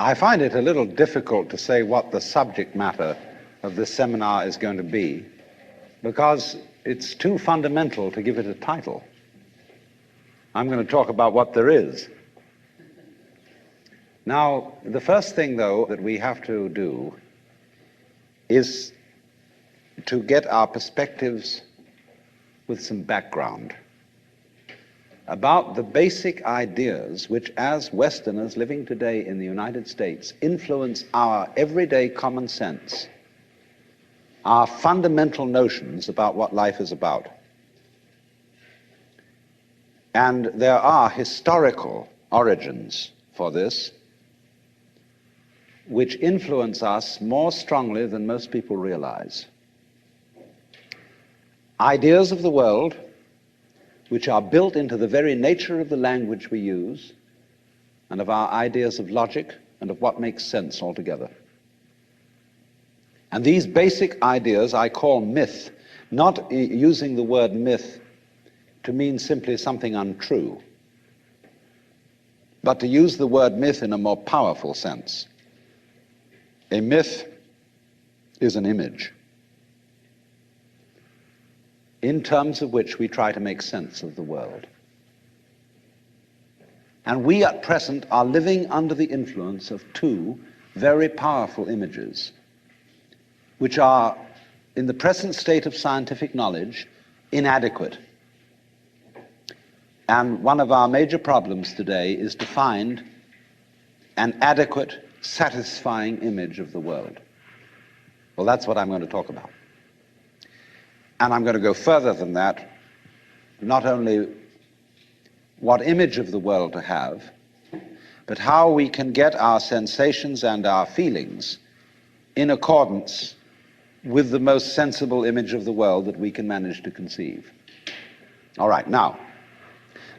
I find it a little difficult to say what the subject matter of this seminar is going to be, because it's too fundamental to give it a title. I'm going to talk about what there is. Now, the first thing, though, that we have to do is to get our perspectives with some background about the basic ideas which, as Westerners living today in the United States, influence our everyday common sense, our fundamental notions about what life is about. And there are historical origins for this which influence us more strongly than most people realize. Ideas of the world which are built into the very nature of the language we use and of our ideas of logic and of what makes sense altogether. And these basic ideas I call myth, not using the word myth to mean simply something untrue, but to use the word myth in a more powerful sense. A myth is an image in terms of which we try to make sense of the world. And we at present are living under the influence of two very powerful images, which are, in the present state of scientific knowledge, inadequate. And one of our major problems today is to find an adequate, satisfying image of the world. Well, that's what I'm going to talk about. And I'm going to go further than that, not only what image of the world to have, but how we can get our sensations and our feelings in accordance with the most sensible image of the world that we can manage to conceive. All right, now,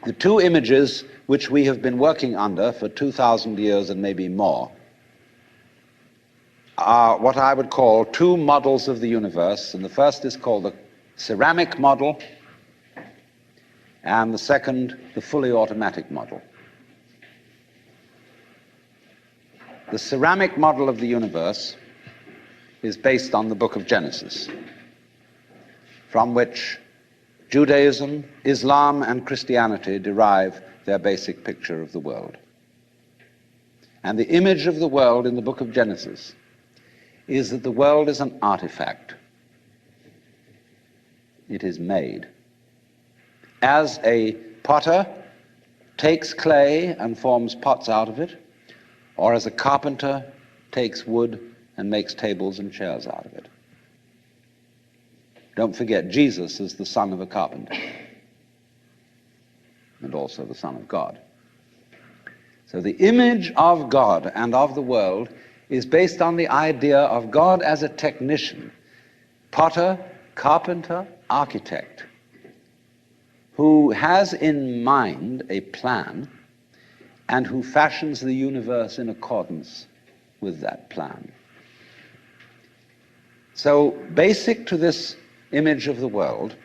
the two images which we have been working under for 2,000 years and maybe more are what I would call two models of the universe, and the first is called the ceramic model, and the second, the fully automatic model. The ceramic model of the universe is based on the book of Genesis, from which Judaism, Islam, and Christianity derive their basic picture of the world. And the image of the world in the book of Genesis is that the world is an artifact. It is made. As a potter takes clay and forms pots out of it, or as a carpenter takes wood and makes tables and chairs out of it. Don't forget, Jesus is the son of a carpenter, and also the Son of God. So the image of God and of the world is based on the idea of God as a technician, potter, carpenter, architect, who has in mind a plan and who fashions the universe in accordance with that plan. So basic to this image of the world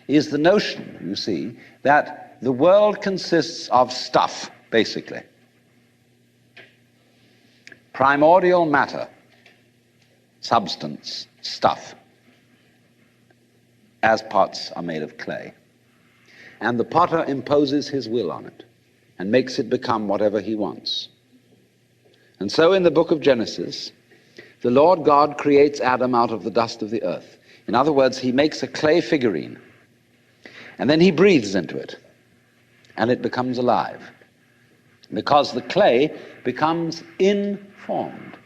is the notion, you see, that the world consists of stuff, basically. Primordial matter, substance, stuff, as pots are made of clay. And the potter imposes his will on it and makes it become whatever he wants. And so in the book of Genesis, the Lord God creates Adam out of the dust of the earth. In other words, he makes a clay figurine, and then he breathes into it, and it becomes alive, because the clay becomes informed.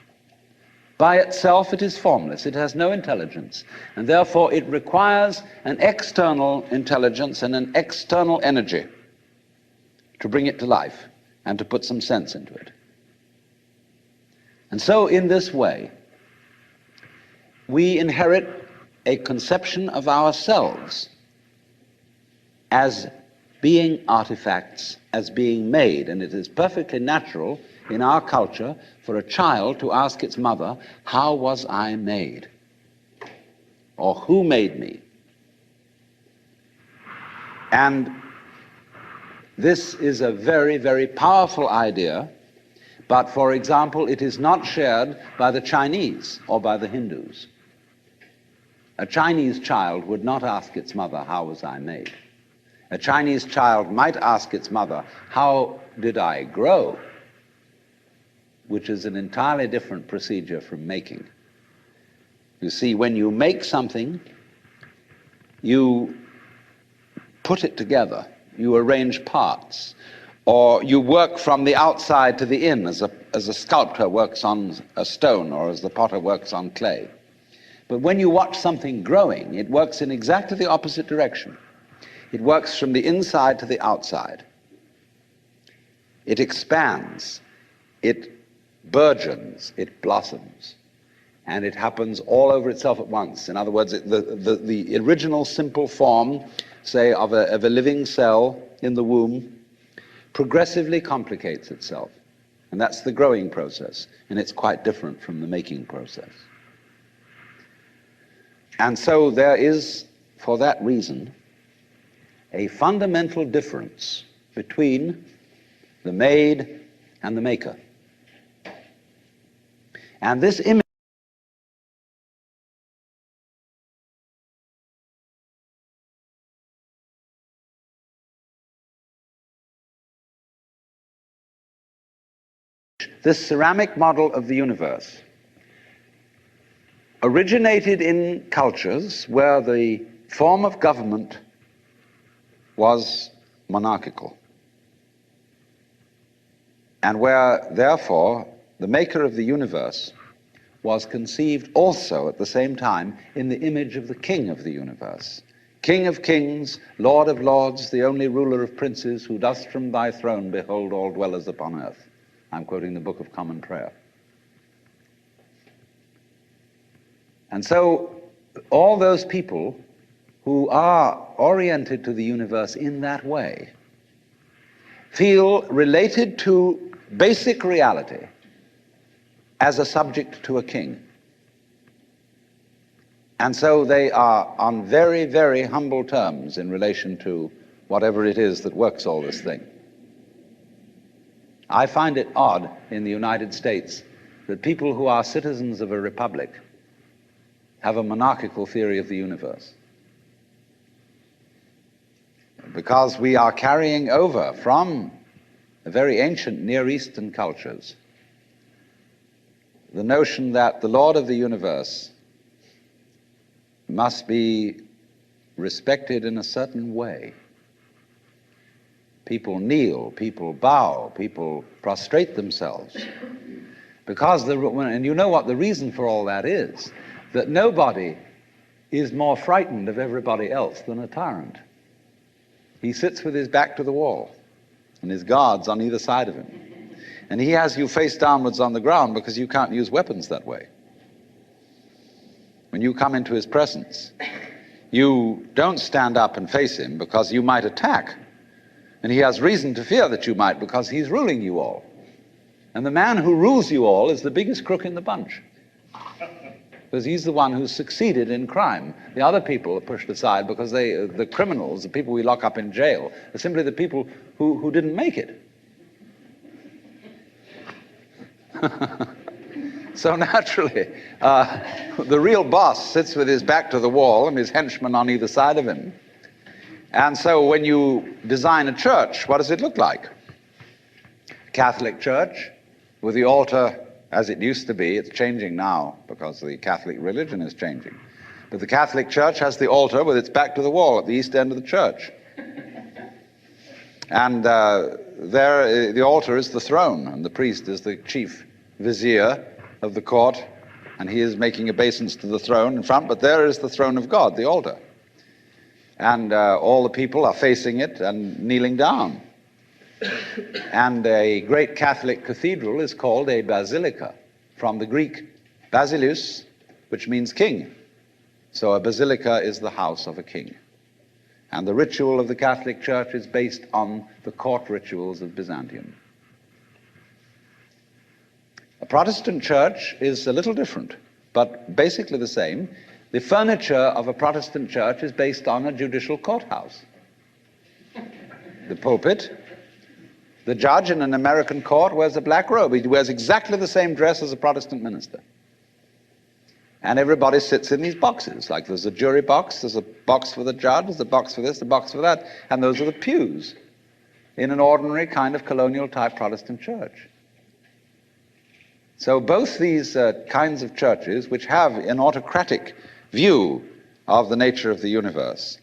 By itself, it is formless. It has no intelligence, and therefore it requires an external intelligence and an external energy to bring it to life and to put some sense into it. And so in this way, we inherit a conception of ourselves as being artifacts, as being made, and it is perfectly natural in our culture for a child to ask its mother, how was I made? Or who made me? And this is a very, very powerful idea, But, for example, it is not shared by the Chinese or by the Hindus. A Chinese child would not ask its mother, "How was I made?" A Chinese child might ask its mother, "How did I grow?" which is an entirely different procedure from making. You see, when you make something, you put it together, you arrange parts, or you work from the outside to the in, as a sculptor works on a stone or as the potter works on clay. But when you watch something growing, it works in exactly the opposite direction. It works from the inside to the outside. It expands, it burgeons, it blossoms, and it happens all over itself at once. In other words, the original simple form, say, of a living cell in the womb, progressively complicates itself. And that's the growing process, and it's quite different from the making process. And so there is, for that reason, a fundamental difference between the made and the maker. And this image this ceramic model of the universe originated in cultures where the form of government was monarchical, and where, therefore, the maker of the universe was conceived also at the same time in the image of the king of the universe. King of kings, Lord of lords, the only ruler of princes, who dost from thy throne behold all dwellers upon earth. I'm quoting the Book of Common Prayer. And so all those people who are oriented to the universe in that way feel related to basic reality as a subject to a king. And so they are on very, very humble terms in relation to whatever it is that works all this thing. I find it odd in the United States that people who are citizens of a republic have a monarchical theory of the universe, because we are carrying over from the very ancient Near Eastern cultures the notion that the Lord of the universe must be respected in a certain way. People kneel, people bow, people prostrate themselves. Because, and you know what the reason for all that is, that nobody is more frightened of everybody else than a tyrant. He sits with his back to the wall, and his guards on either side of him. And he has you face downwards on the ground because you can't use weapons that way. When you come into his presence, you don't stand up and face him because you might attack. And he has reason to fear that you might, because he's ruling you all. And the man who rules you all is the biggest crook in the bunch, because he's the one who's succeeded in crime. The other people are pushed aside because the criminals, the people we lock up in jail, are simply the people who didn't make it. So naturally, the real boss sits with his back to the wall and his henchmen on either side of him. And so when you design a church, what does it look like? Catholic church with the altar as it used to be. It's changing now because the Catholic religion is changing. But the Catholic church has the altar with its back to the wall at the east end of the church. And there, the altar is the throne, and the priest is the chief vizier of the court, and he is making obeisance to the throne in front, but there is the throne of God, the altar. And all the people are facing it and kneeling down. And a great Catholic cathedral is called a basilica, from the Greek basileus, which means king. So a basilica is the house of a king. And the ritual of the Catholic Church is based on the court rituals of Byzantium. A Protestant church is a little different, but basically the same. The furniture of a Protestant church is based on a judicial courthouse. The pulpit, The judge in an American court wears a black robe. He wears exactly the same dress as a Protestant minister. And everybody sits in these boxes. Like there's a jury box, there's a box for the judge, there's a box for this, a box for that, and those are the pews in an ordinary kind of colonial-type Protestant church. So both these kinds of churches, which have an autocratic view of the nature of the universe,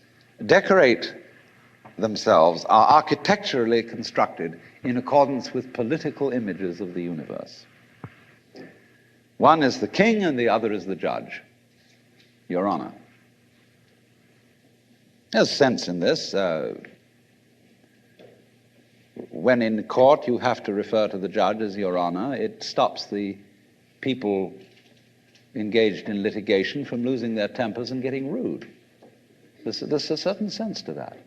decorate themselves, are architecturally constructed in accordance with political images of the universe. One is the king and the other is the judge, Your Honor. There's sense in this. When in court you have to refer to the judge as Your Honor, it stops the people engaged in litigation from losing their tempers and getting rude. There's a certain sense to that.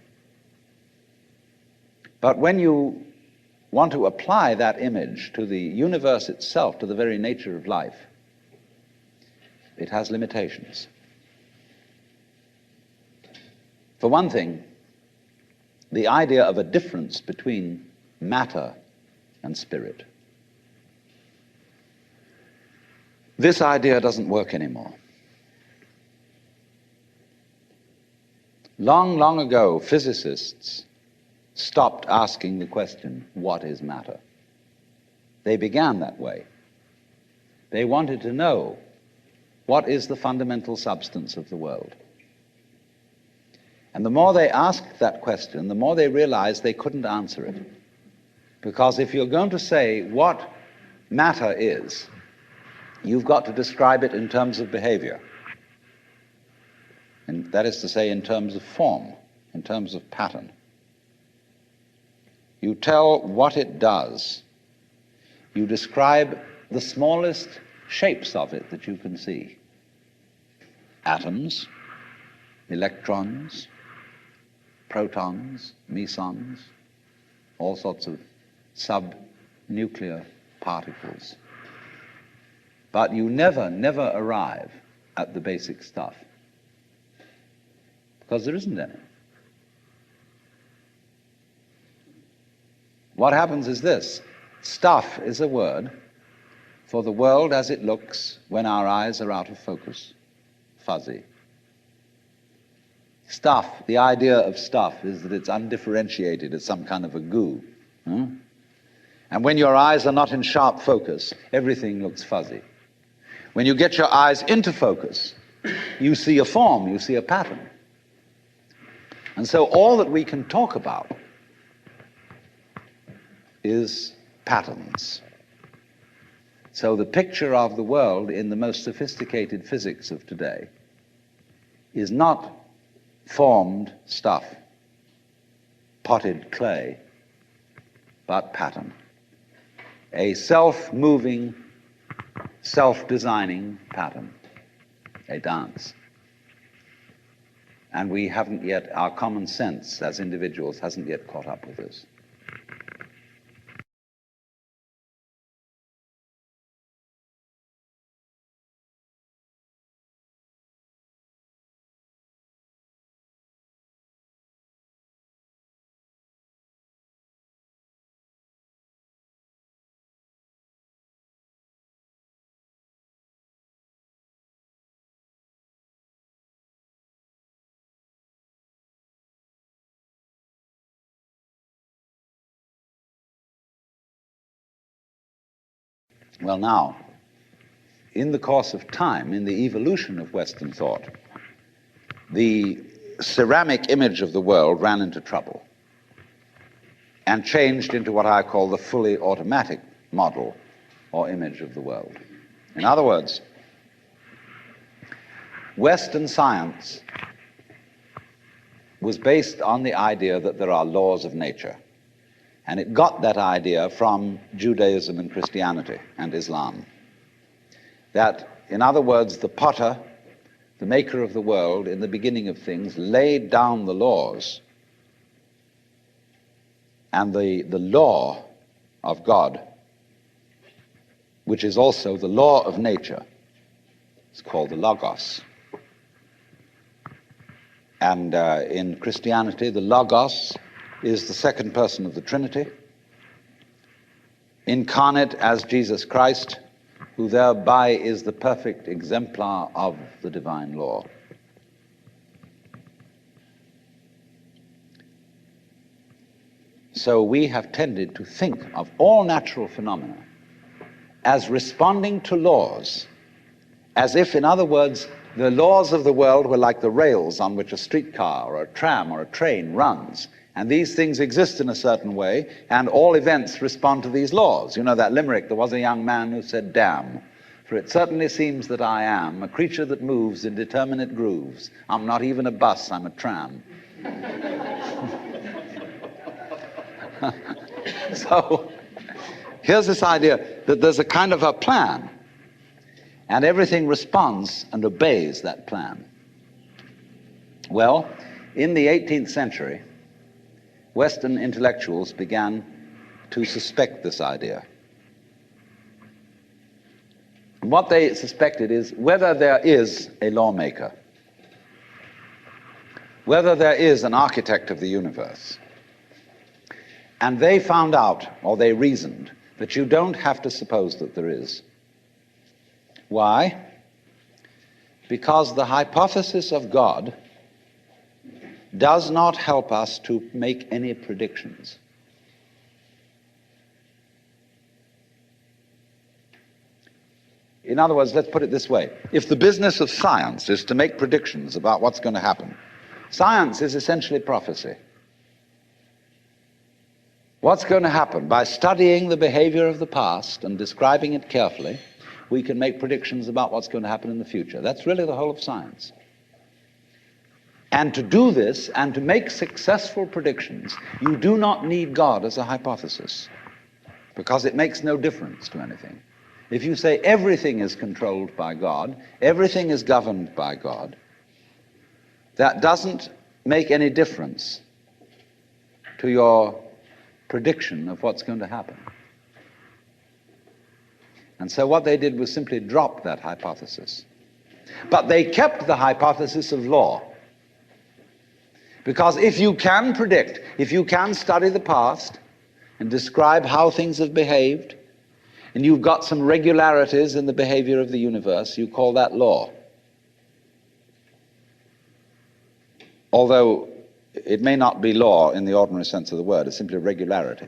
But when you want to apply that image to the universe itself, to the very nature of life, it has limitations. For one thing, the idea of a difference between matter and spirit. This idea doesn't work anymore. Long, long ago, physicists stopped asking the question, what is matter? They began that way. They wanted to know, what is the fundamental substance of the world? And the more they asked that question, the more they realized they couldn't answer it. Because if you're going to say what matter is, you've got to describe it in terms of behavior. And that is to say, in terms of form, in terms of pattern. You tell what it does. You describe the smallest shapes of it that you can see. Atoms, electrons, protons, mesons, all sorts of subnuclear particles. But you never arrive at the basic stuff, because there isn't any. What happens is this: stuff is a word for the world as it looks when our eyes are out of focus, fuzzy. Stuff, the idea of stuff is that it's undifferentiated, it's some kind of a goo. And when your eyes are not in sharp focus, everything looks fuzzy. When you get your eyes into focus, you see a form, you see a pattern. And so all that we can talk about is patterns. So the picture of the world in the most sophisticated physics of today is not formed stuff, potted clay, but pattern. A self-moving, self-designing pattern, a dance. And we haven't yet, our common sense as individuals hasn't yet caught up with this. Well, now, in the course of time, in the evolution of Western thought, the ceramic image of the world ran into trouble and changed into what I call the fully automatic model or image of the world. In other words, Western science was based on the idea that there are laws of nature. And it got that idea from Judaism and Christianity and Islam. That, in other words, the potter, the maker of the world, in the beginning of things, laid down the laws. And the law of God, which is also the law of nature, is called the Logos. And in Christianity, the Logos is the second person of the Trinity, incarnate as Jesus Christ, who thereby is the perfect exemplar of the divine law. So we have tended to think of all natural phenomena as responding to laws, as if, in other words, the laws of the world were like the rails on which a streetcar or a tram or a train runs, and these things exist in a certain way, and all events respond to these laws. You know that limerick, there was a young man who said, "Damn, for it certainly seems that I am a creature that moves in determinate grooves. I'm not even a bus, I'm a tram." So here's this idea that there's a kind of a plan, and everything responds and obeys that plan. Well, in the 18th century, Western intellectuals began to suspect this idea. And what they suspected is whether there is a lawmaker, whether there is an architect of the universe. And they found out, or they reasoned, that you don't have to suppose that there is. Why? Because the hypothesis of God does not help us to make any predictions. In other words, let's put it this way. If the business of science is to make predictions about what's going to happen, science is essentially prophecy. What's going to happen? By studying the behavior of the past and describing it carefully, we can make predictions about what's going to happen in the future. That's really the whole of science. And to do this and to make successful predictions, you do not need God as a hypothesis, because it makes no difference to anything. If you say everything is controlled by God, everything is governed by God, that doesn't make any difference to your prediction of what's going to happen. And so what they did was simply drop that hypothesis. But they kept the hypothesis of law. Because if you can predict, if you can study the past and describe how things have behaved, and you've got some regularities in the behavior of the universe, you call that law. Although it may not be law in the ordinary sense of the word, it's simply regularity.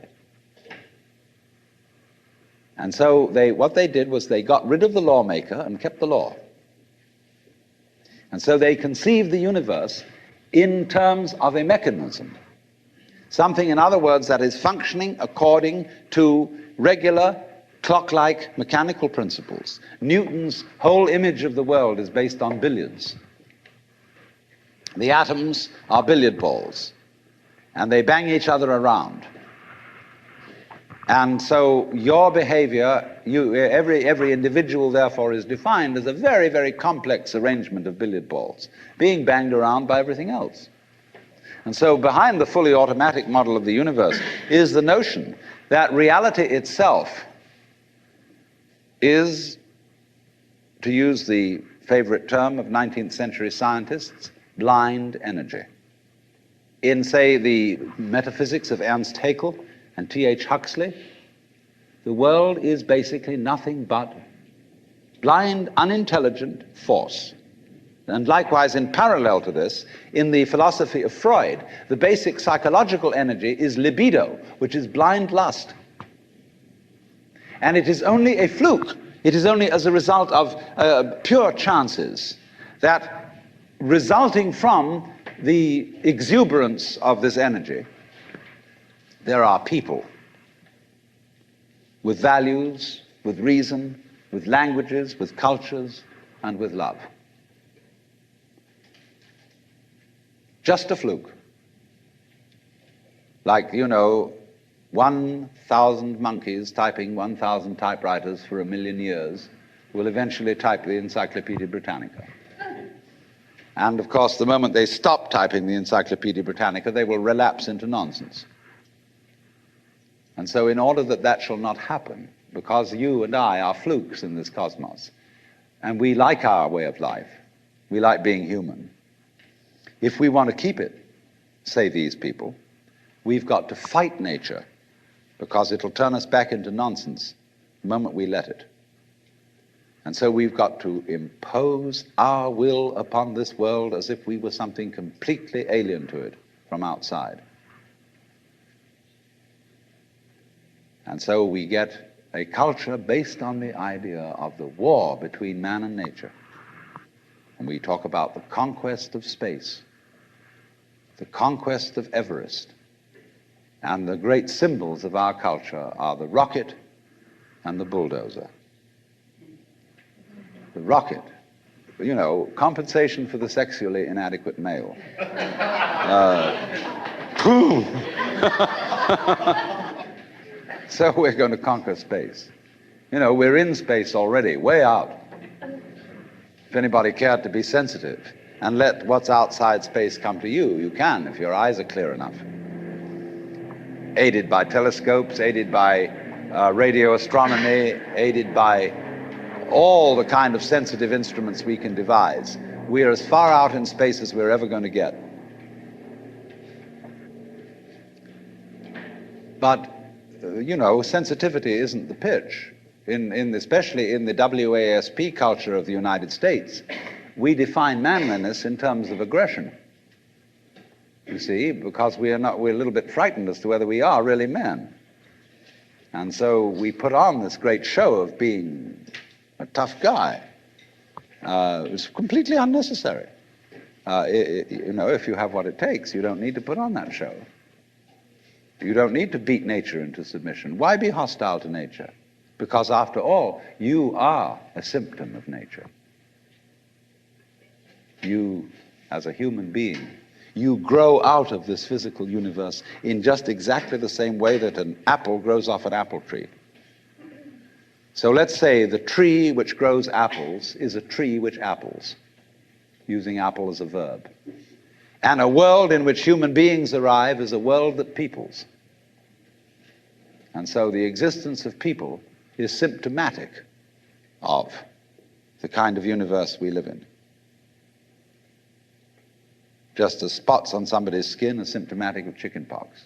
And so what they did was they got rid of the lawmaker and kept the law. And so they conceived the universe in terms of a mechanism. Something, in other words, that is functioning according to regular, clock-like mechanical principles. Newton's whole image of the world is based on billiards. The atoms are billiard balls, and they bang each other around. And so your behavior, every individual, therefore, is defined as a very, very complex arrangement of billiard balls, being banged around by everything else. And so behind the fully automatic model of the universe is the notion that reality itself is, to use the favorite term of 19th century scientists, blind energy. In, say, the metaphysics of Ernst Haeckel and T.H. Huxley, the world is basically nothing but blind, unintelligent force. And likewise, in parallel to this, in the philosophy of Freud, the basic psychological energy is libido, which is blind lust. And it is only a fluke. It is only as a result of pure chances that, resulting from the exuberance of this energy, there are people with values, with reason, with languages, with cultures, and with love. Just a fluke. Like, 1,000 monkeys typing 1,000 typewriters for 1,000,000 years will eventually type the Encyclopedia Britannica. And of course, the moment they stop typing the Encyclopedia Britannica, they will relapse into nonsense. And so in order that that shall not happen, because you and I are flukes in this cosmos, and we like our way of life, we like being human, if we want to keep it, say these people, we've got to fight nature because it'll turn us back into nonsense the moment we let it. And so we've got to impose our will upon this world as if we were something completely alien to it from outside. And so we get a culture based on the idea of the war between man and nature. And we talk about the conquest of space, the conquest of Everest. And the great symbols of our culture are the rocket and the bulldozer. The rocket, you know, compensation for the sexually inadequate male. So we're going to conquer space. You know, we're in space already, way out. If anybody cared to be sensitive and let what's outside space come to you, you can if your eyes are clear enough. Aided by telescopes, aided by radio astronomy, aided by all the kind of sensitive instruments we can devise. We are as far out in space as we're ever going to get. But, you know, sensitivity isn't the pitch. Especially in the WASP culture of the United States, we define manliness in terms of aggression. You see, because we're a little bit frightened as to whether we are really men. And so we put on this great show of being a tough guy. It's completely unnecessary. You know, if you have what it takes, you don't need to put on that show. You don't need to beat nature into submission. Why be hostile to nature? Because after all, you are a symptom of nature. You, as a human being, you grow out of this physical universe in just exactly the same way that an apple grows off an apple tree. So let's say the tree which grows apples is a tree which apples, using apple as a verb. And a world in which human beings arrive is a world that peoples. And so the existence of people is symptomatic of the kind of universe we live in. Just as spots on somebody's skin are symptomatic of chickenpox.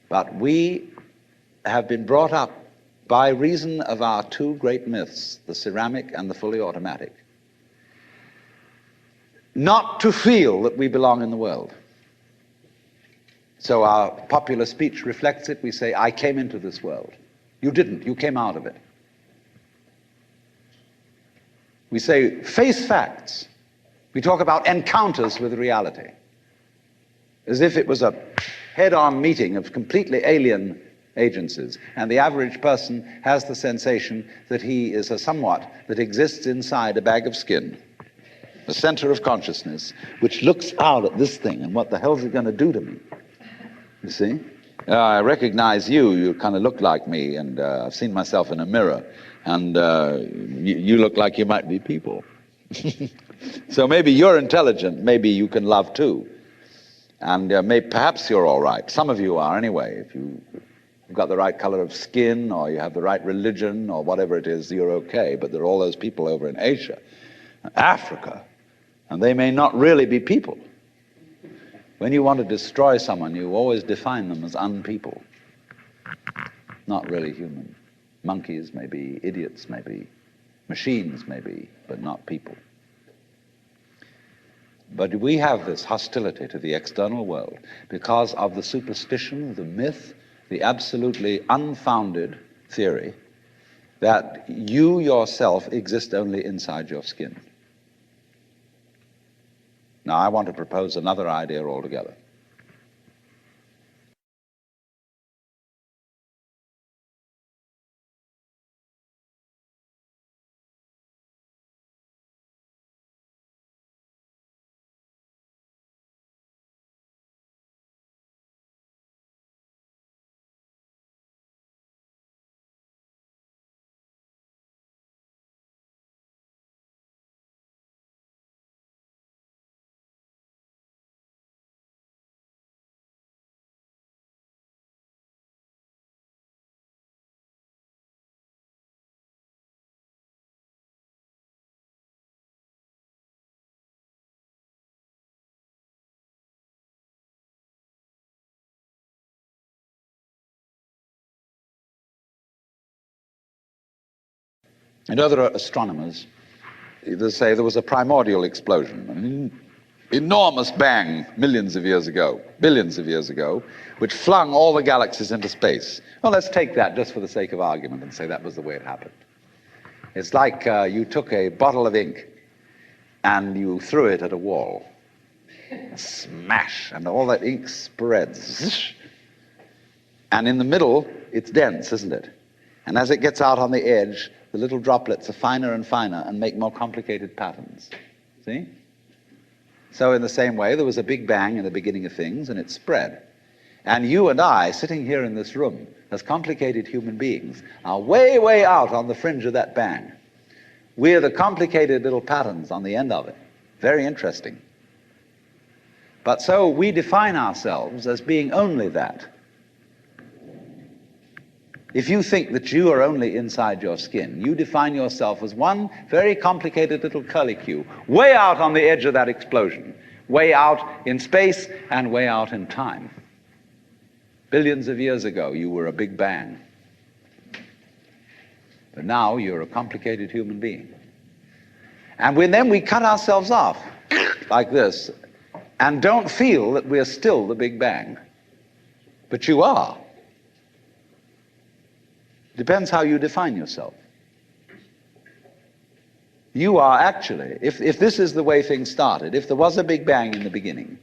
But we have been brought up by reason of our two great myths, the ceramic and the fully automatic, not to feel that we belong in the world. So our popular speech reflects it. We say, I came into this world. You didn't. You came out of it. We say, face facts. We talk about encounters with reality, as if it was a head-on meeting of completely alien agencies. And the average person has the sensation that he is a somewhat that exists inside a bag of skin, a center of consciousness, which looks out at this thing and what the hell's it going to do to me? You see? I recognize you. You kind of look like me, and I've seen myself in a mirror, and you look like you might be people. So maybe you're intelligent. Maybe you can love too. And perhaps you're all right. Some of you are anyway. If you've got the right color of skin, or you have the right religion, or whatever it is, you're okay. But there are all those people over in Asia, Africa, and they may not really be people. When you want to destroy someone, you always define them as unpeople, not really human. Monkeys may be, idiots may be, machines may be, but not people. But we have this hostility to the external world because of the superstition, the myth, the absolutely unfounded theory that you yourself exist only inside your skin. Now, I want to propose another idea altogether. And other astronomers, they say there was a primordial explosion, an enormous bang millions of years ago, billions of years ago, which flung all the galaxies into space. Well, let's take that just for the sake of argument and say that was the way it happened. It's like you took a bottle of ink and you threw it at a wall. Smash, and all that ink spreads. And in the middle, it's dense, isn't it? And as it gets out on the edge, the little droplets are finer and finer and make more complicated patterns. See? So in the same way, there was a big bang in the beginning of things, and it spread. And you and I, sitting here in this room, as complicated human beings, are way, way out on the fringe of that bang. We're the complicated little patterns on the end of it. Very interesting. But so we define ourselves as being only that. If you think that you are only inside your skin, you define yourself as one very complicated little curlicue, way out on the edge of that explosion, way out in space and way out in time. Billions of years ago, you were a big bang. But now you're a complicated human being. And then we cut ourselves off like this and don't feel that we're still the Big Bang. But you are. Depends how you define yourself. You are actually, if this is the way things started, if there was a Big Bang in the beginning,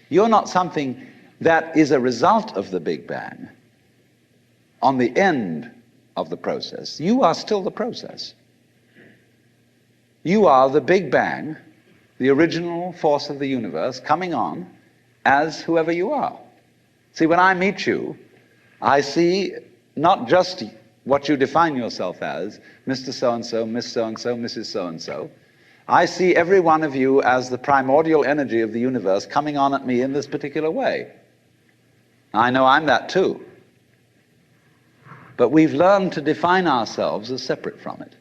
you're not something that is a result of the Big Bang on the end of the process. You are still the process. You are the Big Bang, the original force of the universe, coming on as whoever you are. See, when I meet you, I see not just what you define yourself as, Mr. So-and-so, Miss So-and-so, Mrs. So-and-so. I see every one of you as the primordial energy of the universe coming on at me in this particular way. I know I'm that too. But we've learned to define ourselves as separate from it.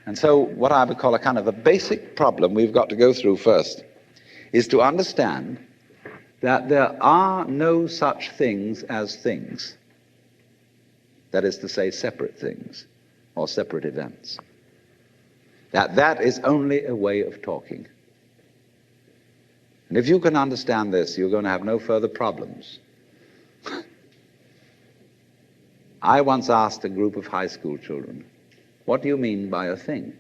And so what I would call a kind of a basic problem we've got to go through first is to understand that there are no such things as things. That is to say, separate things or separate events. That is only a way of talking. And if you can understand this, you're going to have no further problems. I once asked a group of high school children, what do you mean by a thing?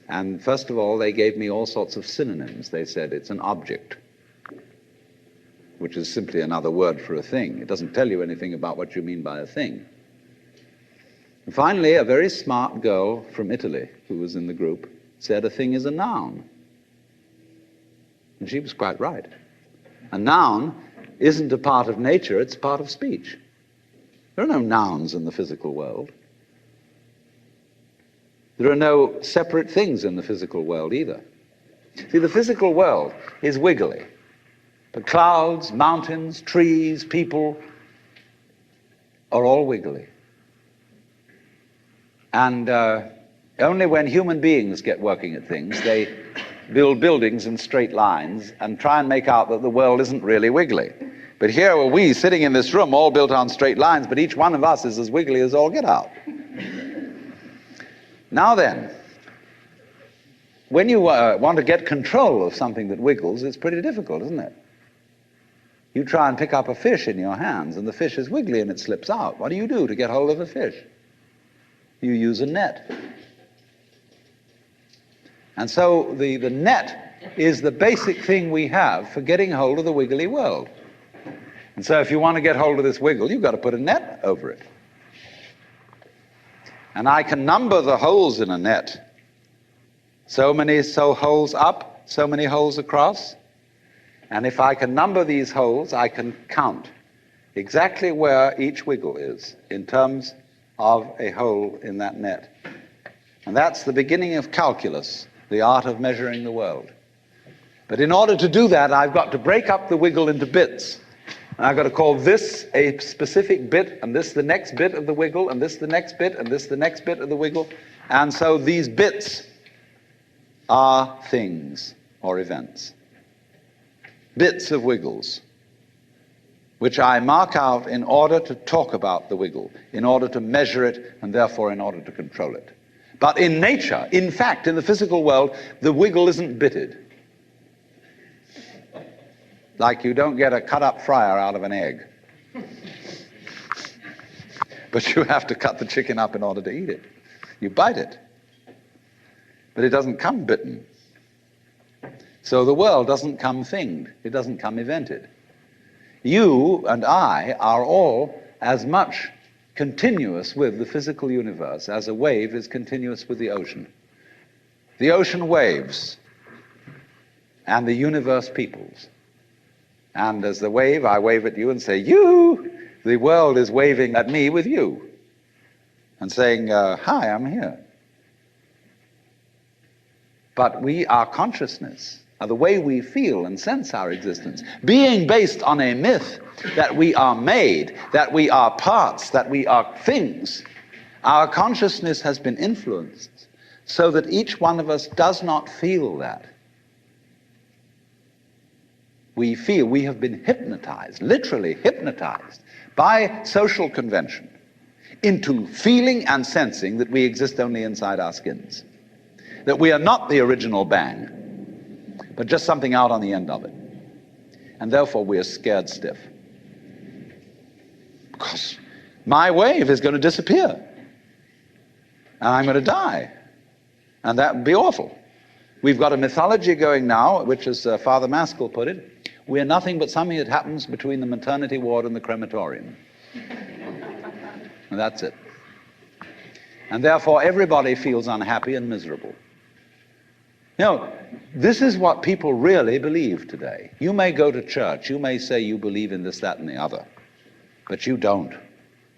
And first of all, they gave me all sorts of synonyms. They said it's an object, which is simply another word for a thing. It doesn't tell you anything about what you mean by a thing. And finally, a very smart girl from Italy who was in the group said a thing is a noun. And she was quite right. A noun isn't a part of nature, it's a part of speech. There are no nouns in the physical world. There are no separate things in the physical world either. See, the physical world is wiggly. The clouds, mountains, trees, people are all wiggly. And only when human beings get working at things, they build buildings in straight lines and try and make out that the world isn't really wiggly. But here are we sitting in this room all built on straight lines, but each one of us is as wiggly as all get out. Now then, when you want to get control of something that wiggles, it's pretty difficult, isn't it? You try and pick up a fish in your hands, and the fish is wiggly and it slips out. What do you do to get hold of a fish? You use a net. And so the net is the basic thing we have for getting hold of the wiggly world. And so if you want to get hold of this wiggle, you've got to put a net over it. And I can number the holes in a net. So many holes up, so many holes across. And if I can number these holes, I can count exactly where each wiggle is in terms of a hole in that net. And that's the beginning of calculus, the art of measuring the world. But in order to do that, I've got to break up the wiggle into bits. And I've got to call this a specific bit, and this the next bit of the wiggle, and this the next bit, and this the next bit of the wiggle. And so these bits are things or events. Bits of wiggles. which I mark out in order to talk about the wiggle, in order to measure it, and therefore in order to control it. But in nature, in fact, in the physical world, the wiggle isn't bitted. Like you don't get a cut-up fryer out of an egg. But you have to cut the chicken up in order to eat it. You bite it. But it doesn't come bitten. So the world doesn't come thinged. It doesn't come evented. You and I are all as much continuous with the physical universe as a wave is continuous with the ocean. The ocean waves, and the universe peoples. And as the wave, I wave at you and say, you! The world is waving at me with you and saying, hi, I'm here. But our consciousness, the way we feel and sense our existence, being based on a myth that we are made, that we are parts, that we are things, our consciousness has been influenced so that each one of us does not feel that. We feel we have been hypnotized, literally hypnotized, by social convention into feeling and sensing that we exist only inside our skins, that we are not the original bang, but just something out on the end of it. And therefore we are scared stiff. Because my wave is going to disappear. And I'm going to die. And that would be awful. We've got a mythology going now, which, as Father Maskell put it, we're nothing but something that happens between the maternity ward and the crematorium. And that's it. And therefore everybody feels unhappy and miserable. You know, this is what people really believe today. You may go to church, you may say you believe in this, that, and the other, but you don't.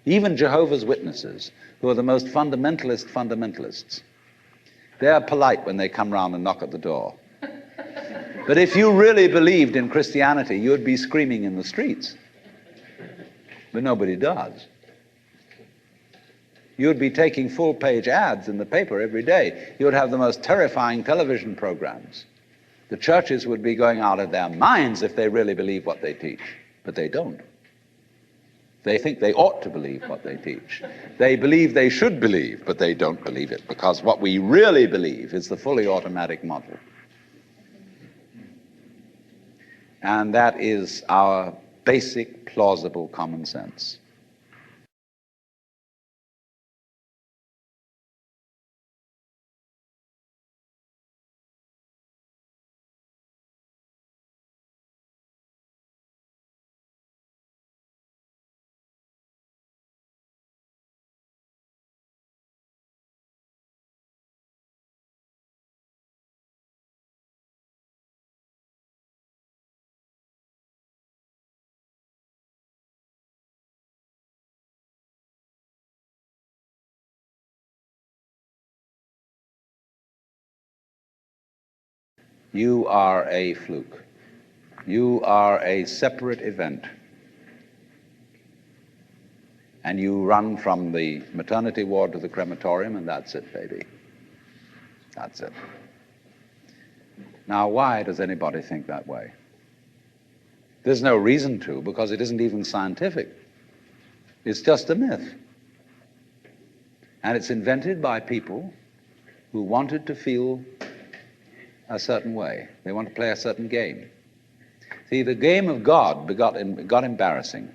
Even Jehovah's Witnesses, who are the most fundamentalists, they're polite when they come round and knock at the door. But if you really believed in Christianity, you'd be screaming in the streets. But nobody does. You'd be taking full-page ads in the paper every day. You'd have the most terrifying television programs. The churches would be going out of their minds if they really believe what they teach. But they don't. They think they ought to believe what they teach. They believe they should believe, but they don't believe it, because what we really believe is the fully automatic model. And that is our basic, plausible common sense. You are a fluke. You are a separate event. And you run from the maternity ward to the crematorium, and that's it, baby. That's it. Now, why does anybody think that way? There's no reason to, because it isn't even scientific. It's just a myth. And it's invented by people who wanted to feel a certain way. They want to play a certain game. See, the game of God got embarrassing.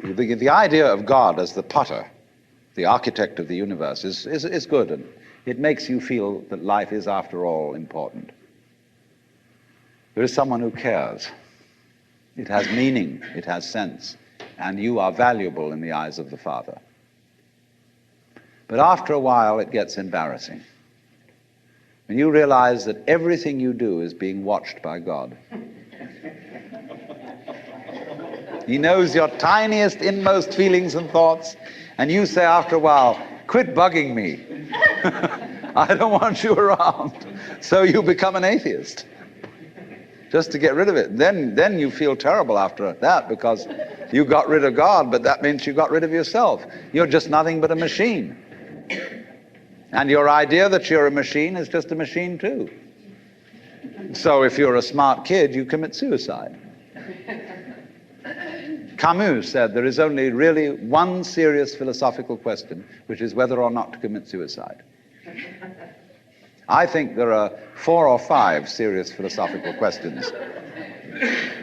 The idea of God as the potter, the architect of the universe, is good, and it makes you feel that life is, after all, important. There is someone who cares. It has meaning, it has sense, and you are valuable in the eyes of the Father. But after a while, it gets embarrassing. And you realize that everything you do is being watched by God. He knows your tiniest, inmost feelings and thoughts, and you say after a while, quit bugging me. I don't want you around. So you become an atheist, just to get rid of it. Then you feel terrible after that, because you got rid of God, but that means you got rid of yourself. You're just nothing but a machine. And your idea that you're a machine is just a machine too. So if you're a smart kid, you commit suicide. Camus said there is only really one serious philosophical question, which is whether or not to commit suicide. I think there are 4 or 5 serious philosophical questions.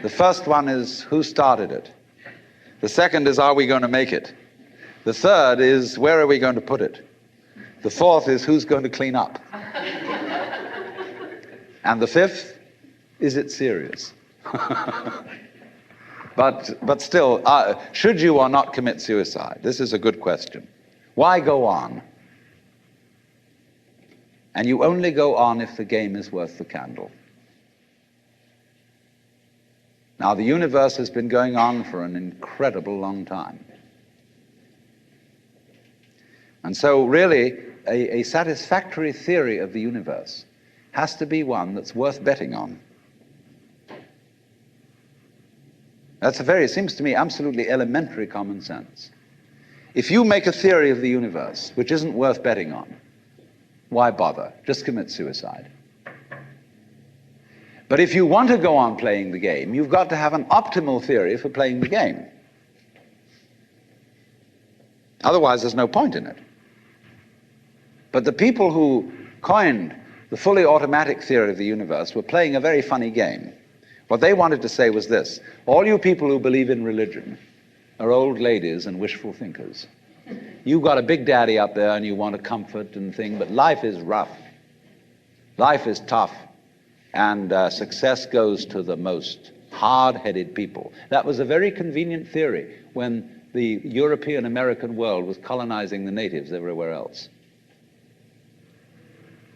The first one is, who started it? The second is, are we going to make it? The third is, where are we going to put it? The fourth is, who's going to clean up? And the fifth, is it serious? But still, should you or not commit suicide? This is a good question. Why go on? And you only go on if the game is worth the candle. Now, the universe has been going on for an incredible long time. And so really, a satisfactory theory of the universe has to be one that's worth betting on. That's seems to me, absolutely elementary common sense. If you make a theory of the universe which isn't worth betting on, why bother? Just commit suicide. But if you want to go on playing the game, you've got to have an optimal theory for playing the game. Otherwise, there's no point in it. But the people who coined the fully automatic theory of the universe were playing a very funny game. What they wanted to say was this: all you people who believe in religion are old ladies and wishful thinkers. You've got a big daddy up there and you want a comfort and thing, but life is rough. Life is tough. And success goes to the most hard-headed people. That was a very convenient theory when the European-American world was colonizing the natives everywhere else.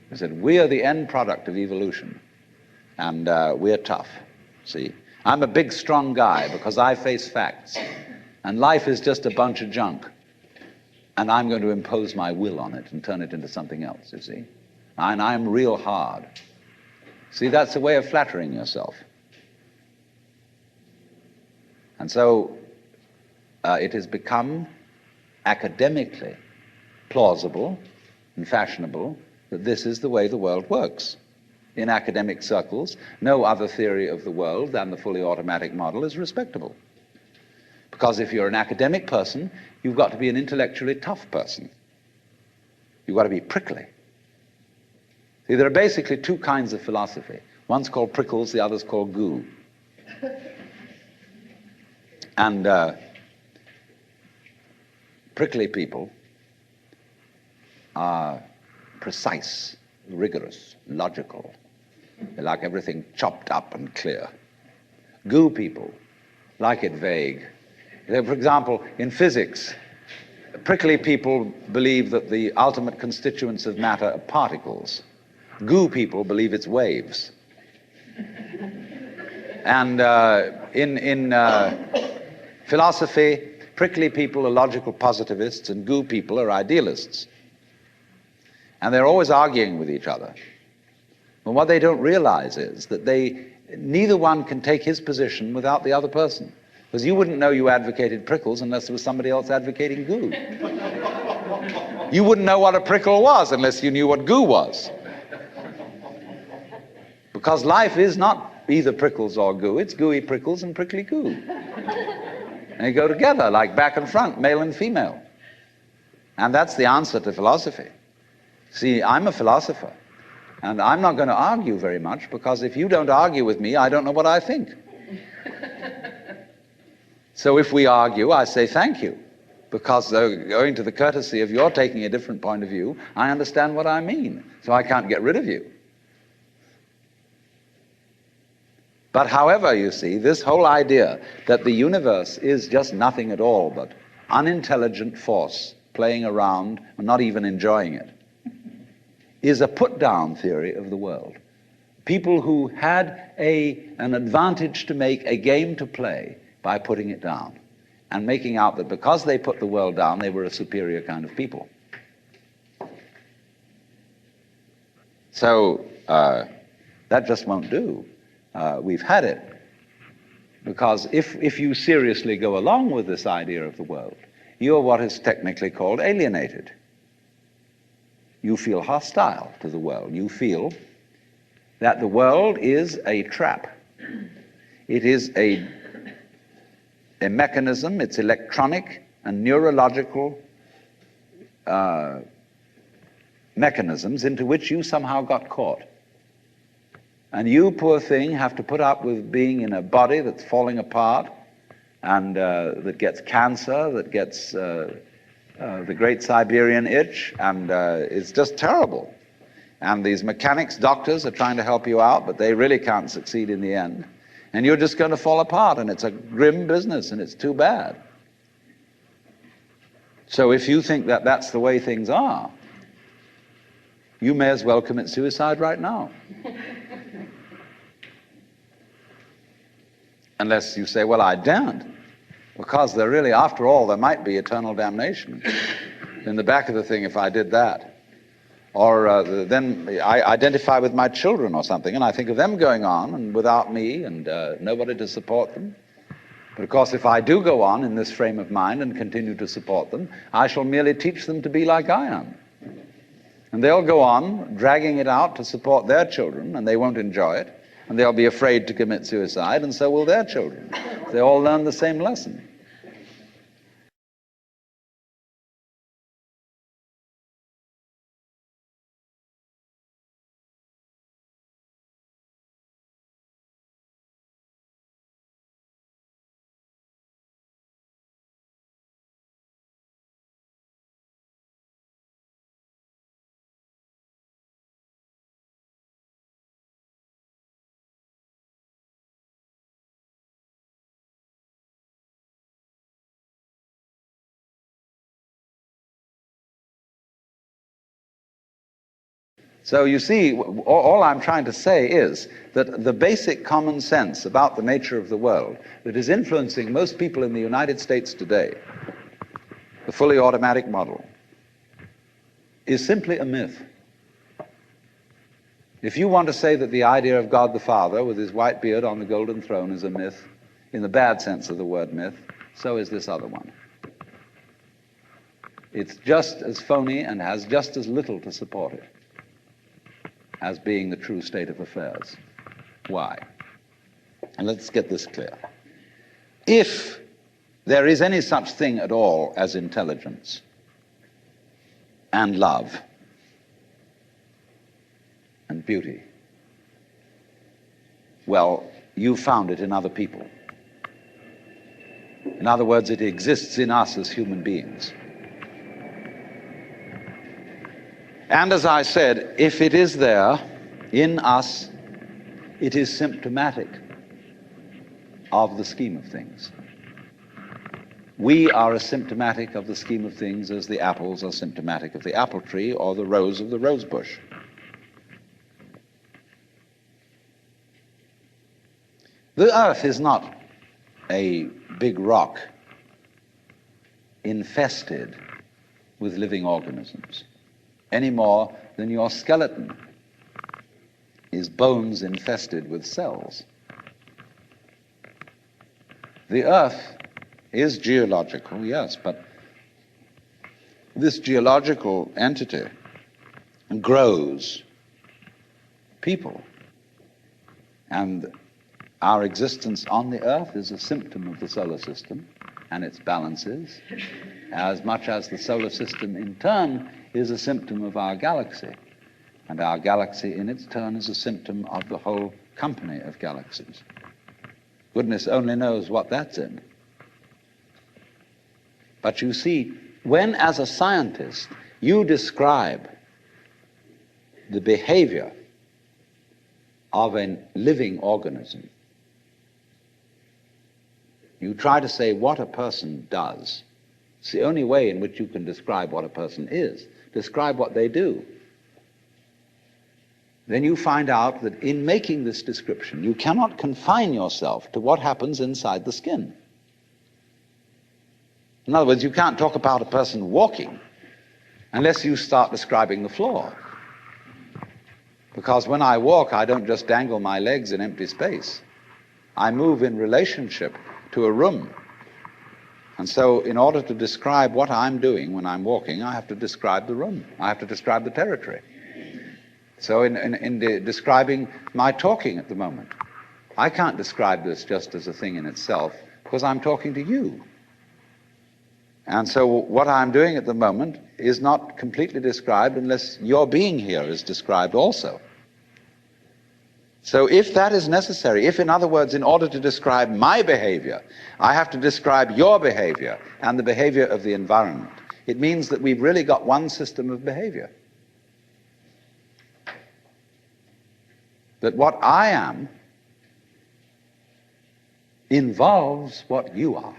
They said, we are the end product of evolution, and we're tough, see? I'm a big, strong guy because I face facts, and life is just a bunch of junk. And I'm going to impose my will on it and turn it into something else, you see? And I'm real hard. See, that's a way of flattering yourself. And so it has become academically plausible and fashionable that this is the way the world works. In academic circles, no other theory of the world than the fully automatic model is respectable. Because if you're an academic person, you've got to be an intellectually tough person. You've got to be prickly. See, there are basically 2 kinds of philosophy. One's called prickles, the other's called goo. And prickly people are precise, rigorous, logical. They like everything chopped up and clear. Goo people like it vague. For example, in physics, prickly people believe that the ultimate constituents of matter are particles. Goo people believe it's waves. And in philosophy, prickly people are logical positivists and goo people are idealists. And they're always arguing with each other. But what they don't realize is that neither one can take his position without the other person. Because you wouldn't know you advocated prickles unless there was somebody else advocating goo. You wouldn't know what a prickle was unless you knew what goo was. Because life is not either prickles or goo, it's gooey prickles and prickly goo. And they go together like back and front, male and female. And that's the answer to philosophy. See, I'm a philosopher, and I'm not going to argue very much, because if you don't argue with me, I don't know what I think. So if we argue, I say thank you, because owing to the courtesy of your taking a different point of view, I understand what I mean, so I can't get rid of you. But however, you see, this whole idea that the universe is just nothing at all but unintelligent force playing around and not even enjoying it is a put-down theory of the world. People who had an advantage to make, a game to play, by putting it down and making out that because they put the world down, they were a superior kind of people. So that just won't do. We've had it. Because if you seriously go along with this idea of the world, you're what is technically called alienated. You feel hostile to the world. You feel that the world is a trap. It is a a mechanism, it's electronic and neurological mechanisms into which you somehow got caught. And you, poor thing, have to put up with being in a body that's falling apart and that gets cancer, that gets the great Siberian itch, and it's just terrible. And these mechanics, doctors are trying to help you out, but they really can't succeed in the end. And you're just going to fall apart, and it's a grim business, and it's too bad. So if you think that that's the way things are, you may as well commit suicide right now. Unless you say, well, I daren't, because there really, after all, there might be eternal damnation in the back of the thing if I did that. Or then I identify with my children or something, and I think of them going on and without me and nobody to support them. But of course, if I do go on in this frame of mind and continue to support them, I shall merely teach them to be like I am. And they'll go on dragging it out to support their children, and they won't enjoy it. And they'll be afraid to commit suicide, and so will their children. They all learn the same lesson. So you see, all I'm trying to say is that the basic common sense about the nature of the world that is influencing most people in the United States today, the fully automatic model, is simply a myth. If you want to say that the idea of God the Father with his white beard on the golden throne is a myth, in the bad sense of the word myth, so is this other one. It's just as phony and has just as little to support it as being the true state of affairs. Why? And let's get this clear. If there is any such thing at all as intelligence and love and beauty, well, you found it in other people. In other words, it exists in us as human beings. And as I said, if it is there in us, it is symptomatic of the scheme of things. We are as symptomatic of the scheme of things as the apples are symptomatic of the apple tree or the rose of the rose bush. The earth is not a big rock infested with living organisms, any more than your skeleton is bones infested with cells. The earth is geological, yes, but this geological entity grows people. And our existence on the earth is a symptom of the solar system and its balances, as much as the solar system in turn is a symptom of our galaxy, and our galaxy in its turn is a symptom of the whole company of galaxies. Goodness only knows what that's in. But you see, when as a scientist you describe the behavior of a living organism, you try to say what a person does. It's the only way in which you can describe what a person is. Describe what they do. Then you find out that in making this description, you cannot confine yourself to what happens inside the skin. In other words, you can't talk about a person walking unless you start describing the floor. Because when I walk, I don't just dangle my legs in empty space. I move in relationship to a room. And so in order to describe what I'm doing when I'm walking, I have to describe the room. I have to describe the territory. So in describing my talking at the moment, I can't describe this just as a thing in itself, because I'm talking to you. And so what I'm doing at the moment is not completely described unless your being here is described also. So if that is necessary, if, in other words, in order to describe my behavior, I have to describe your behavior and the behavior of the environment, it means that we've really got one system of behavior. That what I am involves what you are.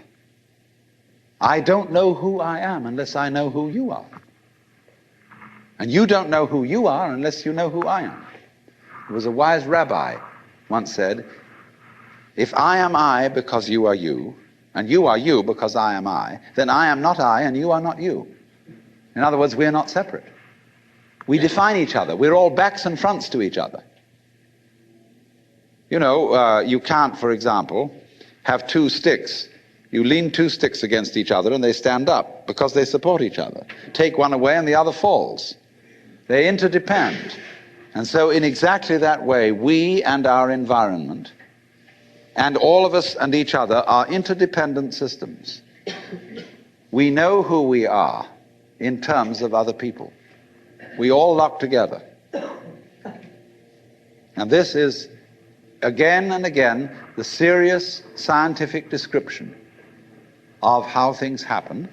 I don't know who I am unless I know who you are. And you don't know who you are unless you know who I am. There was a wise rabbi once said, if I am I because you are you, and you are you because I am I, then I am not I and you are not you. In other words, we are not separate. We define each other. We're all backs and fronts to each other. You know, you can't, for example, have two sticks. You lean two sticks against each other and they stand up because they support each other. Take one away and the other falls. They interdepend. And so in exactly that way, we and our environment and all of us and each other are interdependent systems. We know who we are in terms of other people. We all lock together. And this is, again and again, the serious scientific description of how things happen.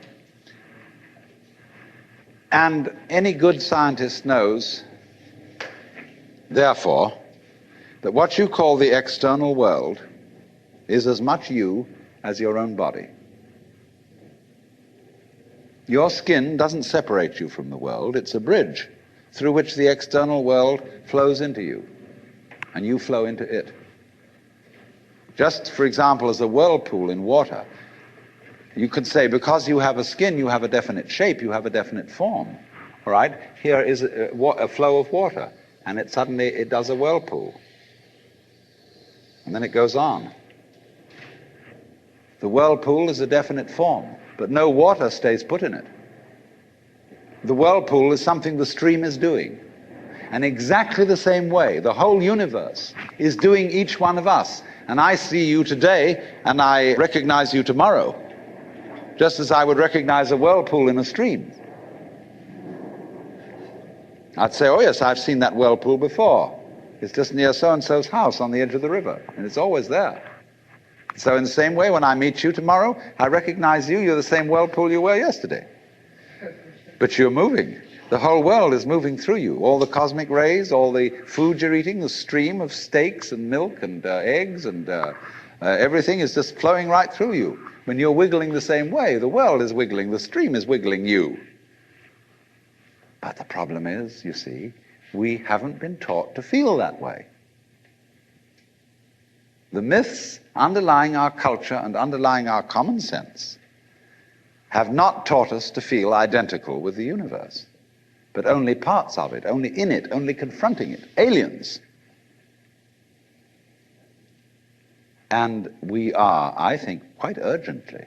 And any good scientist knows, therefore, that what you call the external world is as much you as your own body. Your skin doesn't separate you from the world. It's a bridge through which the external world flows into you, and you flow into it. Just, for example, as a whirlpool in water, you could say, because you have a skin, you have a definite shape, you have a definite form. All right? Here is a flow of water, and it suddenly does a whirlpool. And then it goes on. The whirlpool is a definite form, but no water stays put in it. The whirlpool is something the stream is doing. And exactly the same way, the whole universe is doing each one of us. And I see you today, and I recognize you tomorrow, just as I would recognize a whirlpool in a stream. I'd say, oh yes, I've seen that whirlpool before. It's just near so-and-so's house on the edge of the river, and it's always there. So in the same way, when I meet you tomorrow, I recognize you. You're the same whirlpool you were yesterday. But you're moving. The whole world is moving through you. All the cosmic rays, all the food you're eating, the stream of steaks and milk and eggs and everything is just flowing right through you. When you're wiggling the same way, the world is wiggling, the stream is wiggling you. But the problem is, you see, we haven't been taught to feel that way. The myths underlying our culture and underlying our common sense have not taught us to feel identical with the universe, but only parts of it, only in it, only confronting it, aliens. And we are, I think, quite urgently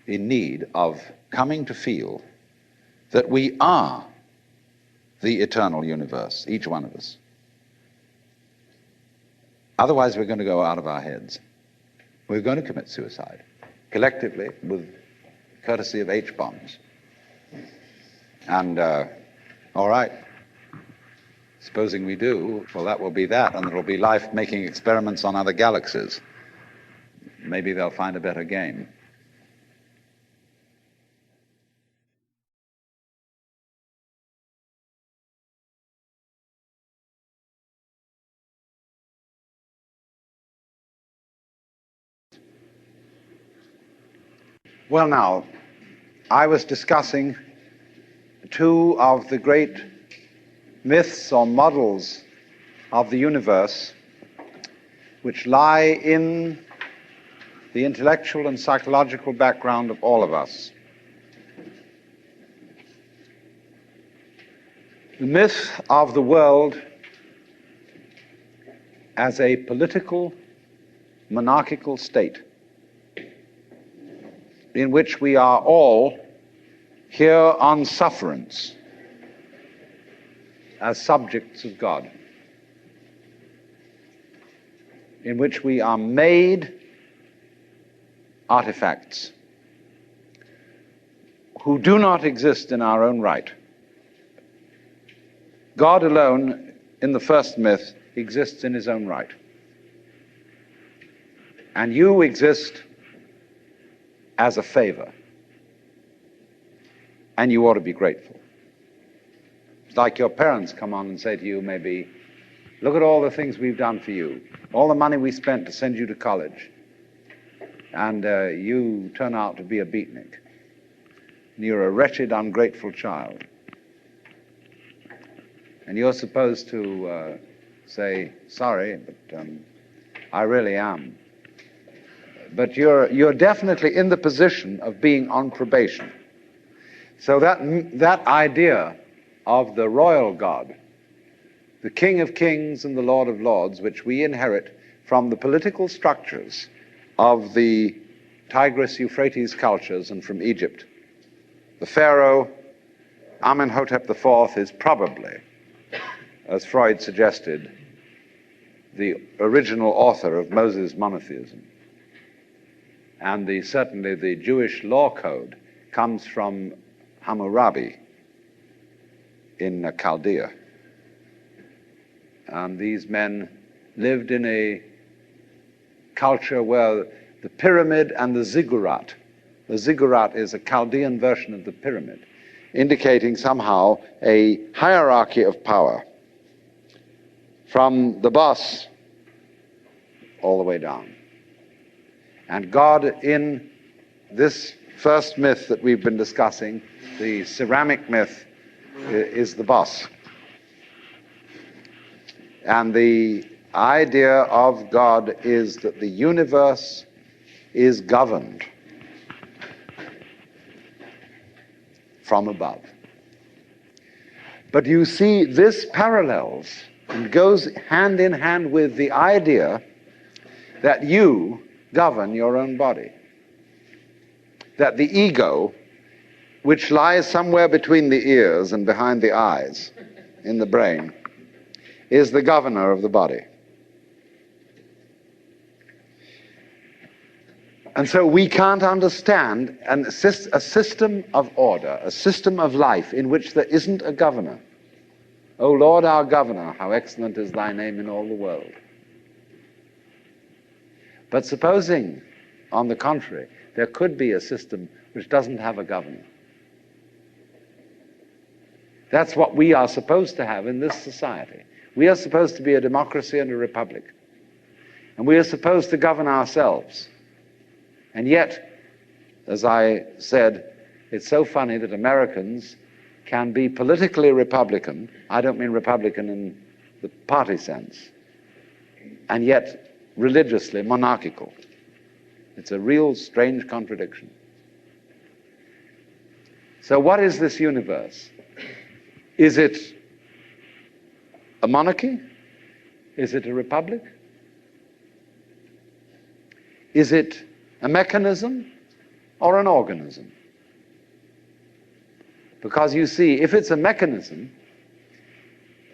in need of coming to feel that we are the eternal universe, each one of us. Otherwise, we're going to go out of our heads. We're going to commit suicide, collectively, with courtesy of H-bombs. And, all right, supposing we do, well, that will be that, and there will be life making experiments on other galaxies. Maybe they'll find a better game. Well, now, I was discussing two of the great myths or models of the universe which lie in the intellectual and psychological background of all of us. The myth of the world as a political, monarchical state in which we are all here on sufferance as subjects of God, in which we are made artifacts who do not exist in our own right. God alone, in the first myth, exists in his own right. And you exist as a favor. And you ought to be grateful. It's like your parents come on and say to you, maybe, look at all the things we've done for you, all the money we spent to send you to college, and you turn out to be a beatnik. And you're a wretched, ungrateful child. And you're supposed to say, sorry, but I really am. But you're definitely in the position of being on probation. So that idea of the royal God, the King of Kings and the Lord of Lords, which we inherit from the political structures of the Tigris-Euphrates cultures and from Egypt. The Pharaoh, Amenhotep IV, is probably, as Freud suggested, the original author of Moses' monotheism. And certainly the Jewish law code comes from Hammurabi in Chaldea. And these men lived in a culture where the pyramid and the ziggurat is a Chaldean version of the pyramid, indicating somehow a hierarchy of power from the boss all the way down. And God, in this first myth that we've been discussing, the ceramic myth, is the boss. And the idea of God is that the universe is governed from above. But you see, this parallels and goes hand in hand with the idea that you govern your own body. That the ego, which lies somewhere between the ears and behind the eyes in the brain, is the governor of the body. And so we can't understand a system of order, a system of life in which there isn't a governor. O Lord, our governor, how excellent is thy name in all the world. But supposing, on the contrary, there could be a system which doesn't have a governor. That's what we are supposed to have in this society. We are supposed to be a democracy and a republic. And we are supposed to govern ourselves. And yet, as I said, it's so funny that Americans can be politically Republican. I don't mean Republican in the party sense. And yet religiously monarchical. It's a real strange contradiction. So what is this universe? Is it a monarchy? Is it a republic? Is it a mechanism or an organism? Because you see, if it's a mechanism,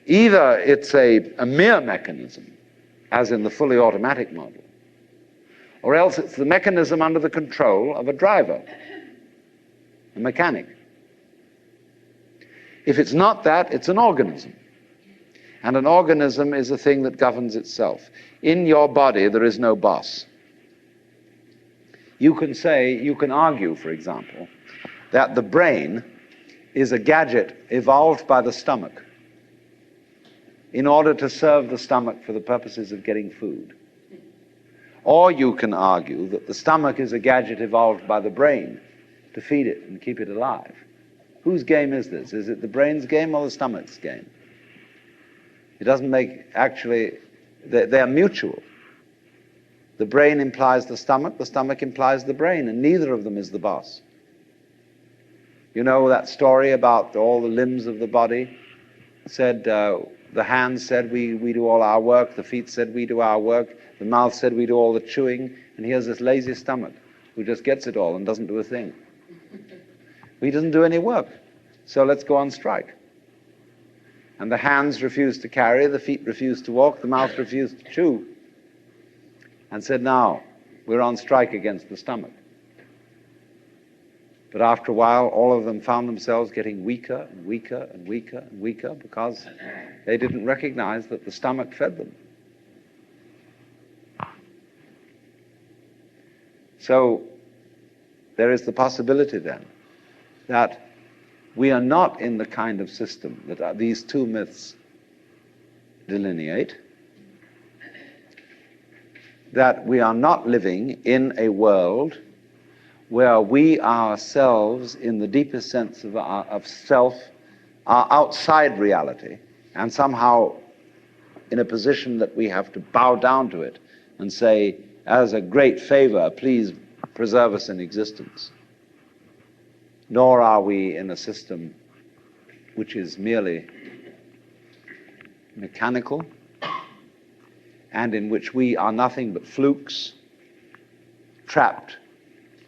either it's a mere mechanism, as in the fully automatic model, or else it's the mechanism under the control of a driver, a mechanic. If it's not that, it's an organism. And an organism is a thing that governs itself. In your body, there is no boss. You can argue, for example, that the brain is a gadget evolved by the stomach in order to serve the stomach for the purposes of getting food. Or you can argue that the stomach is a gadget evolved by the brain to feed it and keep it alive. Whose game is this? Is it the brain's game or the stomach's game? It doesn't make, actually, they're mutual. The brain implies the stomach implies the brain, and neither of them is the boss. You know that story about all the limbs of the body? Said, the hands said, we do all our work, the feet said, we do our work, the mouth said, we do all the chewing, and here's this lazy stomach who just gets it all and doesn't do a thing. He doesn't do any work, so let's go on strike. And the hands refused to carry, the feet refused to walk, the mouth refused to chew, and said, now, we're on strike against the stomach. But after a while, all of them found themselves getting weaker and weaker and weaker and weaker because they didn't recognize that the stomach fed them. So there is the possibility then that we are not in the kind of system that these two myths delineate, that we are not living in a world where we ourselves, in the deepest sense of self, are outside reality and somehow in a position that we have to bow down to it and say, as a great favor, please preserve us in existence. Nor are we in a system which is merely mechanical and in which we are nothing but flukes trapped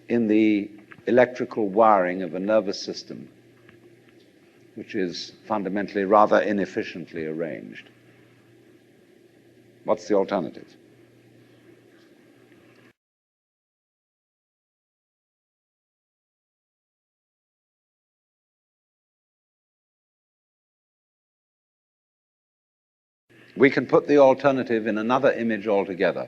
in the electrical wiring of a nervous system which is fundamentally rather inefficiently arranged. What's the alternative? We can put the alternative in another image altogether,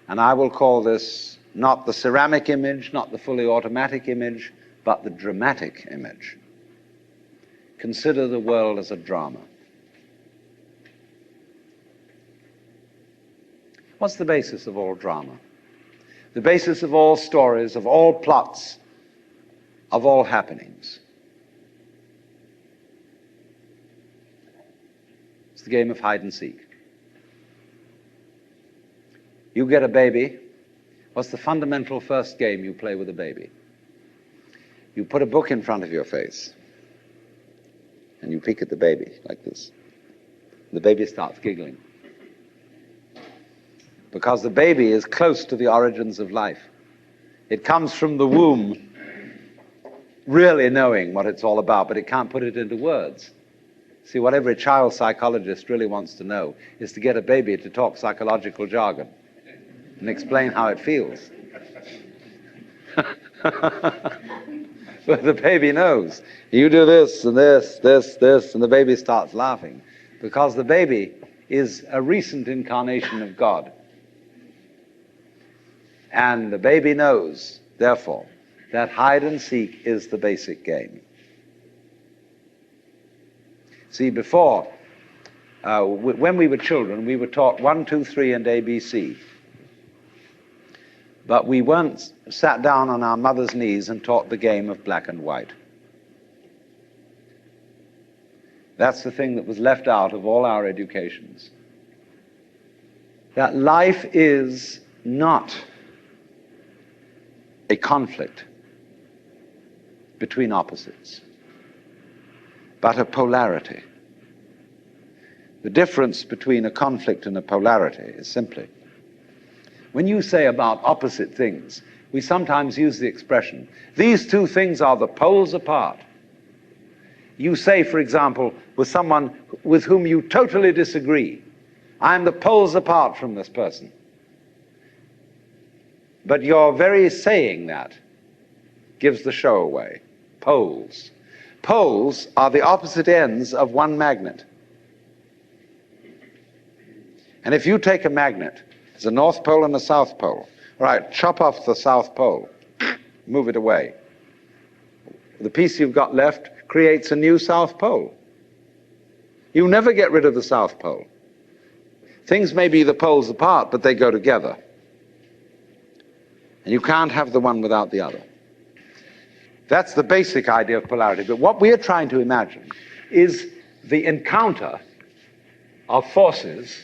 and I will call this not the ceramic image, not the fully automatic image, but the dramatic image. Consider the world as a drama. What's the basis of all drama? The basis of all stories, of all plots, of all happenings. It's the game of hide and seek. You get a baby. What's the fundamental first game you play with a baby? You put a book in front of your face and you peek at the baby like this. The baby starts giggling because the baby is close to the origins of life. It comes from the womb really knowing what it's all about, but it can't put it into words. See, what every child psychologist really wants to know is to get a baby to talk psychological jargon and explain how it feels. But the baby knows. You do this and this, this, this, and the baby starts laughing because the baby is a recent incarnation of God. And the baby knows, therefore, that hide and seek is the basic game. See, before, when we were children, we were taught 1, 2, 3, and ABC. But we weren't sat down on our mother's knees and taught the game of black and white. That's the thing that was left out of all our educations. That life is not a conflict between opposites, but a polarity. The difference between a conflict and a polarity is simply, when you say about opposite things, we sometimes use the expression, these two things are the poles apart. You say, for example, with someone with whom you totally disagree, I'm the poles apart from this person. But your very saying that gives the show away. Poles. Poles are the opposite ends of one magnet. And if you take a magnet, there's a North Pole and a South Pole. All right, chop off the South Pole, move it away. The piece you've got left creates a new South Pole. You never get rid of the South Pole. Things may be the poles apart, but they go together. And you can't have the one without the other. That's the basic idea of polarity. But what we're trying to imagine is the encounter of forces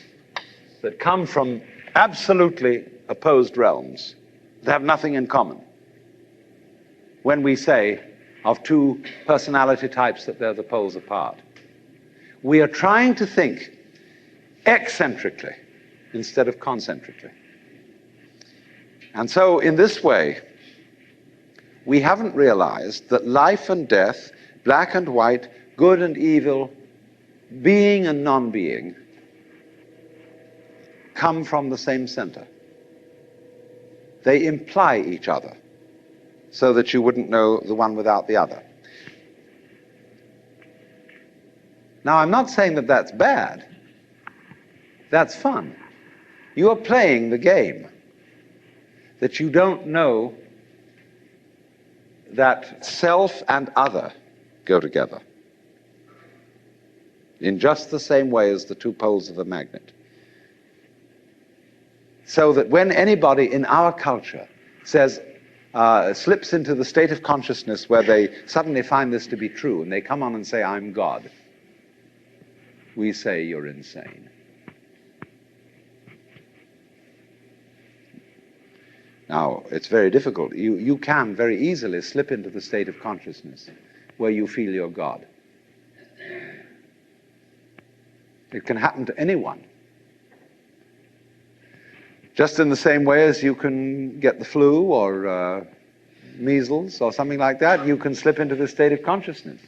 that come from absolutely opposed realms that have nothing in common. When we say of two personality types that they're the poles apart, we are trying to think eccentrically instead of concentrically. And so in this way, we haven't realized that life and death, black and white, good and evil, being and non-being, come from the same center. They imply each other. so that you wouldn't know the one without the other. Now, I'm not saying that that's bad. That's fun. You're playing the game that you don't know that self and other go together in just the same way as the two poles of a magnet. So that when anybody in our culture says, slips into the state of consciousness where they suddenly find this to be true and they come on and say, I'm God, we say, you're insane. Now, it's very difficult. You can very easily slip into the state of consciousness where you feel you're God. It can happen to anyone. Just in the same way as you can get the flu or measles or something like that, you can slip into the state of consciousness.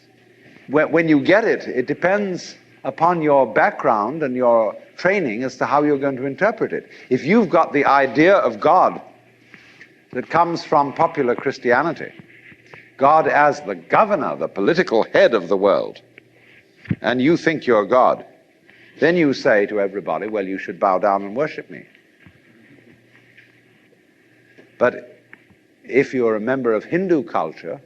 When you get it, it depends upon your background and your training as to how you're going to interpret it. If you've got the idea of God that comes from popular Christianity, God as the governor, the political head of the world, and you think you're God, then you say to everybody, well, you should bow down and worship me. But if you're a member of Hindu culture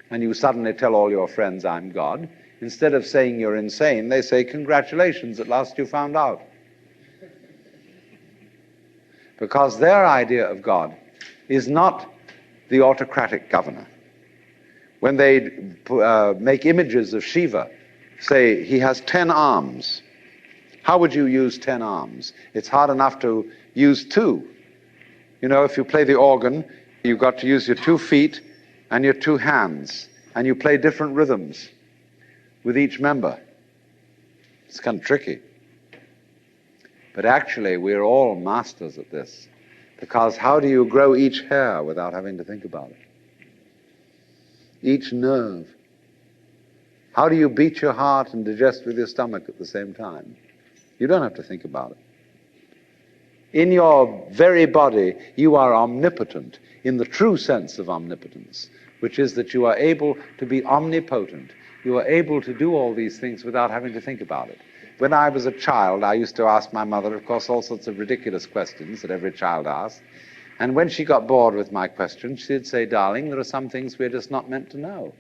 and you suddenly tell all your friends, I'm God, instead of saying you're insane, they say, congratulations, at last you found out. Because their idea of God is not the autocratic governor. When they make images of Shiva, say he has 10 arms. How would you use 10 arms? It's hard enough to use 2. You know, if you play the organ, you've got to use your 2 feet and your 2 hands, and you play different rhythms with each member. It's kind of tricky. But actually, we're all masters at this, because how do you grow each hair without having to think about it? Each nerve. How do you beat your heart and digest with your stomach at the same time? You don't have to think about it. In your very body, you are omnipotent in the true sense of omnipotence, which is that you are able to be omnipotent. You are able to do all these things without having to think about it. When I was a child, I used to ask my mother, of course, all sorts of ridiculous questions that every child asks. And when she got bored with my questions, she'd say, darling, there are some things we're just not meant to know.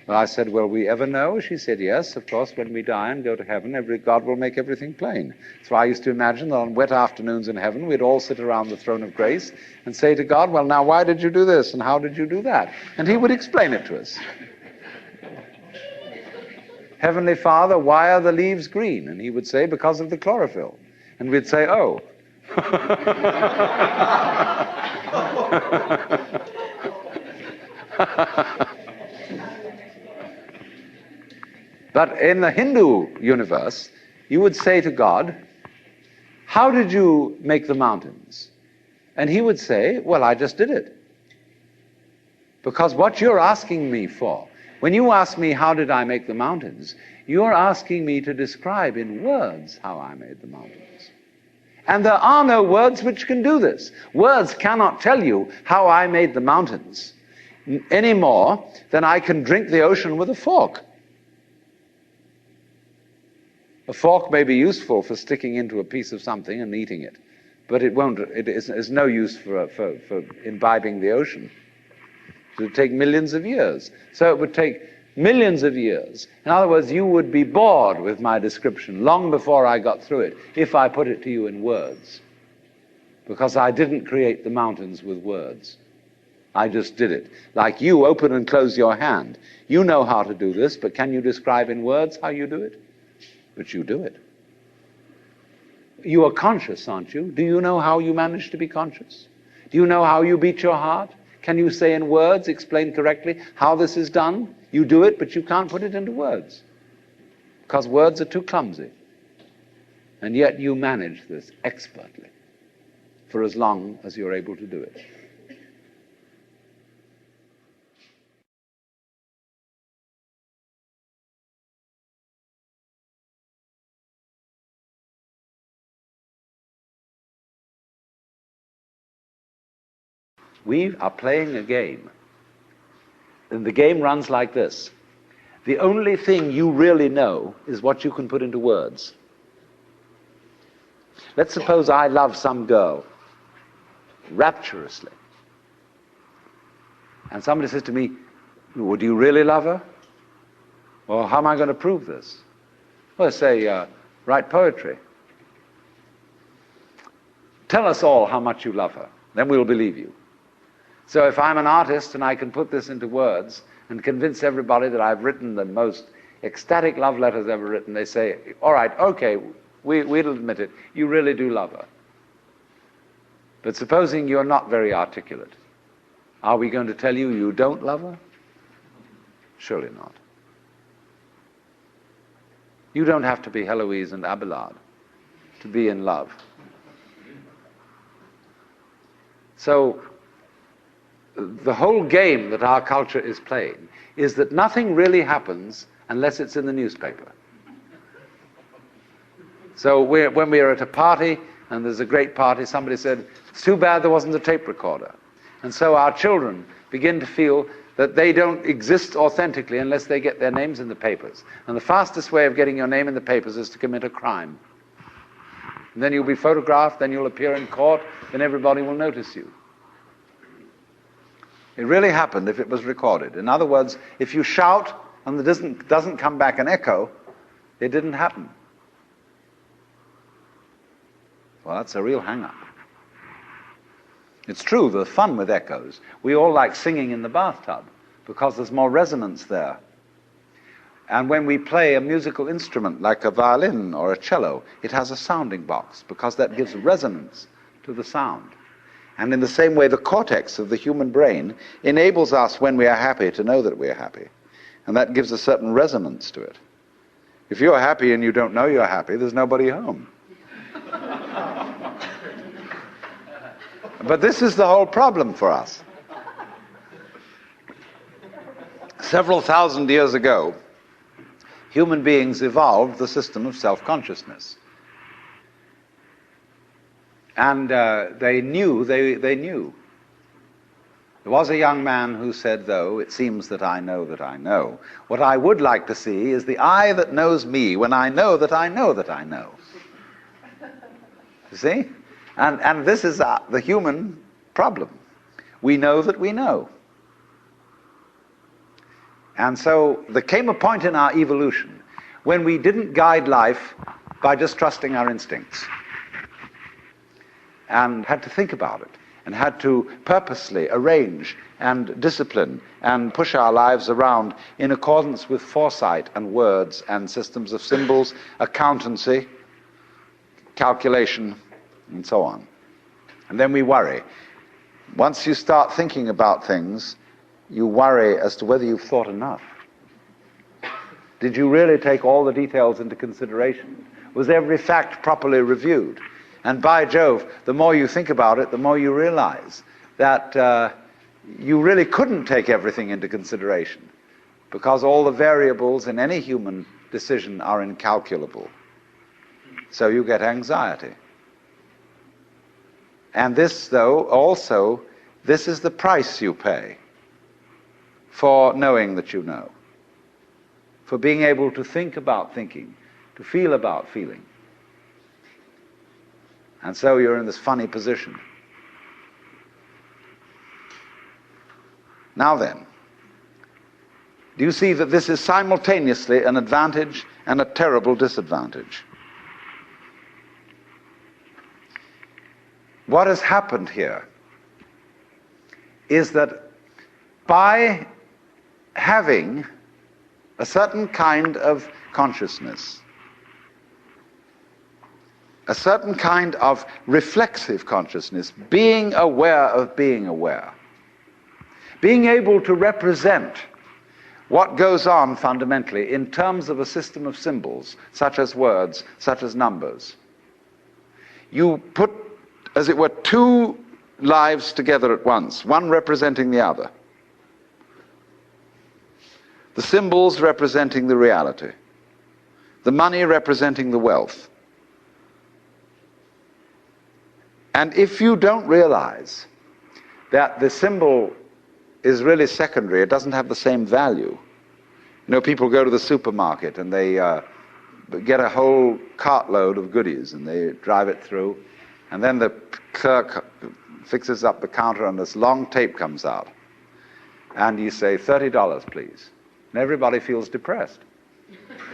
Well, I said, will we ever know? She said, yes, of course, when we die and go to heaven, God will make everything plain. So I used to imagine that on wet afternoons in heaven, we'd all sit around the throne of grace and say to God, well, now, why did you do this? And how did you do that? And he would explain it to us. Heavenly Father, why are the leaves green? And he would say, because of the chlorophyll. And we'd say, oh. But in the Hindu universe, you would say to God, how did you make the mountains? And he would say, well, I just did it. Because what you're asking me for, when you ask me how did I make the mountains, you're asking me to describe in words how I made the mountains. And there are no words which can do this. Words cannot tell you how I made the mountains any more than I can drink the ocean with a fork. A fork may be useful for sticking into a piece of something and eating it, but it is no use for imbibing the ocean. It would take millions of years. So it would take millions of years. In other words, you would be bored with my description long before I got through it if I put it to you in words. Because I didn't create the mountains with words. I just did it. Like you open and close your hand. You know how to do this, but can you describe in words how you do it? But you do it. You are conscious, aren't you? Do you know how you manage to be conscious? Do you know how you beat your heart? Can you say in words, explain correctly how this is done? You do it, but you can't put it into words. Because words are too clumsy. And yet you manage this expertly for as long as you're able to do it. We are playing a game. And the game runs like this. The only thing you really know is what you can put into words. Let's suppose I love some girl rapturously. And somebody says to me, would you really love her? Well, how am I going to prove this? Well, say, write poetry. Tell us all how much you love her. Then we'll believe you. So if I'm an artist and I can put this into words and convince everybody that I've written the most ecstatic love letters ever written, they say, all right, okay, we'll admit it. You really do love her. But supposing you're not very articulate, are we going to tell you you don't love her? Surely not. You don't have to be Heloise and Abelard to be in love. So the whole game that our culture is playing is that nothing really happens unless it's in the newspaper. So when we are at a party, and there's a great party, somebody said, it's too bad there wasn't a tape recorder. And so our children begin to feel that they don't exist authentically unless they get their names in the papers. And the fastest way of getting your name in the papers is to commit a crime. And then you'll be photographed, then you'll appear in court, then everybody will notice you. It really happened if it was recorded. In other words, if you shout and there doesn't come back an echo, it didn't happen. Well, that's a real hang-up. It's true, there's fun with echoes. We all like singing in the bathtub because there's more resonance there. And when we play a musical instrument like a violin or a cello, it has a sounding box because that gives resonance to the sound. And in the same way, the cortex of the human brain enables us, when we are happy, to know that we are happy. And that gives a certain resonance to it. If you're happy and you don't know you're happy, there's nobody home. But this is the whole problem for us. Several thousand years ago, human beings evolved the system of self-consciousness. And they knew. There was a young man who said, though, it seems that I know that I know. What I would like to see is the eye that knows me when I know that I know that I know. You see? And this is the human problem. We know that we know. And so there came a point in our evolution when we didn't guide life by just trusting our instincts, and had to think about it, and had to purposely arrange and discipline and push our lives around in accordance with foresight and words and systems of symbols, accountancy, calculation, and so on. And then we worry. Once you start thinking about things, you worry as to whether you've thought enough. Did you really take all the details into consideration? Was every fact properly reviewed? And by Jove, the more you think about it, the more you realize that you really couldn't take everything into consideration, because all the variables in any human decision are incalculable. So you get anxiety. And this, though, also, this is the price you pay for knowing that you know, for being able to think about thinking, to feel about feeling. And so you're in this funny position. Now then, do you see that this is simultaneously an advantage and a terrible disadvantage? What has happened here is that by having a certain kind of consciousness, a certain kind of reflexive consciousness, being aware of being aware, being able to represent what goes on fundamentally in terms of a system of symbols, such as words, such as numbers. You put, as it were, two lives together at once, one representing the other. The symbols representing the reality, the money representing the wealth. And if you don't realize that the symbol is really secondary. It doesn't have the same value. People go to the supermarket and they get a whole cartload of goodies and they drive it through, and then the clerk fixes up the counter and this long tape comes out. And you say, $30, please. And everybody feels depressed.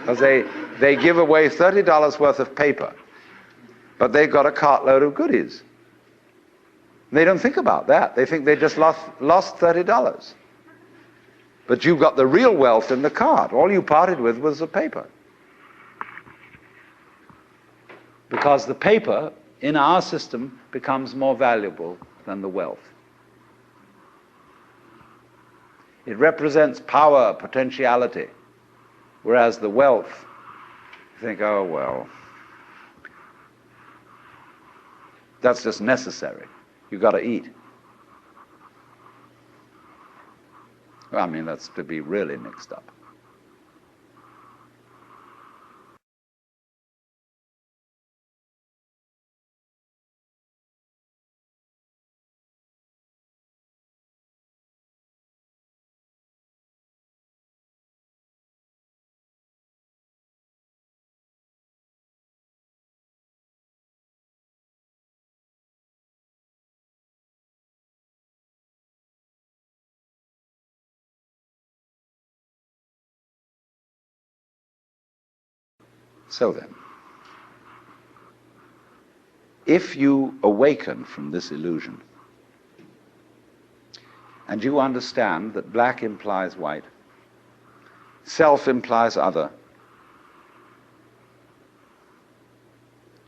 Because they give away $30 worth of paper, but they've got a cartload of goodies. They don't think about that. They think they just lost $30. But you've got the real wealth in the cart. All you parted with was the paper. Because the paper in our system becomes more valuable than the wealth. It represents power, potentiality, whereas the wealth, you think, oh, well, that's just necessary. You've got to eat. Well, I mean, that's to be really mixed up. So then, if you awaken from this illusion and you understand that black implies white, self implies other,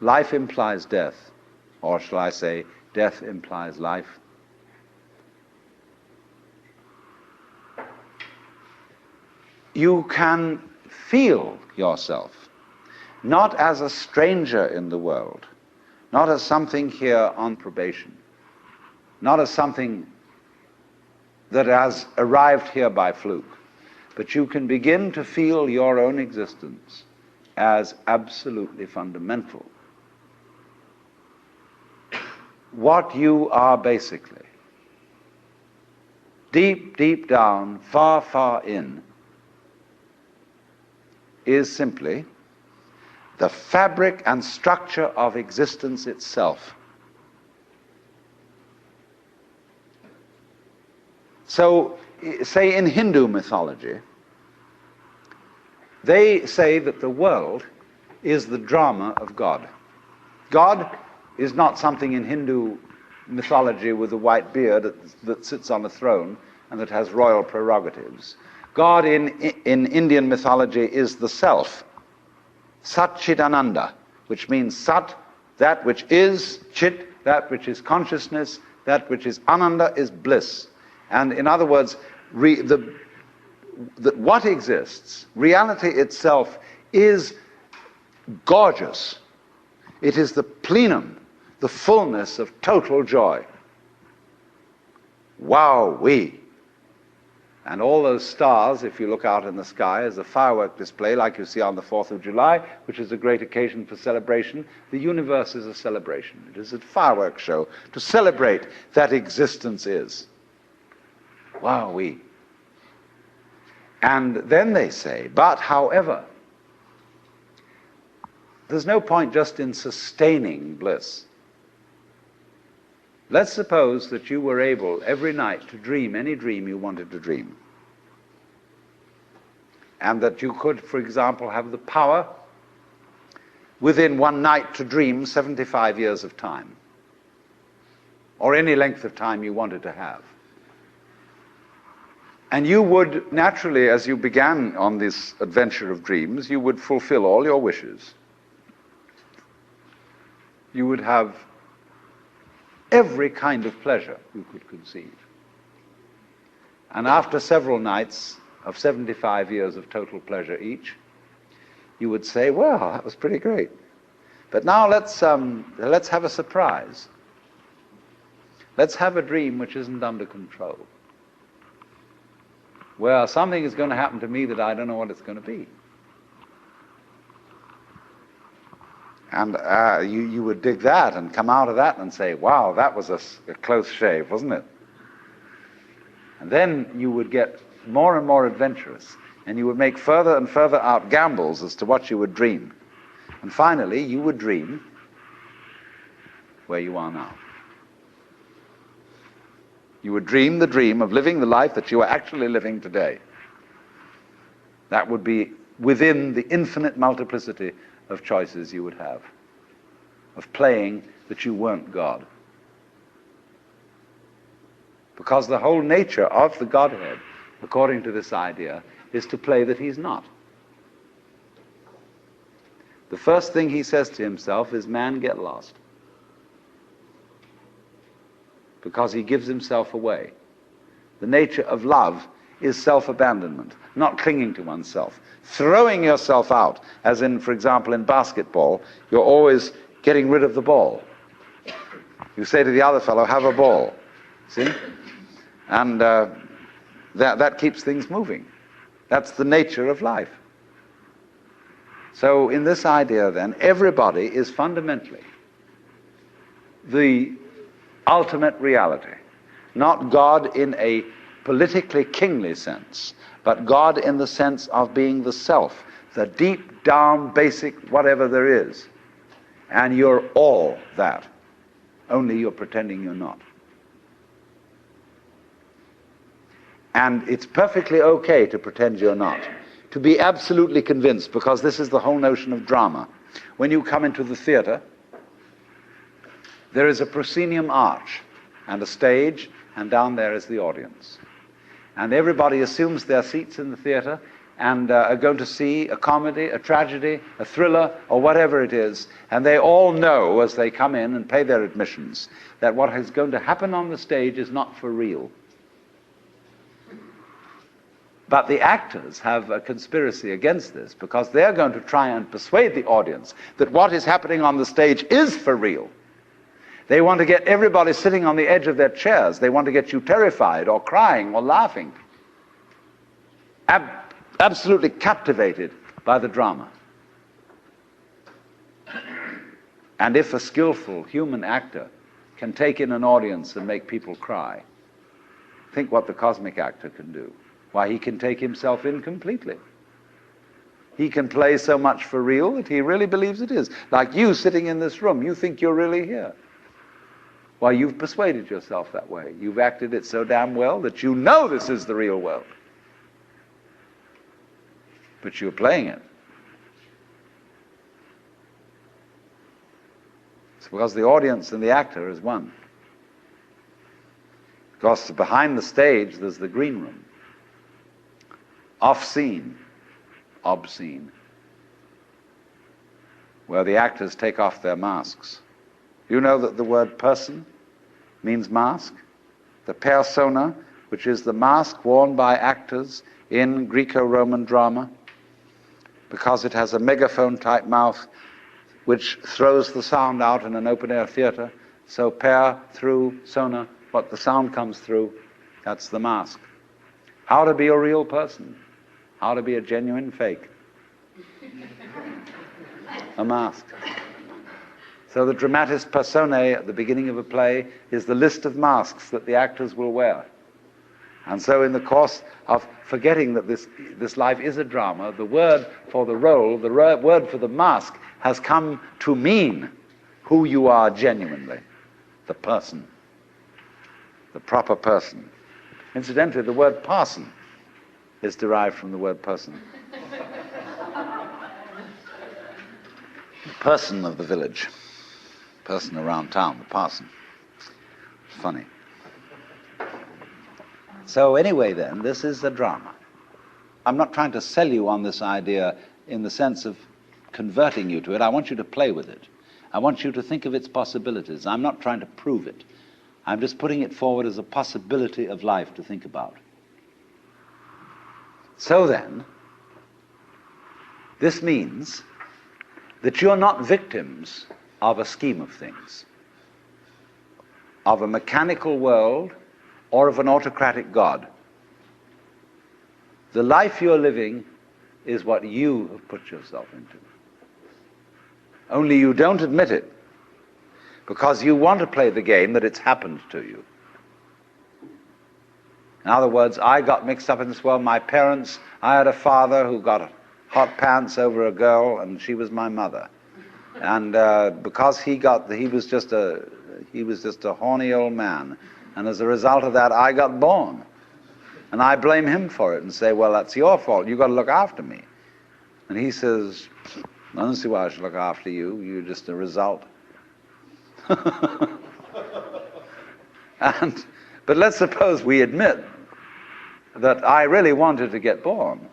life implies death, or shall I say, death implies life, you can feel yourself not as a stranger in the world, not as something here on probation, not as something that has arrived here by fluke, but you can begin to feel your own existence as absolutely fundamental. What you are basically, deep, deep down, far, far in, is simply the fabric and structure of existence itself. So, say in Hindu mythology, they say that the world is the drama of God. God is not something in Hindu mythology with a white beard that sits on a throne and that has royal prerogatives. God in Indian mythology is the self. Sat Chit Ananda, which means Sat, that which is, Chit, that which is consciousness, that which is Ananda is bliss. And in other words, what exists, reality itself, is gorgeous. It is the plenum, the fullness of total joy. Wow-wee. And all those stars, if you look out in the sky, as a firework display like you see on the 4th of July, which is a great occasion for celebration. The universe is a celebration. It is a fireworks show to celebrate that existence is. Wow-wee. And then they say, but however, there's no point just in sustaining bliss. Let's suppose that you were able every night to dream any dream you wanted to dream. And that you could, for example, have the power within one night to dream 75 years of time. Or any length of time you wanted to have. And you would naturally, as you began on this adventure of dreams, you would fulfill all your wishes. You would have every kind of pleasure you could conceive. And after several nights of 75 years of total pleasure each, you would say, well, that was pretty great. But now let's have a surprise. Let's have a dream which isn't under control. Well, something is going to happen to me that I don't know what it's going to be. And you would dig that and come out of that and say, wow, that was a close shave, wasn't it? And then you would get more and more adventurous, and you would make further and further out gambles as to what you would dream. And finally, you would dream where you are now. You would dream the dream of living the life that you are actually living today. That would be within the infinite multiplicity of choices you would have, of playing that you weren't God. Because the whole nature of the Godhead, according to this idea, is to play that he's not. The first thing he says to himself is, man, get lost. Because he gives himself away. The nature of love is self-abandonment, not clinging to oneself. Throwing yourself out, as in, for example, in basketball, you're always getting rid of the ball. You say to the other fellow, have a ball. See? And that keeps things moving. That's the nature of life. So in this idea, then, everybody is fundamentally the ultimate reality. Not God in a politically kingly sense, but God in the sense of being the self, the deep down basic whatever there is. And you're all that. Only you're pretending you're not. And it's perfectly okay to pretend you're not. To be absolutely convinced, because this is the whole notion of drama. When you come into the theater, there is a proscenium arch and a stage, and down there is the audience. And everybody assumes their seats in the theater and are going to see a comedy, a tragedy, a thriller, or whatever it is. And they all know, as they come in and pay their admissions, that what is going to happen on the stage is not for real. But the actors have a conspiracy against this, because they're going to try and persuade the audience that what is happening on the stage is for real. They want to get everybody sitting on the edge of their chairs. They want to get you terrified or crying or laughing. Absolutely captivated by the drama. And if a skillful human actor can take in an audience and make people cry, think what the cosmic actor can do. Why, he can take himself in completely. He can play so much for real that he really believes it is. Like you sitting in this room, you think you're really here. Why, you've persuaded yourself that way. You've acted it so damn well that you know this is the real world. But you're playing it. It's because the audience and the actor is one. Because behind the stage, there's the green room. Off-scene, obscene, where the actors take off their masks. You know that the word person means mask? The persona, which is the mask worn by actors in Greco-Roman drama, because it has a megaphone-type mouth which throws the sound out in an open-air theater. So through sona, what the sound comes through, that's the mask. How to be a real person. How to be a genuine fake. A mask. So the dramatis personae at the beginning of a play is the list of masks that the actors will wear. And so in the course of forgetting that this life is a drama, the word for the role, the word for the mask, has come to mean who you are genuinely. The person. The proper person. Incidentally, the word parson is derived from the word person. The person of the village. Person around town, the parson. Funny. So anyway then, this is a drama. I'm not trying to sell you on this idea in the sense of converting you to it. I want you to play with it. I want you to think of its possibilities. I'm not trying to prove it. I'm just putting it forward as a possibility of life to think about. So then, this means that you're not victims of a scheme of things, of a mechanical world, or of an autocratic God. The life you're living is what you have put yourself into. Only you don't admit it, because you want to play the game that it's happened to you. In other words, I got mixed up in this world. My parents, I had a father who got hot pants over a girl, and she was my mother. And because he was just a horny old man, and as a result of that, I got born. And I blame him for it and say, well, that's your fault. You've got to look after me. And he says, I don't see why I should look after you. You're just a result. But let's suppose we admit that I really wanted to get born,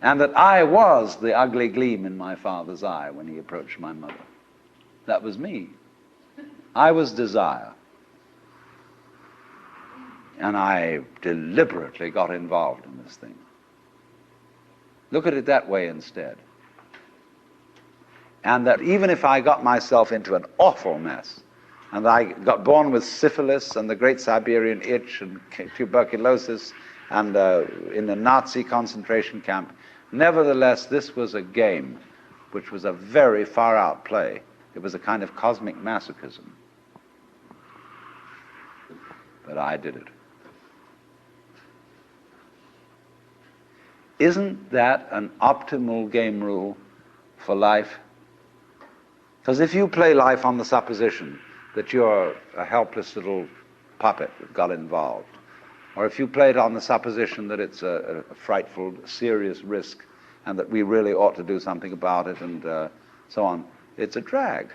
and that I was the ugly gleam in my father's eye when he approached my mother. That was me. I was desire. And I deliberately got involved in this thing. Look at it that way instead. And that even if I got myself into an awful mess, and I got born with syphilis and the Great Siberian Itch and tuberculosis and in the Nazi concentration camp, nevertheless, this was a game which was a very far-out play. It was a kind of cosmic masochism. But I did it. Isn't that an optimal game rule for life? Because if you play life on the supposition that you're a helpless little puppet that got involved, or if you play it on the supposition that it's a frightful, serious risk and that we really ought to do something about it and so on, it's a drag.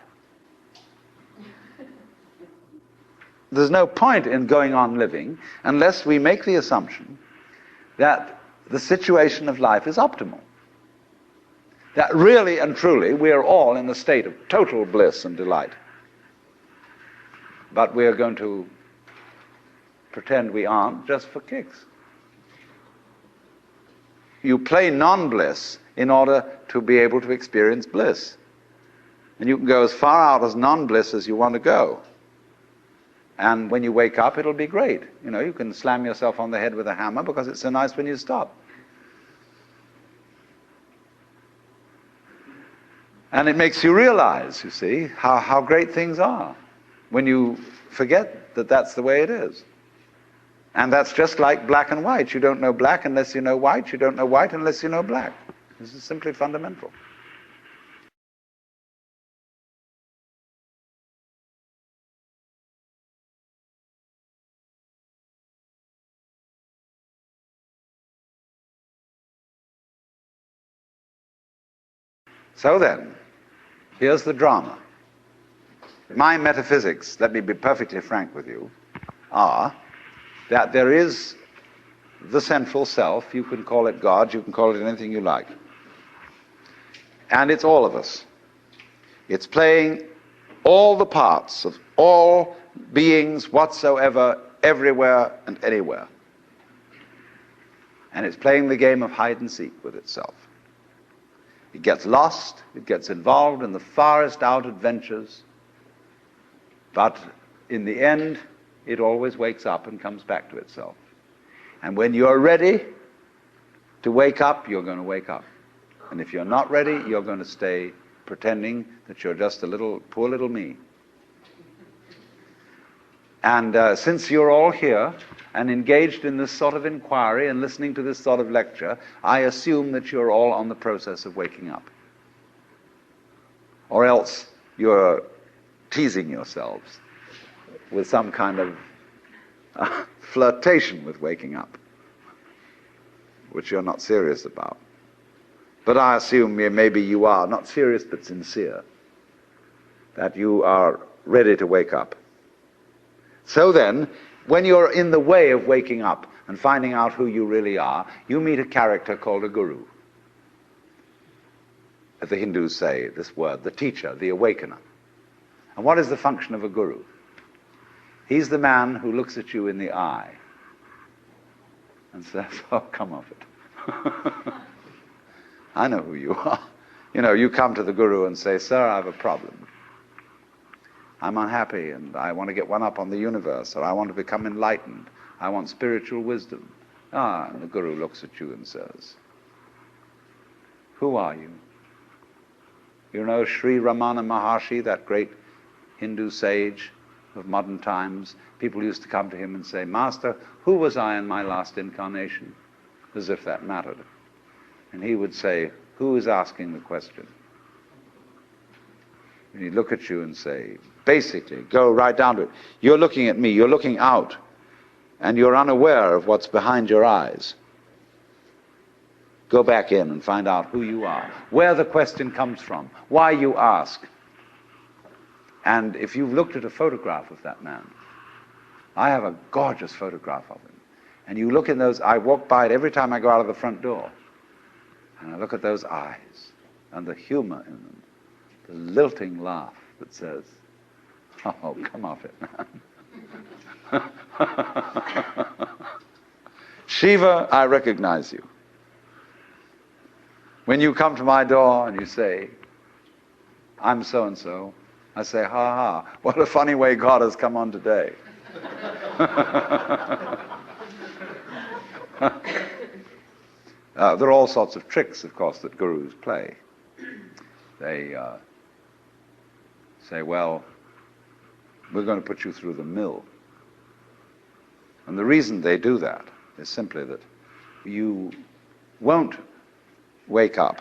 There's no point in going on living unless we make the assumption that the situation of life is optimal. That really and truly we are all in a state of total bliss and delight. But we are going to pretend we aren't just for kicks. You play non-bliss in order to be able to experience bliss. And you can go as far out as non-bliss as you want to go. And when you wake up, it'll be great. You know, you can slam yourself on the head with a hammer because it's so nice when you stop. And it makes you realize, you see, how great things are when you forget that that's the way it is. And that's just like black and white. You don't know black unless you know white. You don't know white unless you know black. This is simply fundamental. So then, here's the drama. My metaphysics, let me be perfectly frank with you, are that there is the central self. You can call it God, you can call it anything you like. And it's all of us. It's playing all the parts of all beings whatsoever, everywhere and anywhere. And it's playing the game of hide and seek with itself. It gets lost, it gets involved in the farthest out adventures, but in the end, it always wakes up and comes back to itself. And when you're ready to wake up, you're going to wake up. And if you're not ready, you're going to stay pretending that you're just a little, poor little me. And since you're all here and engaged in this sort of inquiry and listening to this sort of lecture, I assume that you're all on the process of waking up. Or else you're teasing yourselves with some kind of flirtation with waking up, which you're not serious about. But I assume maybe you are, not serious but sincere, that you are ready to wake up. So then, when you're in the way of waking up and finding out who you really are, you meet a character called a guru. As the Hindus say this word, the teacher, the awakener. And what is the function of a guru? He's the man who looks at you in the eye and says, oh, come off it. I know who you are. You know, you come to the guru and say, sir, I have a problem. I'm unhappy and I want to get one up on the universe, or I want to become enlightened. I want spiritual wisdom. And the guru looks at you and says, who are you? You know Sri Ramana Maharshi, that great Hindu sage of modern times, people used to come to him and say, "Master, who was I in my last incarnation?" As if that mattered. And he would say, "Who is asking the question?" And he'd look at you and say, basically, go right down to it. You're looking at me, you're looking out, and you're unaware of what's behind your eyes. Go back in and find out who you are, where the question comes from, why you ask. And if you've looked at a photograph of that man, I have a gorgeous photograph of him. And you look in those, I walk by it every time I go out of the front door. And I look at those eyes and the humor in them, the lilting laugh that says, "Oh, come off it, man." Shiva, I recognize you. When you come to my door and you say, "I'm so-and-so," I say, "Ha ha, what a funny way God has come on today." There are all sorts of tricks, of course, that gurus play. They say, "Well, we're going to put you through the mill." And the reason they do that is simply that you won't wake up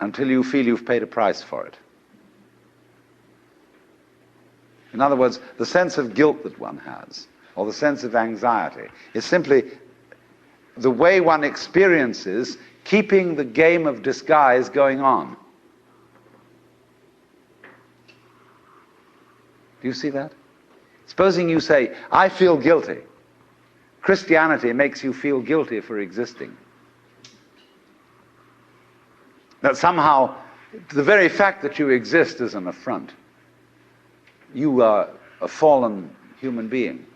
until you feel you've paid a price for it. In other words, the sense of guilt that one has, or the sense of anxiety, is simply the way one experiences keeping the game of disguise going on. Do you see that? Supposing you say, "I feel guilty." Christianity makes you feel guilty for existing. That somehow the very fact that you exist is an affront. You are a fallen human being.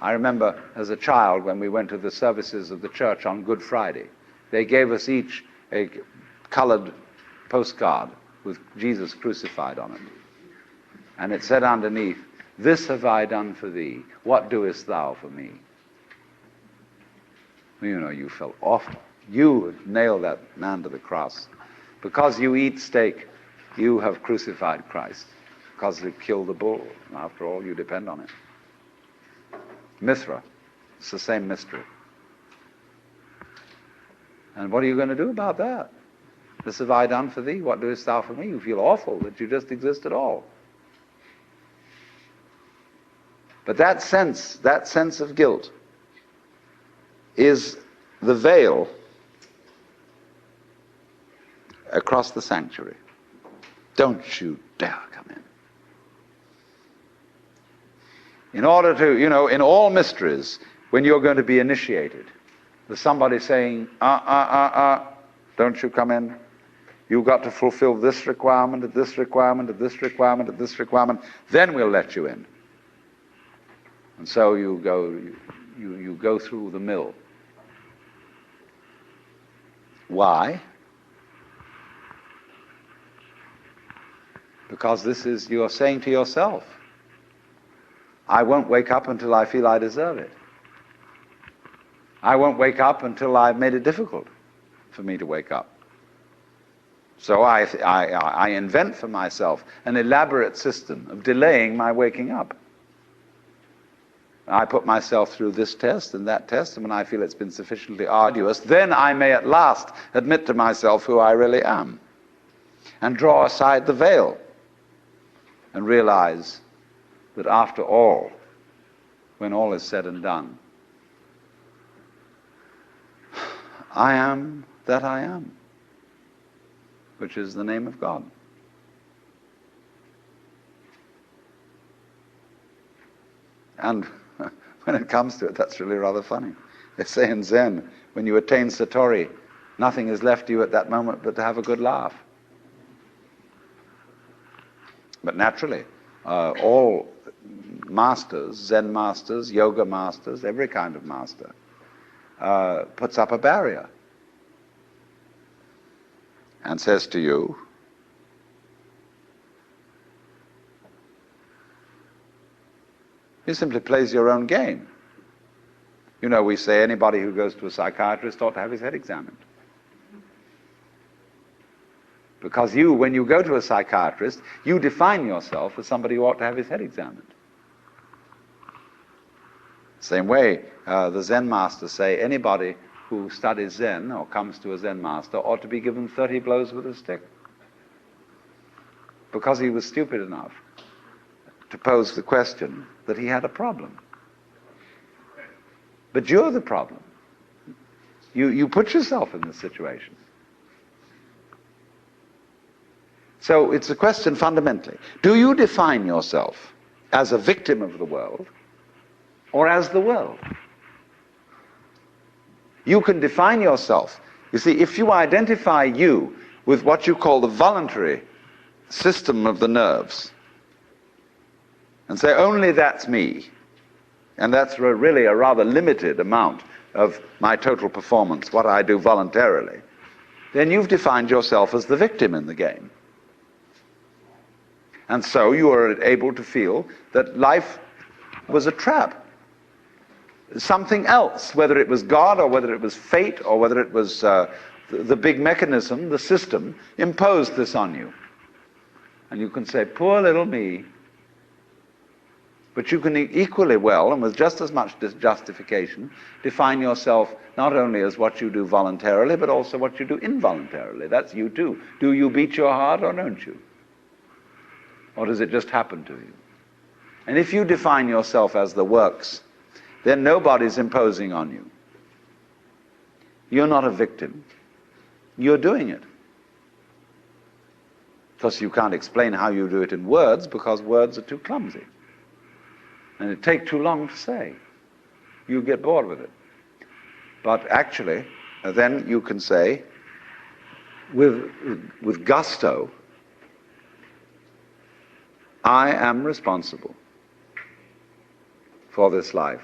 I remember as a child when we went to the services of the church on Good Friday, they gave us each a colored postcard with Jesus crucified on it. And it said underneath, "This have I done for thee. What doest thou for me?" You know, you felt awful. You nailed that man to the cross. Because you eat steak, you have crucified Christ. Because you killed the bull. After all, you depend on it. Mithra, it's the same mystery. And what are you going to do about that? "This have I done for thee, what doest thou for me?" You feel awful that you just exist at all. But that sense of guilt is the veil across the sanctuary. Don't you dare come in. In order to, in all mysteries, when you're going to be initiated, there's somebody saying, don't you come in. You've got to fulfill this requirement, and this requirement, and this requirement, and this requirement, then we'll let you in. And so you go through the mill. Why? Because this is, you're saying to yourself, "I won't wake up until I feel I deserve it. I won't wake up until I've made it difficult for me to wake up." So I invent for myself an elaborate system of delaying my waking up. I put myself through this test and that test, and when I feel it's been sufficiently arduous, then I may at last admit to myself who I really am, and draw aside the veil, and realize that after all, when all is said and done, I am that I am, which is the name of God. And when it comes to it, that's really rather funny. They say in Zen, when you attain Satori, nothing is left to you at that moment but to have a good laugh. But naturally, all masters, Zen masters, yoga masters, every kind of master, puts up a barrier and says to you, he simply plays your own game. You know, we say anybody who goes to a psychiatrist ought to have his head examined. Because when you go to a psychiatrist, you define yourself as somebody who ought to have his head examined. Same way, the Zen masters say anybody who studies Zen or comes to a Zen master ought to be given 30 blows with a stick, because he was stupid enough to pose the question that he had a problem. But you're the problem. You put yourself in this situation. So it's a question fundamentally. Do you define yourself as a victim of the world or as the world? You can define yourself. You see, if you identify you with what you call the voluntary system of the nerves and say, only that's me, and that's really a rather limited amount of my total performance, what I do voluntarily, then you've defined yourself as the victim in the game. And so you are able to feel that life was a trap. Something else, whether it was God or whether it was fate or whether it was the big mechanism, the system, imposed this on you. And you can say, poor little me. But you can equally well, and with just as much justification, define yourself not only as what you do voluntarily, but also what you do involuntarily. That's you too. Do you beat your heart or don't you? Or does it just happen to you? And if you define yourself as the works, then nobody's imposing on you. You're not a victim. You're doing it. Because you can't explain how you do it in words, because words are too clumsy. And it takes too long to say. You get bored with it. But actually, then you can say, with gusto, I am responsible for this life.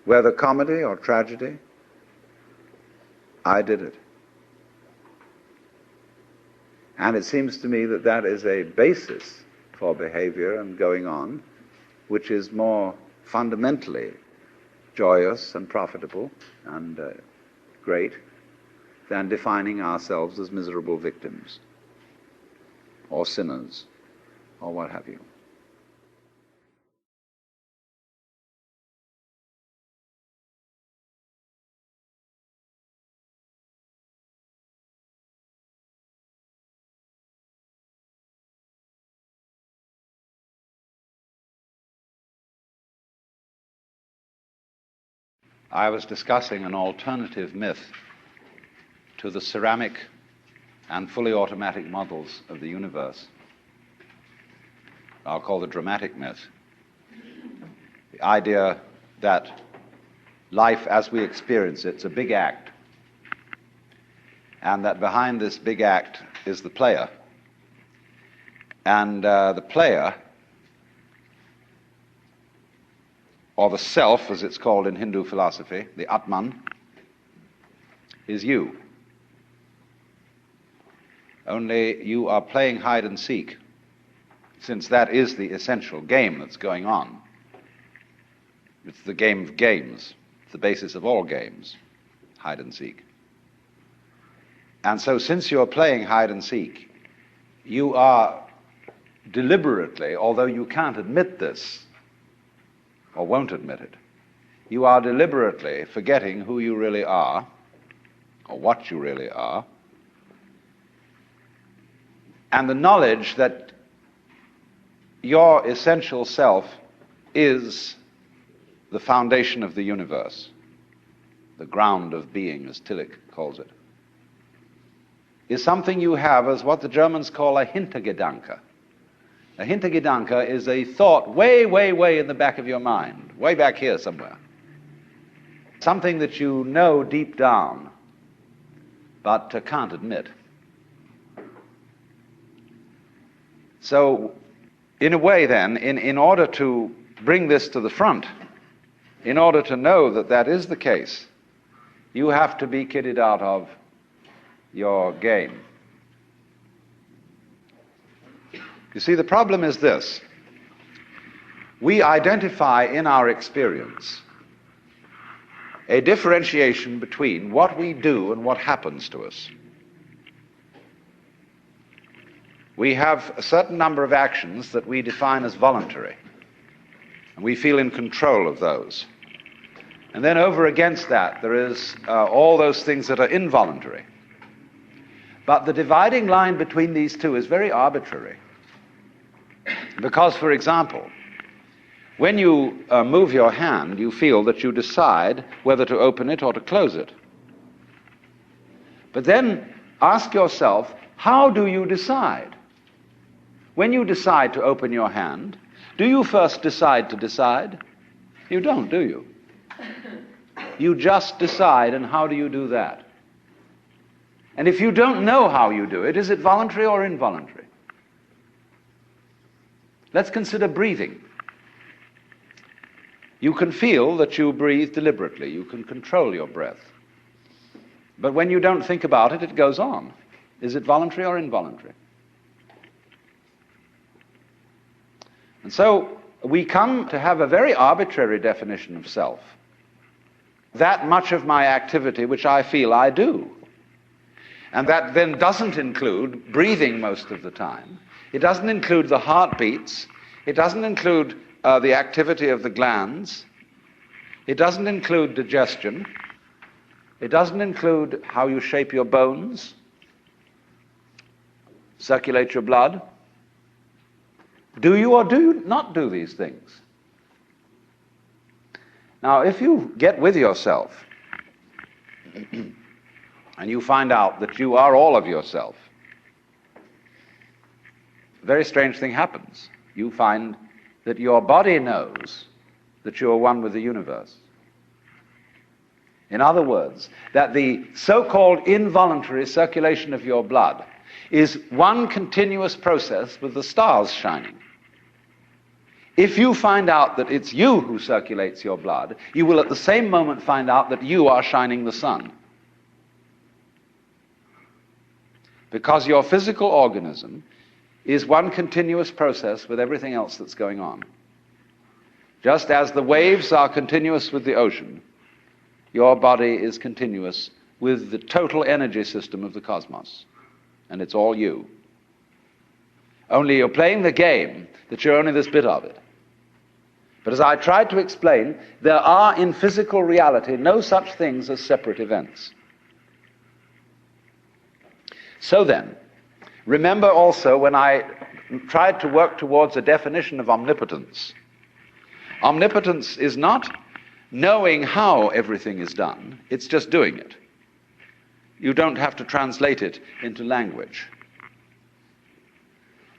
Whether comedy or tragedy, I did it. And it seems to me that that is a basis for behavior and going on, which is more fundamentally joyous and profitable and great than defining ourselves as miserable victims or sinners or what have you. I was discussing an alternative myth to the ceramic and fully automatic models of the universe. I'll call the dramatic myth. The idea that life as we experience it's a big act, and that behind this big act is the player. And the player, or the self, as it's called in Hindu philosophy, the Atman, is you. Only you are playing hide and seek, since that is the essential game that's going on. It's the game of games. It's the basis of all games, hide and seek. And so since you're playing hide and seek, you are deliberately, although you can't admit this, or won't admit it, you are deliberately forgetting who you really are, or what you really are, and the knowledge that your essential self is the foundation of the universe, the ground of being, as Tillich calls it, is something you have as what the Germans call a Hintergedanke. A Hintergedanke is a thought way, way, way in the back of your mind, way back here somewhere. Something that you know deep down, but can't admit. So, in a way then, in order to bring this to the front, in order to know that that is the case, you have to be kitted out of your game. You see, the problem is this. We identify in our experience a differentiation between what we do and what happens to us. We have a certain number of actions that we define as voluntary. And we feel in control of those. And then over against that, there is all those things that are involuntary. But the dividing line between these two is very arbitrary. Because, for example, when you move your hand, you feel that you decide whether to open it or to close it. But then ask yourself, how do you decide? When you decide to open your hand, do you first decide to decide? You don't, do you? You just decide, and how do you do that? And if you don't know how you do it, is it voluntary or involuntary? Let's consider breathing. You can feel that you breathe deliberately. You can control your breath. But when you don't think about it, it goes on. Is it voluntary or involuntary? And so we come to have a very arbitrary definition of self. That much of my activity which I feel I do. And that then doesn't include breathing most of the time. It doesn't include the heartbeats. It doesn't include the activity of the glands. It doesn't include digestion. It doesn't include how you shape your bones, circulate your blood. Do you or do you not do these things? Now, if you get with yourself and you find out that you are all of yourself, a very strange thing happens. You find that your body knows that you are one with the universe. In other words, that the so-called involuntary circulation of your blood is one continuous process with the stars shining. If you find out that it's you who circulates your blood, you will at the same moment find out that you are shining the sun. Because your physical organism is one continuous process with everything else that's going on. Just as the waves are continuous with the ocean, your body is continuous with the total energy system of the cosmos. And it's all you. Only you're playing the game that you're only this bit of it. But as I tried to explain, there are in physical reality no such things as separate events. So then, remember also when I tried to work towards a definition of omnipotence. Omnipotence is not knowing how everything is done, it's just doing it. You don't have to translate it into language.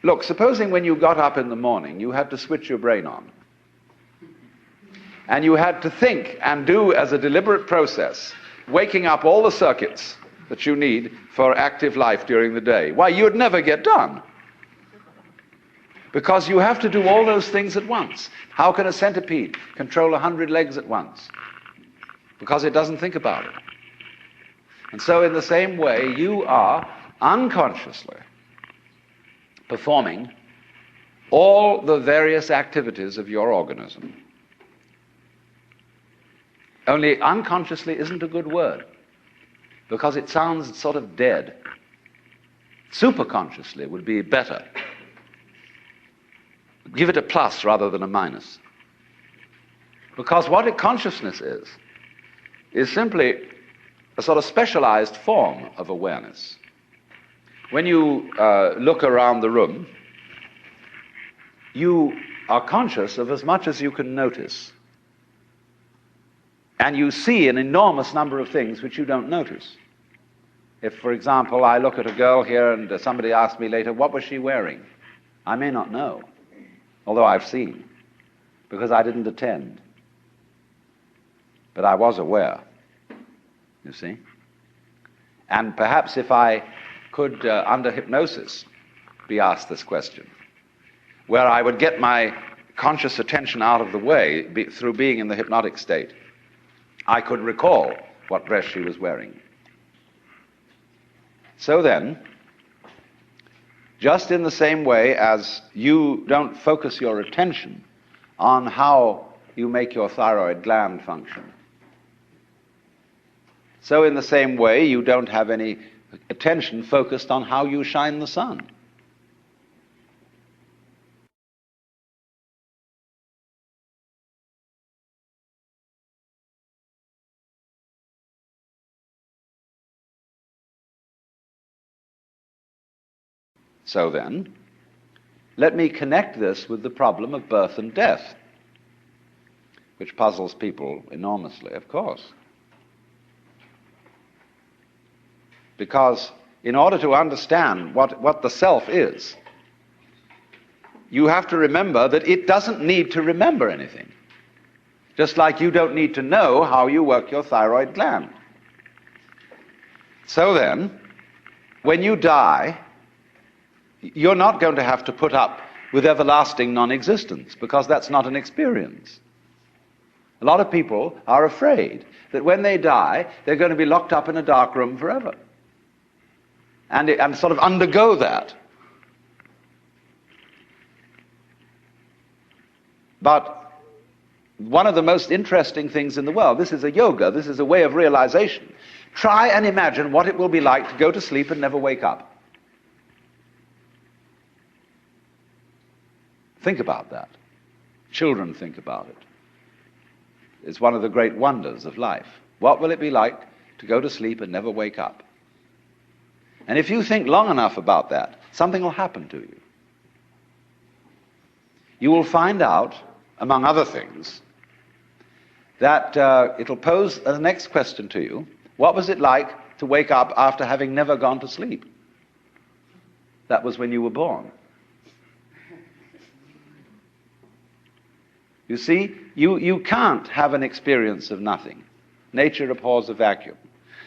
Look, supposing when you got up in the morning, you had to switch your brain on. And you had to think and do as a deliberate process, waking up all the circuits that you need for active life during the day. Why, you'd never get done. Because you have to do all those things at once. How can a centipede control 100 legs at once? Because it doesn't think about it. And so in the same way, you are unconsciously performing all the various activities of your organism. Only unconsciously isn't a good word, because it sounds sort of dead. Superconsciously would be better. Give it a plus rather than a minus. Because what a consciousness is simply a sort of specialized form of awareness. When you look around the room, you are conscious of as much as you can notice. And you see an enormous number of things which you don't notice. If, for example, I look at a girl here and somebody asks me later, what was she wearing? I may not know, although I've seen, because I didn't attend. But I was aware, you see. And perhaps if I could, under hypnosis, be asked this question, where I would get my conscious attention out of the way through being in the hypnotic state, I could recall what dress she was wearing. So then, just in the same way as you don't focus your attention on how you make your thyroid gland function, so in the same way you don't have any attention focused on how you shine the sun. So then, let me connect this with the problem of birth and death, which puzzles people enormously, of course. Because in order to understand what the self is, you have to remember that it doesn't need to remember anything. Just like you don't need to know how you work your thyroid gland. So then, when you die, you're not going to have to put up with everlasting non-existence, because that's not an experience. A lot of people are afraid that when they die, they're going to be locked up in a dark room forever. And sort of undergo that. But one of the most interesting things in the world, this is a yoga, this is a way of realization. Try and imagine what it will be like to go to sleep and never wake up. Think about that. Children think about it. It's one of the great wonders of life. What will it be like to go to sleep and never wake up? And if you think long enough about that, something will happen to you. You will find out, among other things, that it'll pose the next question to you. What was it like to wake up after having never gone to sleep? That was when you were born. You see, you can't have an experience of nothing. Nature abhors a vacuum.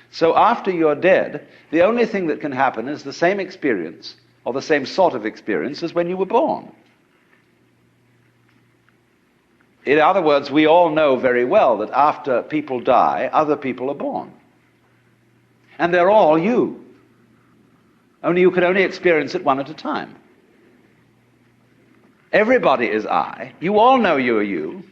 So after you're dead, the only thing that can happen is the same experience, or the same sort of experience, as when you were born. In other words, we all know very well that after people die, other people are born. And they're all you. Only you can only experience it one at a time. Everybody is I. You all know you are you.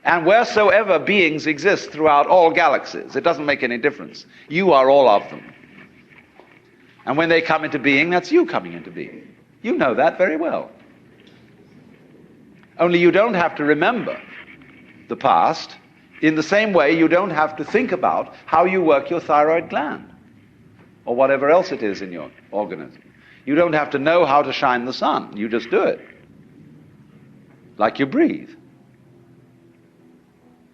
And wheresoever beings exist throughout all galaxies, it doesn't make any difference. You are all of them. And when they come into being, that's you coming into being. You know that very well. Only you don't have to remember the past. In the same way, you don't have to think about how you work your thyroid gland or whatever else it is in your organism. You don't have to know how to shine the sun. You just do it. Like you breathe.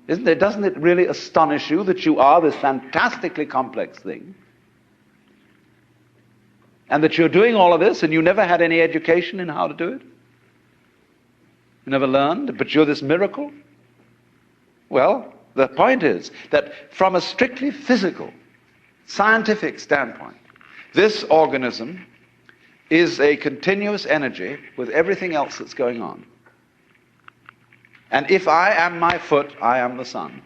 Doesn't it really astonish you that you are this fantastically complex thing? And that you're doing all of this and you never had any education in how to do it? You never learned, but you're this miracle? Well, the point is that from a strictly physical, scientific standpoint, this organism is a continuous energy with everything else that's going on. And if I am my foot, I am the sun.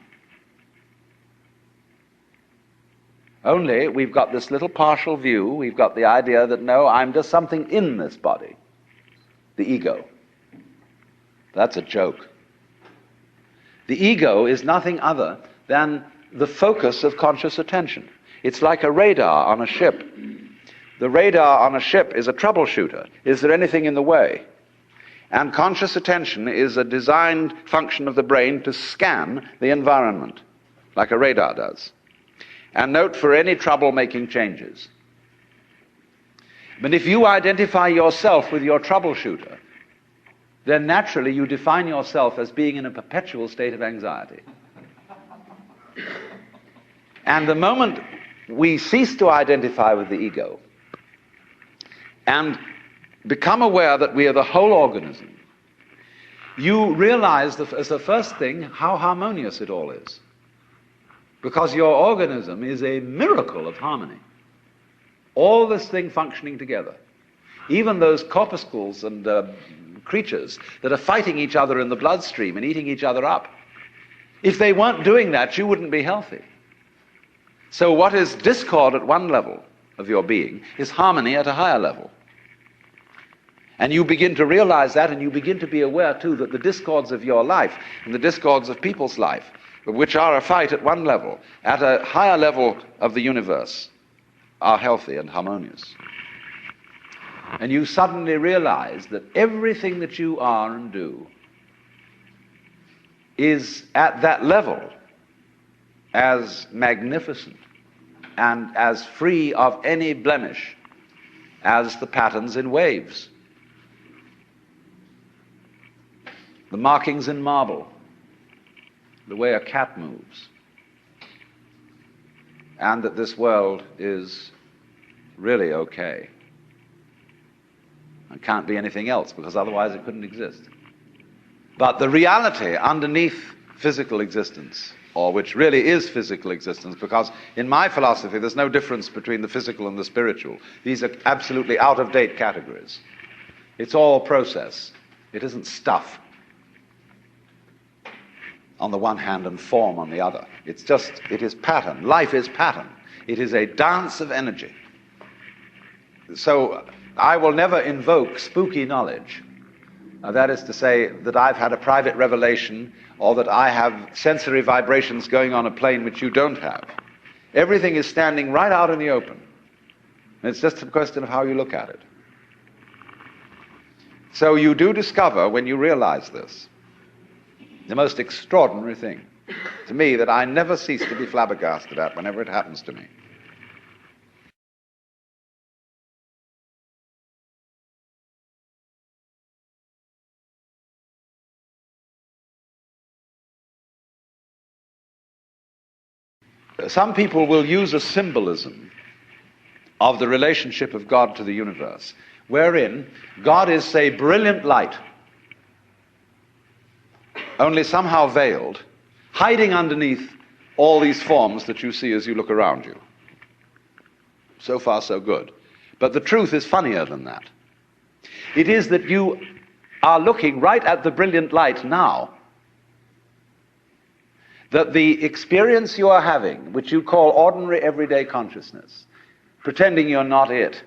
Only we've got this little partial view. We've got the idea that, no, I'm just something in this body. The ego. That's a joke. The ego is nothing other than the focus of conscious attention. It's like a radar on a ship. The radar on a ship is a troubleshooter. Is there anything in the way? And conscious attention is a designed function of the brain to scan the environment, like a radar does, and note for any trouble-making changes. But if you identify yourself with your troubleshooter, then naturally you define yourself as being in a perpetual state of anxiety. And the moment we cease to identify with the ego and become aware that we are the whole organism, you realize that, as the first thing, how harmonious it all is. Because your organism is a miracle of harmony. All this thing functioning together. Even those corpuscles and creatures that are fighting each other in the bloodstream and eating each other up. If they weren't doing that, you wouldn't be healthy. So what is discord at one level of your being is harmony at a higher level. And you begin to realize that, and you begin to be aware, too, that the discords of your life and the discords of people's life, which are a fight at one level, at a higher level of the universe, are healthy and harmonious. And you suddenly realize that everything that you are and do is at that level as magnificent and as free of any blemish as the patterns in waves, the markings in marble, the way a cat moves, and that this world is really okay and can't be anything else, because otherwise it couldn't exist. But the reality underneath physical existence, or which really is physical existence, because in my philosophy there's no difference between the physical and the spiritual. These are absolutely out-of-date categories. It's all process. It isn't stuff on the one hand and form on the other. It is pattern. Life is pattern. It is a dance of energy. So I will never invoke spooky knowledge. That is to say that I've had a private revelation, or that I have sensory vibrations going on a plane which you don't have. Everything is standing right out in the open. And it's just a question of how you look at it. So you do discover, when you realize this, the most extraordinary thing to me that I never cease to be flabbergasted at whenever it happens to me. Some people will use a symbolism of the relationship of God to the universe, wherein God is, say, brilliant light, only somehow veiled, hiding underneath all these forms that you see as you look around you. So far, so good. But the truth is funnier than that. It is that you are looking right at the brilliant light now, that the experience you are having, which you call ordinary everyday consciousness, pretending you're not it,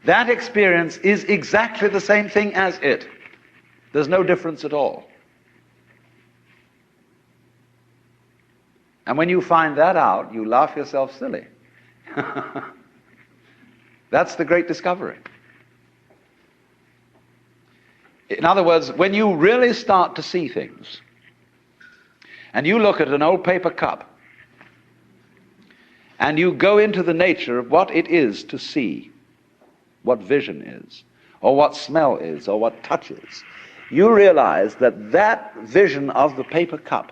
that experience is exactly the same thing as it. There's no difference at all. And when you find that out, you laugh yourself silly. That's the great discovery. In other words, when you really start to see things, and you look at an old paper cup, and you go into the nature of what it is to see, what vision is, or what smell is, or what touch is, you realize that that vision of the paper cup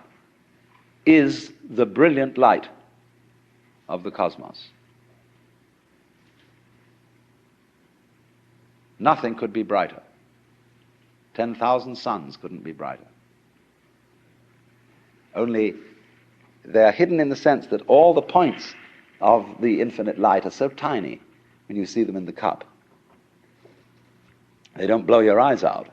is the brilliant light of the cosmos. Nothing could be brighter. 10,000 suns couldn't be brighter. Only they're hidden in the sense that all the points of the infinite light are so tiny when you see them in the cup. They don't blow your eyes out.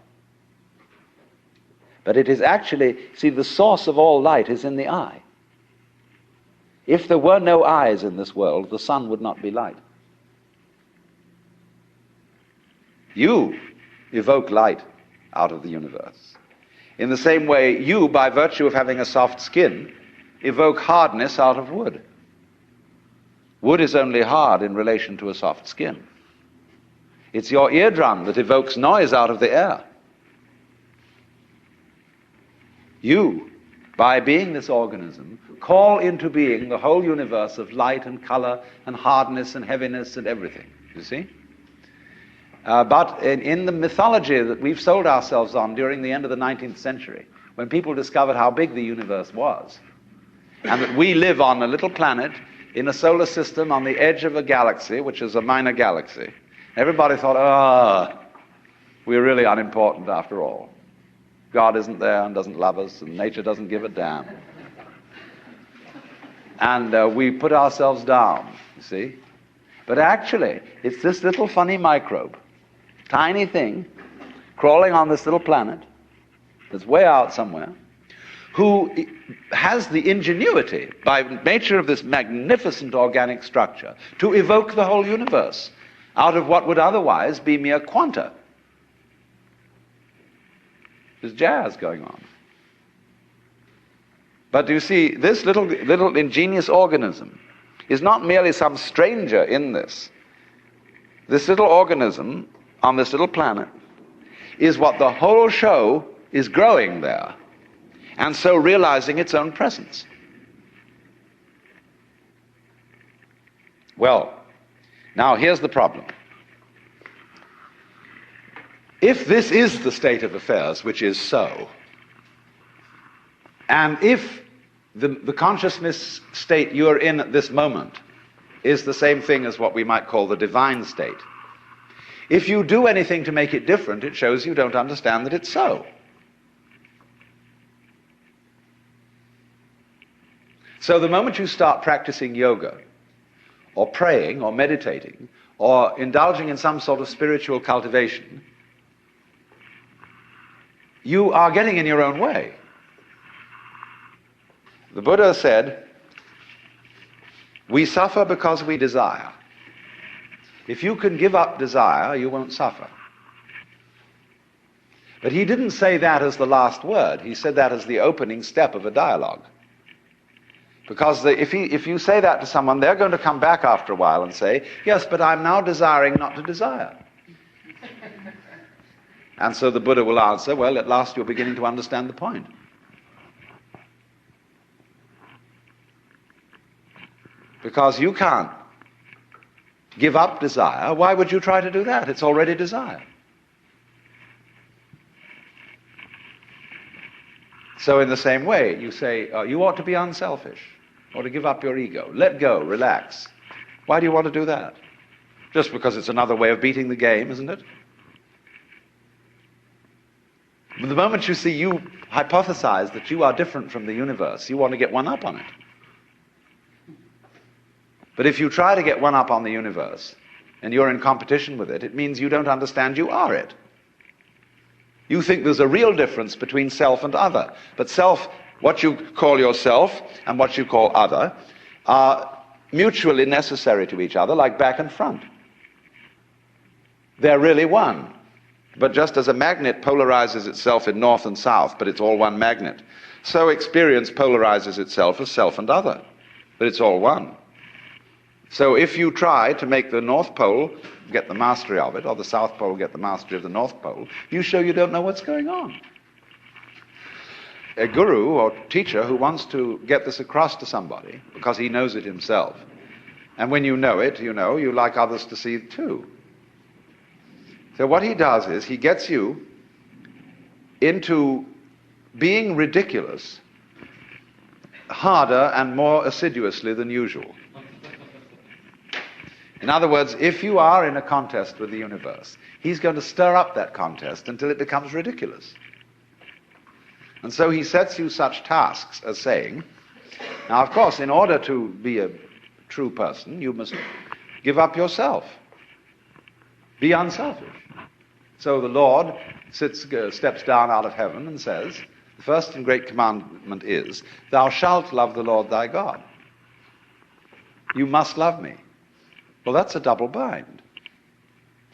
But it is actually, see, the source of all light is in the eye. If there were no eyes in this world, the sun would not be light. You evoke light out of the universe. In the same way, you, by virtue of having a soft skin, evoke hardness out of wood. Wood is only hard in relation to a soft skin. It's your eardrum that evokes noise out of the air. You, by being this organism, call into being the whole universe of light and color and hardness and heaviness and everything, you see? But in the mythology that we've sold ourselves on during the end of the 19th century, when people discovered how big the universe was, and that we live on a little planet in a solar system on the edge of a galaxy, which is a minor galaxy, everybody thought, we're really unimportant after all. God isn't there and doesn't love us, and nature doesn't give a damn. And we put ourselves down, you see? But actually, it's this little funny microbe, tiny thing, crawling on this little planet that's way out somewhere, who has the ingenuity, by nature of this magnificent organic structure, to evoke the whole universe out of what would otherwise be mere quanta. There's jazz going on. But you see, this little ingenious organism is not merely some stranger in this. This little organism on this little planet is what the whole show is growing there, and so realizing its own presence. Well, now here's the problem. If this is the state of affairs, which is so, and if the consciousness state you're in at this moment is the same thing as what we might call the divine state, if you do anything to make it different, it shows you don't understand that it's so. So the moment you start practicing yoga, or praying, or meditating, or indulging in some sort of spiritual cultivation, you are getting in your own way. The Buddha said, we suffer because we desire. If you can give up desire, you won't suffer. But he didn't say that as the last word. He said that as the opening step of a dialogue. Because if you say that to someone, they're going to come back after a while and say, yes, but I'm now desiring not to desire. And so the Buddha will answer, well, at last you're beginning to understand the point. Because you can't give up desire. Why would you try to do that? It's already desire. So in the same way, you say, you ought to be unselfish, or to give up your ego. Let go, relax. Why do you want to do that? Just because it's another way of beating the game, isn't it? But the moment you see you hypothesize that you are different from the universe, you want to get one up on it. But if you try to get one up on the universe, and you're in competition with it, it means you don't understand you are it. You think there's a real difference between self and other. But self, what you call yourself and what you call other, are mutually necessary to each other, like back and front. They're really one. But just as a magnet polarizes itself in north and south, but it's all one magnet, so experience polarizes itself as self and other, but it's all one. So if you try to make the North Pole get the mastery of it, or the South Pole get the mastery of the North Pole, you show you don't know what's going on. A guru or teacher who wants to get this across to somebody, because he knows it himself, and when you know it, you like others to see it too. So what he does is he gets you into being ridiculous harder and more assiduously than usual. In other words, if you are in a contest with the universe, he's going to stir up that contest until it becomes ridiculous. And so he sets you such tasks as saying, now of course, in order to be a true person, you must give up yourself. Be unselfish. So the Lord steps down out of heaven and says, the first and great commandment is, thou shalt love the Lord thy God. You must love me. Well, that's a double bind.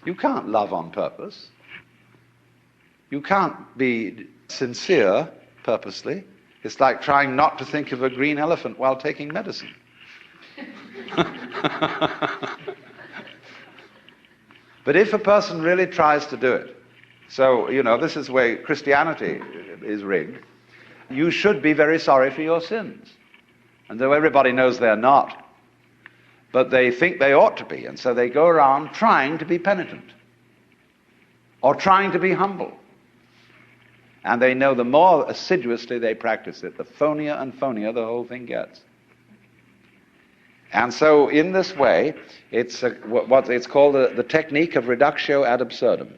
You can't love on purpose. You can't be sincere purposely. It's like trying not to think of a green elephant while taking medicine. But if a person really tries to do it, so, this is where Christianity is rigged, you should be very sorry for your sins. And though everybody knows they're not, but they think they ought to be, and so they go around trying to be penitent or trying to be humble. And they know the more assiduously they practice it, the phonier and phonier the whole thing gets. And so in this way, it's what it's called the technique of reductio ad absurdum.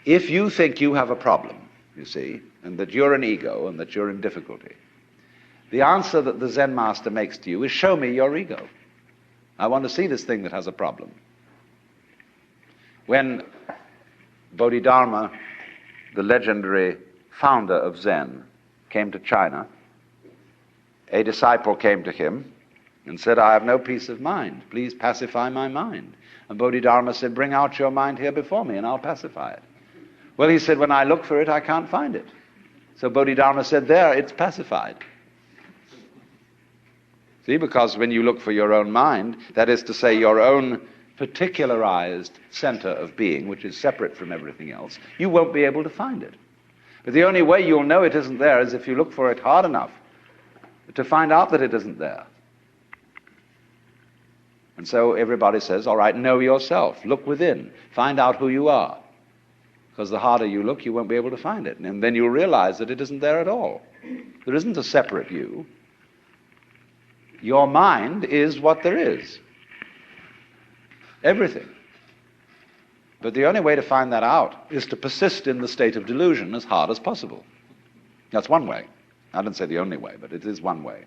If you think you have a problem, you see, and that you're an ego and that you're in difficulty, the answer that the Zen master makes to you is, show me your ego. I want to see this thing that has a problem. When Bodhidharma, the legendary founder of Zen, came to China, a disciple came to him and said, I have no peace of mind. Please pacify my mind. And Bodhidharma said, bring out your mind here before me and I'll pacify it. Well, he said, when I look for it, I can't find it. So Bodhidharma said, there, it's pacified. See, because when you look for your own mind, that is to say your own particularized center of being, which is separate from everything else, you won't be able to find it. But the only way you'll know it isn't there is if you look for it hard enough to find out that it isn't there. And so everybody says, all right, know yourself, look within, find out who you are. Because the harder you look, you won't be able to find it. And then you'll realize that it isn't there at all. There isn't a separate you. Your mind is what there is. Everything. But the only way to find that out is to persist in the state of delusion as hard as possible. That's one way. I didn't say the only way, but it is one way.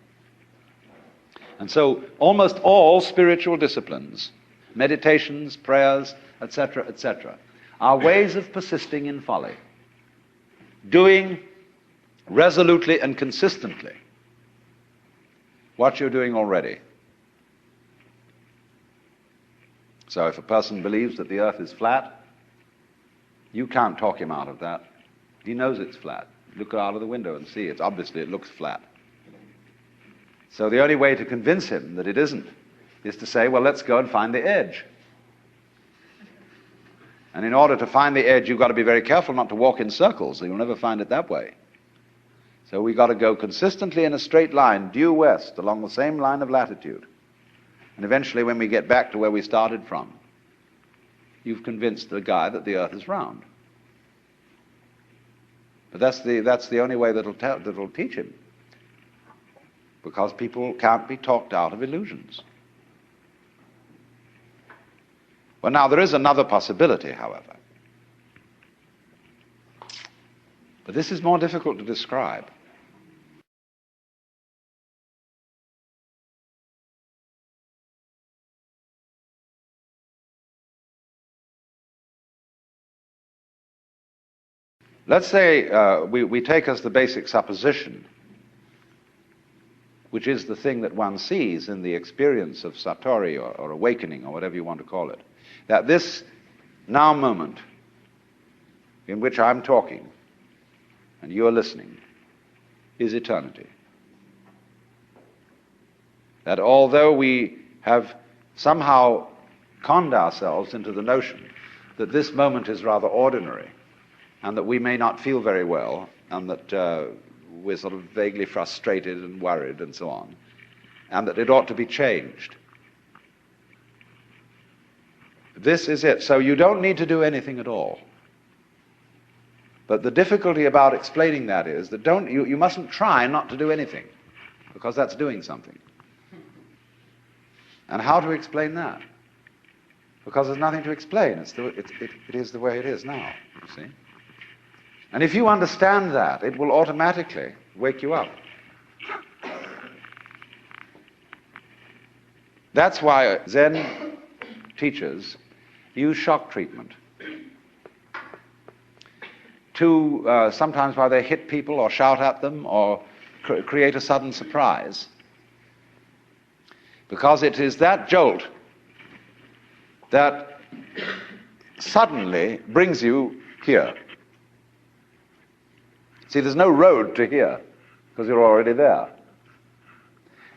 And so almost all spiritual disciplines, meditations, prayers, etc., are ways of persisting in folly. Doing resolutely and consistently what you're doing already. So if a person believes that the earth is flat, you can't talk him out of that. He knows it's flat. Look out of the window and see. Obviously it looks flat. So the only way to convince him that it isn't is to say, well, let's go and find the edge. And in order to find the edge, you've got to be very careful not to walk in circles, so you'll never find it that way. So we've got to go consistently in a straight line, due west, along the same line of latitude. And eventually, when we get back to where we started from, you've convinced the guy that the earth is round. But that's the only way that'll teach him. Because people can't be talked out of illusions. Well, now, there is another possibility, however. But this is more difficult to describe. Let's say we take as the basic supposition, which is the thing that one sees in the experience of Satori or awakening or whatever you want to call it, that this now moment in which I'm talking and you're listening is eternity. That although we have somehow conned ourselves into the notion that this moment is rather ordinary and that we may not feel very well and that we're sort of vaguely frustrated and worried and so on, and that it ought to be changed. This is it. So you don't need to do anything at all. But the difficulty about explaining that is that you mustn't try not to do anything, because that's doing something. And how to explain that? Because there's nothing to explain. It is the way it is now, you see. And if you understand that, it will automatically wake you up. That's why Zen teachers use shock treatment to sometimes why they hit people or shout at them or create a sudden surprise. Because it is that jolt that suddenly brings you here. See, there's no road to here, because you're already there.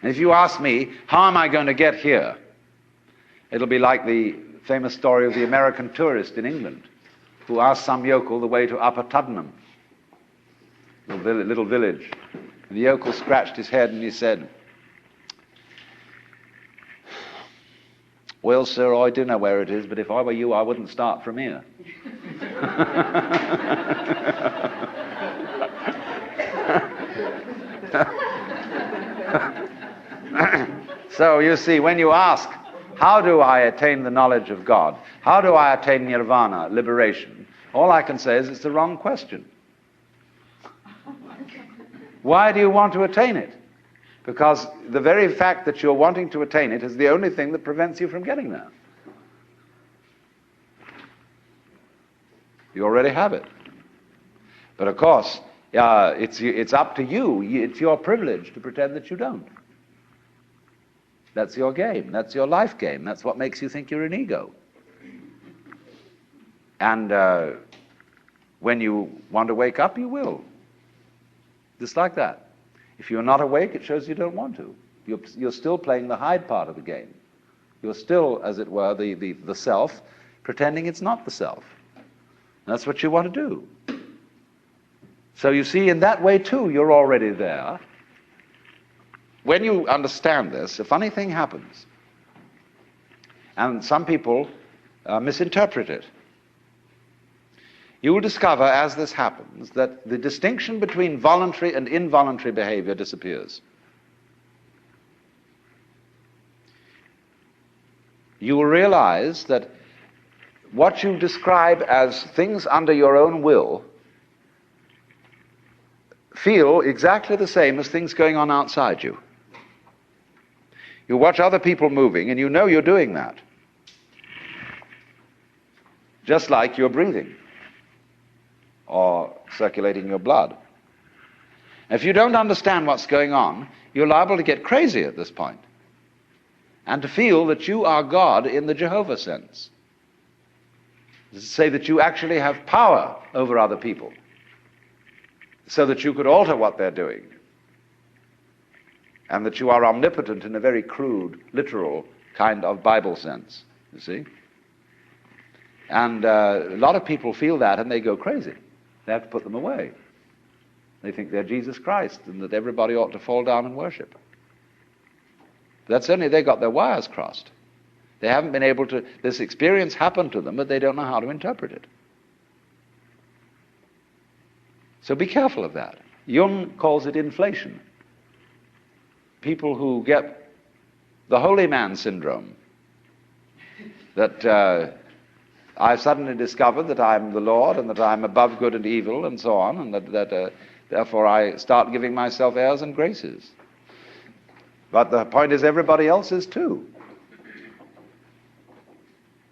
And if you ask me, how am I going to get here? It'll be like the famous story of the American tourist in England who asked some yokel the way to Upper Tuddenham, little village. And the yokel scratched his head and he said, well, sir, I do know where it is, but if I were you, I wouldn't start from here. So you see, when you ask, how do I attain the knowledge of God? How do I attain nirvana, liberation? All I can say is it's the wrong question. Why do you want to attain it? Because the very fact that you're wanting to attain it is the only thing that prevents you from getting there. You already have it. But of course, it's up to you. It's your privilege to pretend that you don't. That's your game. That's your life game. That's what makes you think you're an ego. And when you want to wake up, you will. Just like that. If you're not awake, it shows you don't want to. You're still playing the hide part of the game. You're still, as it were, the self, pretending it's not the self. That's what you want to do. So you see, in that way, too, you're already there. When you understand this, a funny thing happens. And some people misinterpret it. You will discover, as this happens, that the distinction between voluntary and involuntary behavior disappears. You will realize that what you describe as things under your own will feel exactly the same as things going on outside you. You watch other people moving, and you know you're doing that. Just like you're breathing or circulating your blood. If you don't understand what's going on, you're liable to get crazy at this point and to feel that you are God in the Jehovah sense. To say that you actually have power over other people so that you could alter what they're doing, and that you are omnipotent in a very crude, literal kind of Bible sense, you see? And a lot of people feel that and they go crazy. They have to put them away. They think they're Jesus Christ and that everybody ought to fall down and worship. That's only they got their wires crossed. They haven't been able to, this experience happened to them, but they don't know how to interpret it. So be careful of that. Jung calls it inflation. People who get the holy man syndrome, that I've suddenly discovered that I'm the Lord and that I'm above good and evil and so on, and that therefore I start giving myself airs and graces. But the point is everybody else is too.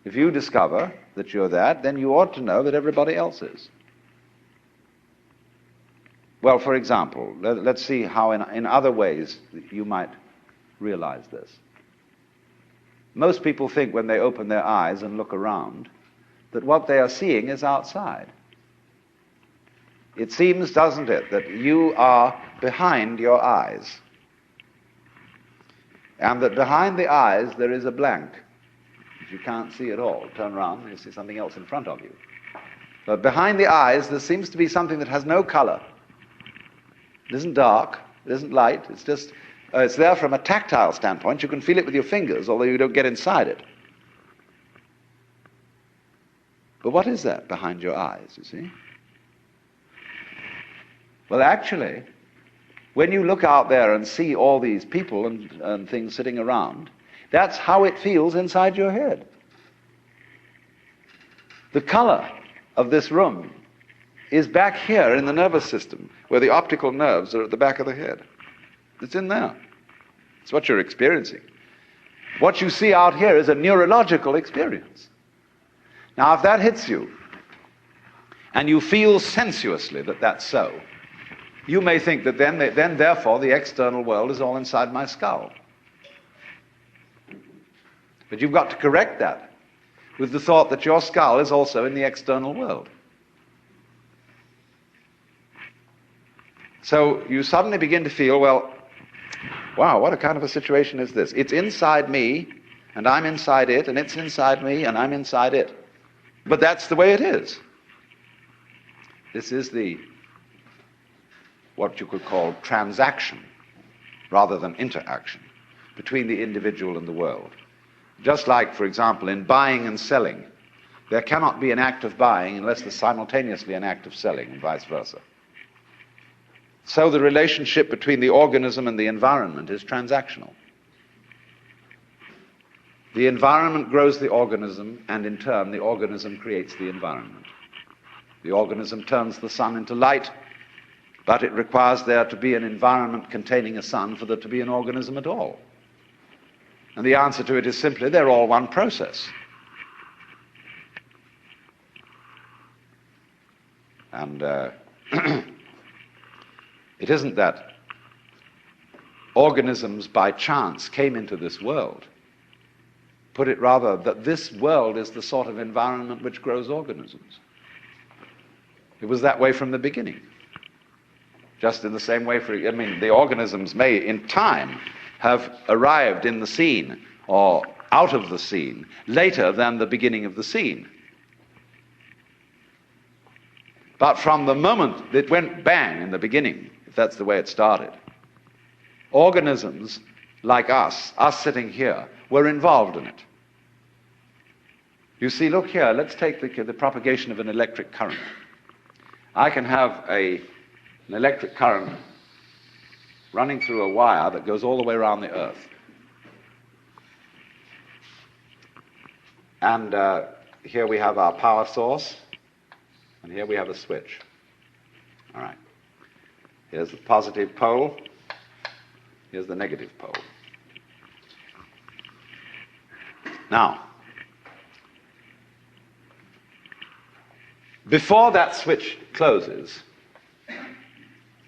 If you discover that you're that, then you ought to know that everybody else is. Well, for example, let's see how in other ways you might realize this. Most people think when they open their eyes and look around that what they are seeing is outside. It seems, doesn't it, that you are behind your eyes, and that behind the eyes there is a blank that you can't see at all. Turn around and you see something else in front of you. But behind the eyes there seems to be something that has no color. It isn't dark, it isn't light, it's just, it's there from a tactile standpoint. You can feel it with your fingers, although you don't get inside it. But what is that behind your eyes, you see? Well, actually, when you look out there and see all these people and things sitting around, that's how it feels inside your head. The color of this room is back here in the nervous system, where the optical nerves are at the back of the head. It's in there. It's what you're experiencing. What you see out here is a neurological experience. Now, if that hits you, and you feel sensuously that that's so, you may think that then therefore, the external world is all inside my skull. But you've got to correct that with the thought that your skull is also in the external world. So you suddenly begin to feel, well, wow, what a kind of a situation is this? It's inside me, and I'm inside it, and it's inside me, and I'm inside it. But that's the way it is. This is what you could call transaction, rather than interaction, between the individual and the world. Just like, for example, in buying and selling, there cannot be an act of buying unless there's simultaneously an act of selling, and vice versa. So the relationship between the organism and the environment is transactional. The environment grows the organism, and in turn the organism creates the environment. The organism turns the sun into light, but it requires there to be an environment containing a sun for there to be an organism at all. And the answer to it is simply they're all one process. And it isn't that organisms by chance came into this world. Put it rather that this world is the sort of environment which grows organisms. It was that way from the beginning. Just in the same way, the organisms may, in time, have arrived in the scene or out of the scene later than the beginning of the scene. But from the moment it went bang in the beginning, if that's the way it started, organisms like us sitting here, were involved in it. You see, look here, let's take the propagation of an electric current. I can have an electric current running through a wire that goes all the way around the Earth. And here we have our power source, and here we have a switch. All right. Here's the positive pole. Here's the negative pole. Now, before that switch closes,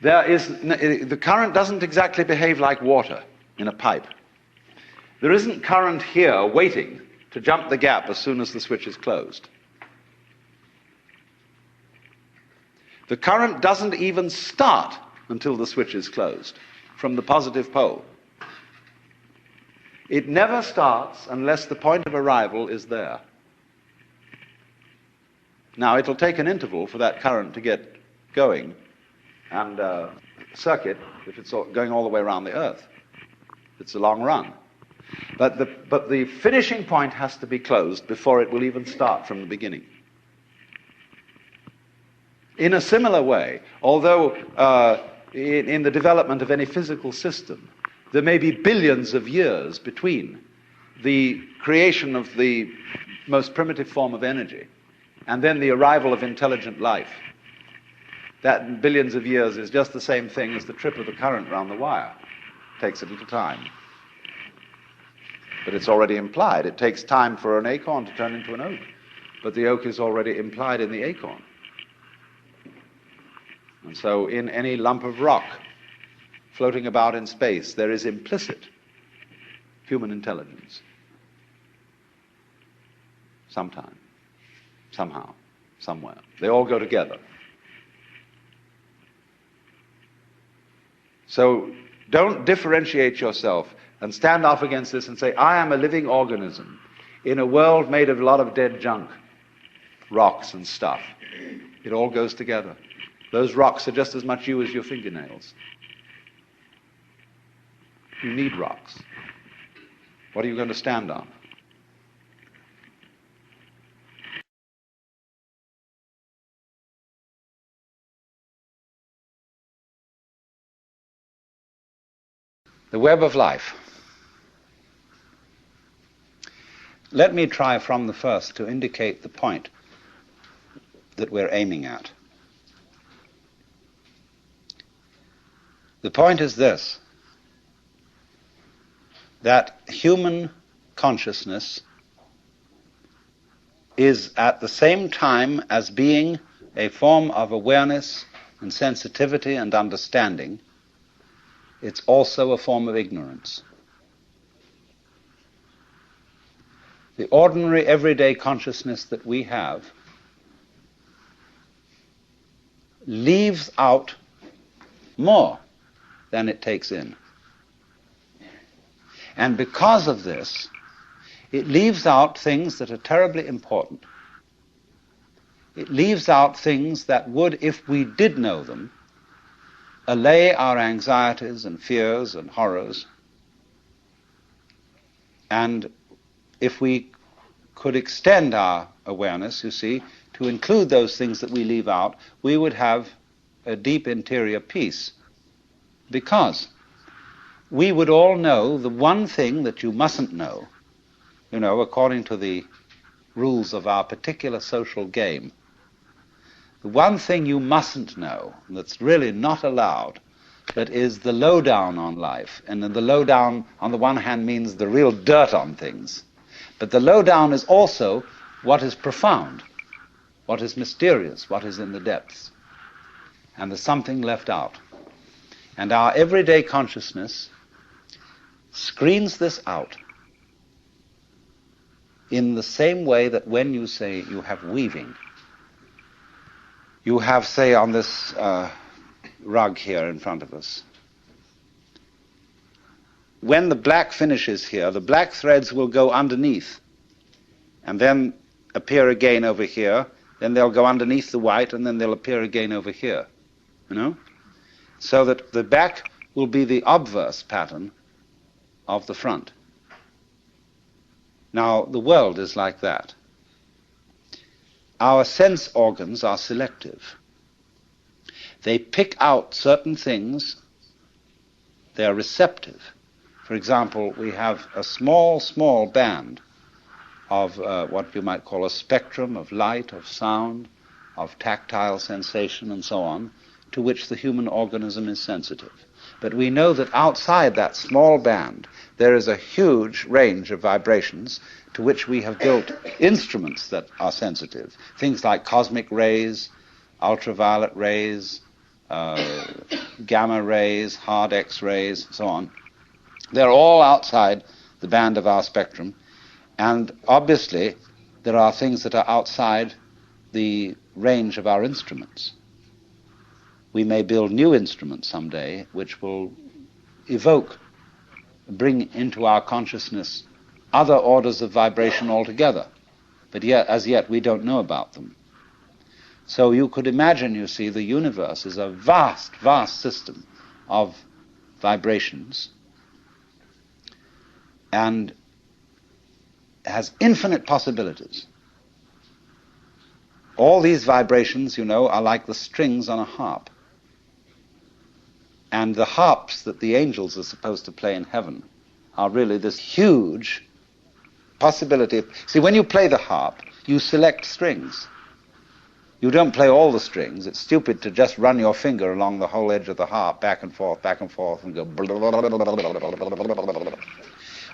the current doesn't exactly behave like water in a pipe. There isn't current here waiting to jump the gap as soon as the switch is closed. The current doesn't even start until the switch is closed from the positive pole. It never starts unless the point of arrival is there. Now, it'll take an interval for that current to get going and circuit if it's going all the way around the Earth. It's a long run. But the finishing point has to be closed before it will even start from the beginning. In a similar way, although in the development of any physical system, there may be billions of years between the creation of the most primitive form of energy and then the arrival of intelligent life. That billions of years is just the same thing as the trip of the current round the wire. It takes a little time. But it's already implied. It takes time for an acorn to turn into an oak. But the oak is already implied in the acorn. And so in any lump of rock floating about in space, there is implicit human intelligence. Sometime, somehow, somewhere. They all go together. So don't differentiate yourself and stand off against this and say, I am a living organism in a world made of a lot of dead junk, rocks and stuff. It all goes together. Those rocks are just as much you as your fingernails. You need rocks. What are you going to stand on? The web of life. Let me try from the first to indicate the point that we're aiming at. The point is this, that human consciousness is at the same time as being a form of awareness and sensitivity and understanding, it's also a form of ignorance. The ordinary everyday consciousness that we have leaves out more than it takes in. And because of this, it leaves out things that are terribly important. It leaves out things that would, if we did know them, allay our anxieties and fears and horrors. And if we could extend our awareness, you see, to include those things that we leave out, we would have a deep interior peace. Because we would all know the one thing that you mustn't know, according to the rules of our particular social game. The one thing you mustn't know, that's really not allowed, that is the lowdown on life. And the lowdown, on the one hand, means the real dirt on things. But the lowdown is also what is profound, what is mysterious, what is in the depths. And there's something left out. And our everyday consciousness screens this out in the same way that when you say you have weaving, you have, say, on this rug here in front of us, when the black finishes here, the black threads will go underneath and then appear again over here, then they'll go underneath the white, and then they'll appear again over here, so that the back will be the obverse pattern of the front. Now, the world is like that. our sense organs are selective. They pick out certain things. They're receptive. For example, we have a small, small band of what you might call a spectrum of light, of sound, of tactile sensation, and so on, to which the human organism is sensitive. But we know that outside that small band, there is a huge range of vibrations to which we have built instruments that are sensitive. Things like cosmic rays, ultraviolet rays, gamma rays, hard X-rays, so on. They're all outside the band of our spectrum, and obviously there are things that are outside the range of our instruments. We may build new instruments someday which will bring into our consciousness other orders of vibration altogether, but yet, as yet, we don't know about them. So you could imagine, you see, the universe is a vast, vast system of vibrations and has infinite possibilities. All these vibrations, you know, are like the strings on a harp. And the harps that the angels are supposed to play in heaven are really this huge possibility. See, when you play the harp, you select strings. You don't play all the strings. It's stupid to just run your finger along the whole edge of the harp, back and forth, and go.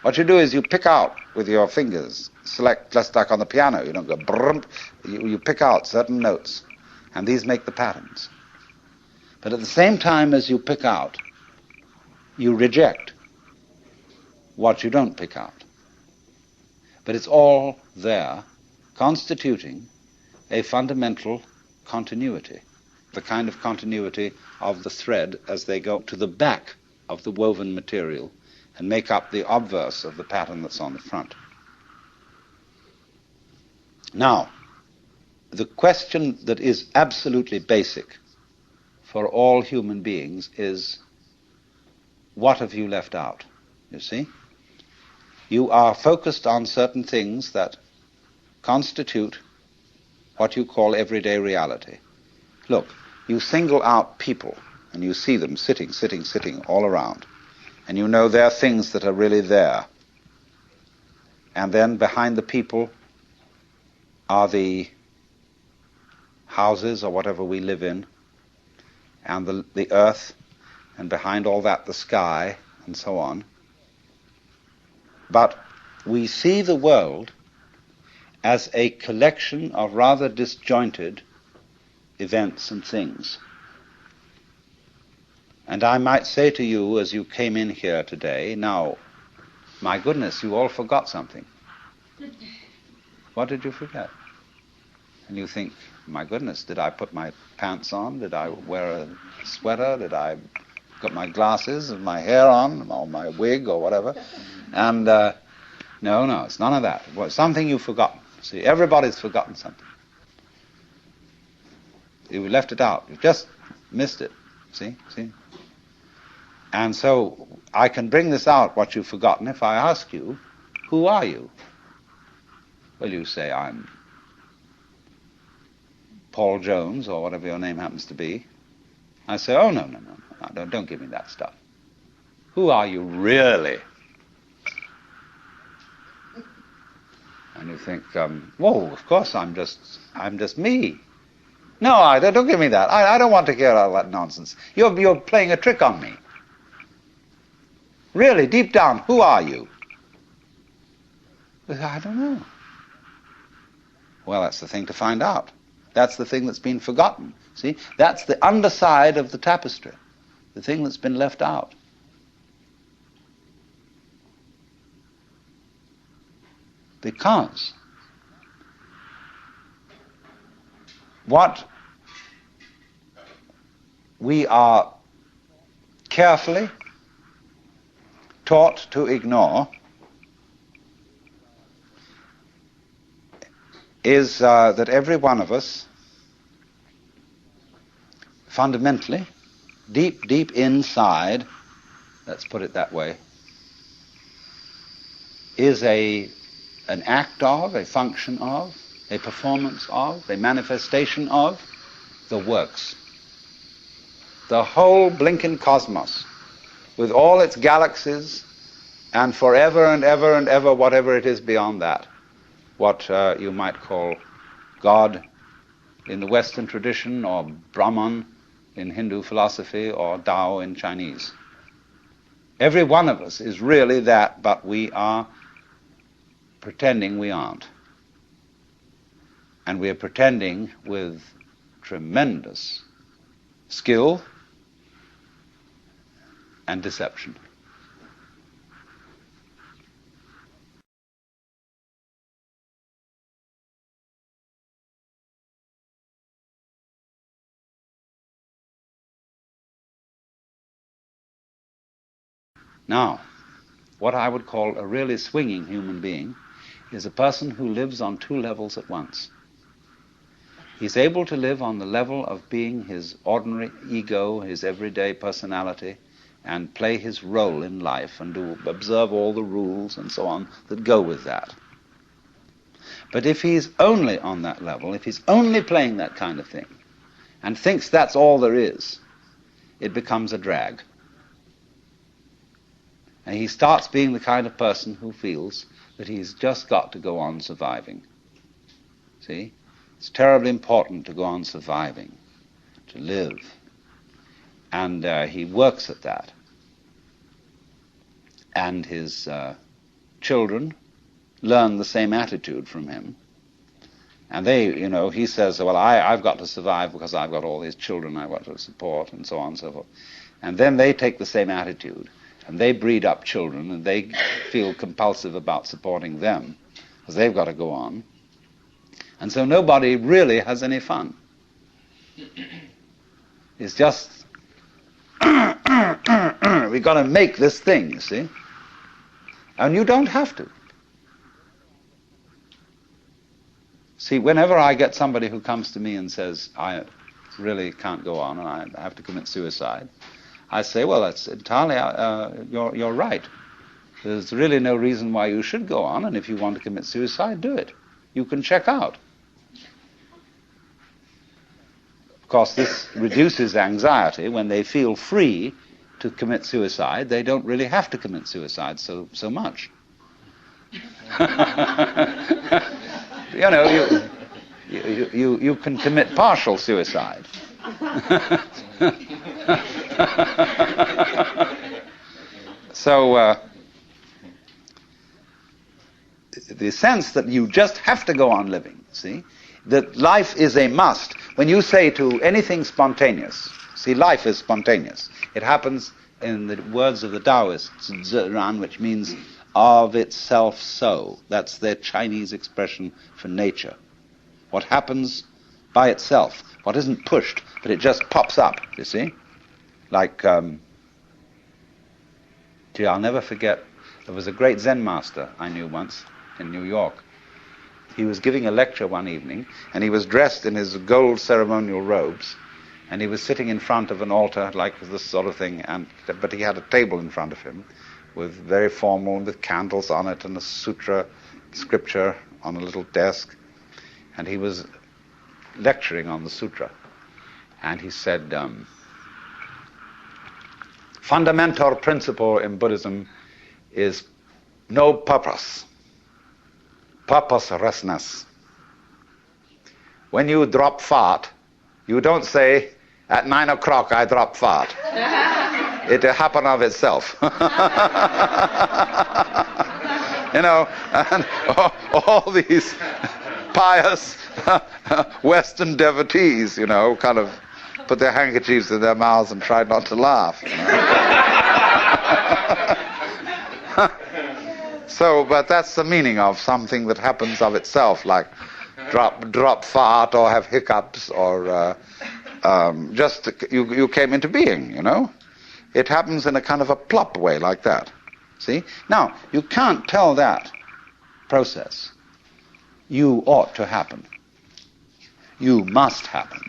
What you do is you pick out with your fingers, select, just like on the piano. You don't go brrrm. You pick out certain notes, and these make the patterns. But at the same time as you pick out, you reject what you don't pick out. But it's all there, constituting a fundamental continuity, the kind of continuity of the thread as they go to the back of the woven material and make up the obverse of the pattern that's on the front. Now, the question that is absolutely basic for all human beings is, what have you left out? You see? You are focused on certain things that constitute what you call everyday reality. Look, you single out people, and you see them sitting all around, and you know there are things that are really there. And then behind the people are the houses or whatever we live in, and the earth, and behind all that the sky, and so on. But we see the world as a collection of rather disjointed events and things. And I might say to you as you came in here today, now, my goodness, you all forgot something. What did you forget? And you think, my goodness, did I put my pants on? Did I wear a sweater? Did I got my glasses and my hair on, or my wig or whatever? And no, it's none of that. Well, something you've forgotten. See, everybody's forgotten something. You left it out. You just missed it. See? And so I can bring this out, what you've forgotten, if I ask you, who are you? Well, you say, I'm Paul Jones, or whatever your name happens to be. I say, oh, no, don't give me that stuff. Who are you really? And you think, whoa, of course I'm just me. No, don't give me that. I don't want to hear all that nonsense. You're playing a trick on me. Really, deep down, who are you? I don't know. Well, that's the thing to find out. That's the thing that's been forgotten. See, that's the underside of the tapestry, the thing that's been left out. Because what we are carefully taught to ignore is that every one of us, fundamentally, deep inside, let's put it that way, is an act of, a function of, a performance of, a manifestation of the works. The whole blinking cosmos, with all its galaxies, and forever and ever and ever, whatever it is beyond that, what you might call God in the Western tradition, or Brahman in Hindu philosophy, or Tao in Chinese. Every one of us is really that, but we are pretending we aren't. And we are pretending with tremendous skill and deception. Now, what I would call a really swinging human being is a person who lives on two levels at once. He's able to live on the level of being his ordinary ego, his everyday personality, and play his role in life and observe all the rules and so on that go with that. But if he's only on that level, if he's only playing that kind of thing, and thinks that's all there is, it becomes a drag. And he starts being the kind of person who feels that he's just got to go on surviving. See? It's terribly important to go on surviving, to live. And he works at that. And his children learn the same attitude from him. And they, he says, well, I've got to survive because I've got all these children I've got to support, and so on and so forth. And then they take the same attitude. And they breed up children, and they feel compulsive about supporting them, because they've got to go on. And so nobody really has any fun. It's just, we've got to make this thing, you see? And you don't have to. See, whenever I get somebody who comes to me and says, I really can't go on, and I have to commit suicide, I say, well, that's entirely, you're right. There's really no reason why you should go on, and if you want to commit suicide, do it. You can check out. Of course, this reduces anxiety. When they feel free to commit suicide, they don't really have to commit suicide so much. You can commit partial suicide. So the sense that you just have to go on living, see, that life is a must. When you say to anything spontaneous, see, life is spontaneous. It happens, in the words of the Taoists, Zheran, which means of itself so. That's their Chinese expression for nature. What happens by itself, what isn't pushed, but it just pops up, you see? Like, I'll never forget, there was a great Zen master I knew once in New York. He was giving a lecture one evening, and he was dressed in his gold ceremonial robes, and he was sitting in front of an altar like this sort of thing, but he had a table in front of him with very formal, with candles on it, and a sutra scripture on a little desk, and he was lecturing on the sutra. And he said, fundamental principle in Buddhism is no purpose, purposelessness. When you drop fart, you don't say, at 9 o'clock I drop fart. It happened of itself. And all these pious Western devotees, kind of put their handkerchiefs in their mouths and try not to laugh. So, but that's the meaning of something that happens of itself, like drop fart or have hiccups or just you came into being, It happens in a kind of a plop way like that. See? Now, you can't tell that process, you ought to happen. You must happen.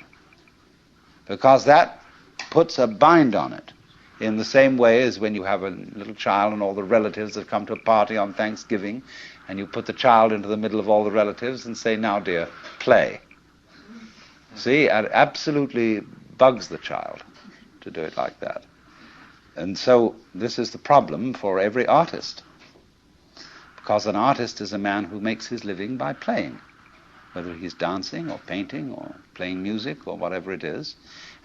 Because that puts a bind on it. in the same way as when you have a little child and all the relatives have come to a party on Thanksgiving, and you put the child into the middle of all the relatives and say, now dear, play. See, it absolutely bugs the child to do it like that. And so this is the problem for every artist, because an artist is a man who makes his living by playing, whether he's dancing or painting or playing music or whatever it is.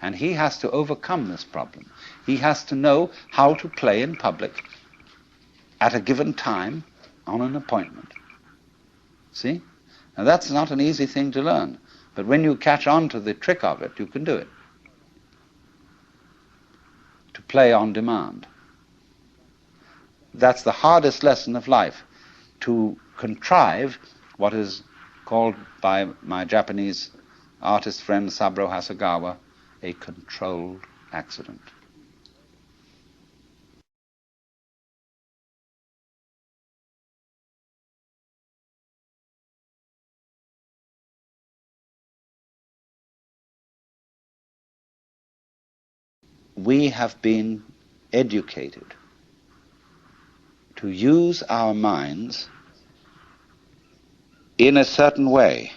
And he has to overcome this problem. He has to know how to play in public at a given time on an appointment. See? Now that's not an easy thing to learn. But when you catch on to the trick of it, you can do it. To play on demand. That's the hardest lesson of life. To contrive what is called by my Japanese artist friend Saburo Hasegawa a controlled accident. We have been educated to use our minds in a certain way,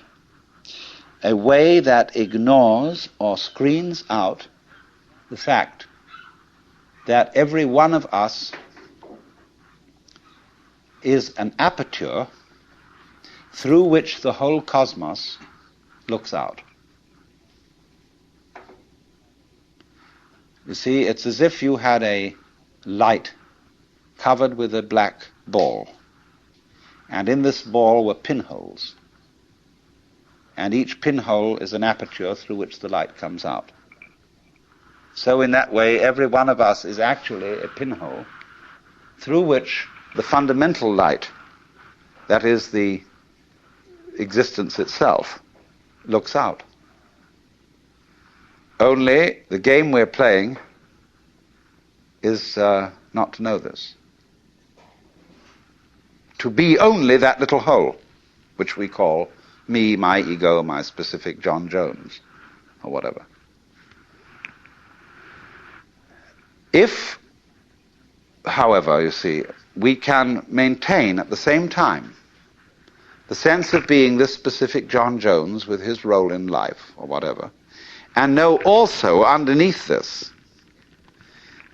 a way that ignores or screens out the fact that every one of us is an aperture through which the whole cosmos looks out. You see, it's as if you had a light covered with a black ball, and in this ball were pinholes, and each pinhole is an aperture through which the light comes out. So in that way, every one of us is actually a pinhole through which the fundamental light, that is the existence itself, looks out. Only the game we're playing is not to know this. To be only that little hole, which we call me, my ego, my specific John Jones, or whatever. If, however, you see, we can maintain at the same time the sense of being this specific John Jones with his role in life, or whatever, and know also underneath this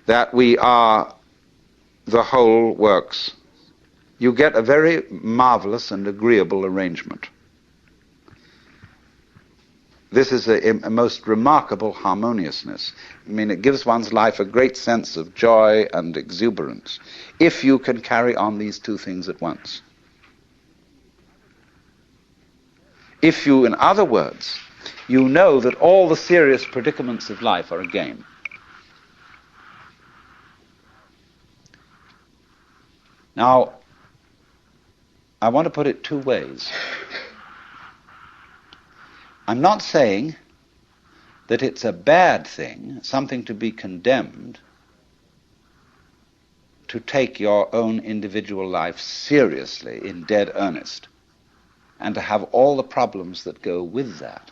that we are the whole works, you get a very marvelous and agreeable arrangement. This is a most remarkable harmoniousness. I mean, it gives one's life a great sense of joy and exuberance if you can carry on these two things at once. If you, in other words, you know that all the serious predicaments of life are a game. Now, I want to put it two ways. I'm not saying that it's a bad thing, something to be condemned, to take your own individual life seriously, in dead earnest, and to have all the problems that go with that.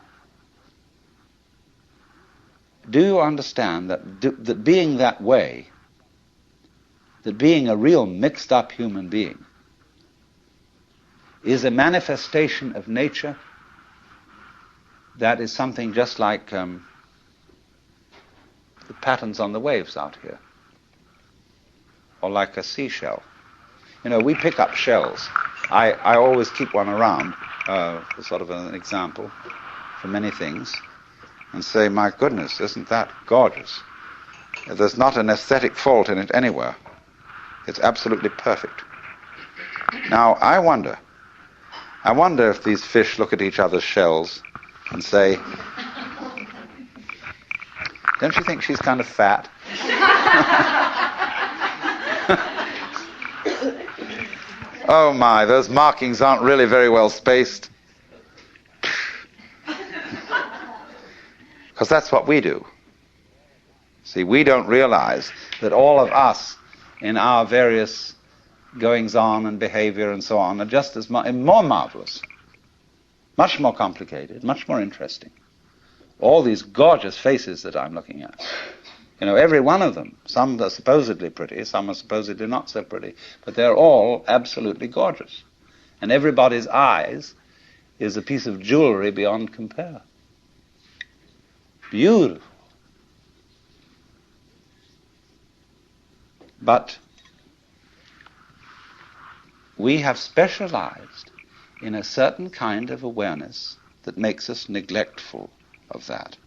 Do you understand that being that way, that being a real mixed-up human being, is a manifestation of nature that is something just like the patterns on the waves out here, or like a seashell. You know, we pick up shells. I always keep one around for sort of an example for many things, and say, my goodness, isn't that gorgeous? There's not an aesthetic fault in it anywhere. It's absolutely perfect. Now, I wonder if these fish look at each other's shells and say, don't you think she's kind of fat? Oh my, those markings aren't really very well spaced. Because that's what we do. See, we don't realize that all of us in our various goings-on and behavior and so on are just as more marvelous, much more complicated, much more interesting. All these gorgeous faces that I'm looking at, You know, every one of them. Some are supposedly pretty, some are supposedly not so pretty, but they're all absolutely gorgeous. And everybody's eyes is a piece of jewelry beyond compare. Beautiful. But we have specialized in a certain kind of awareness that makes us neglectful of that.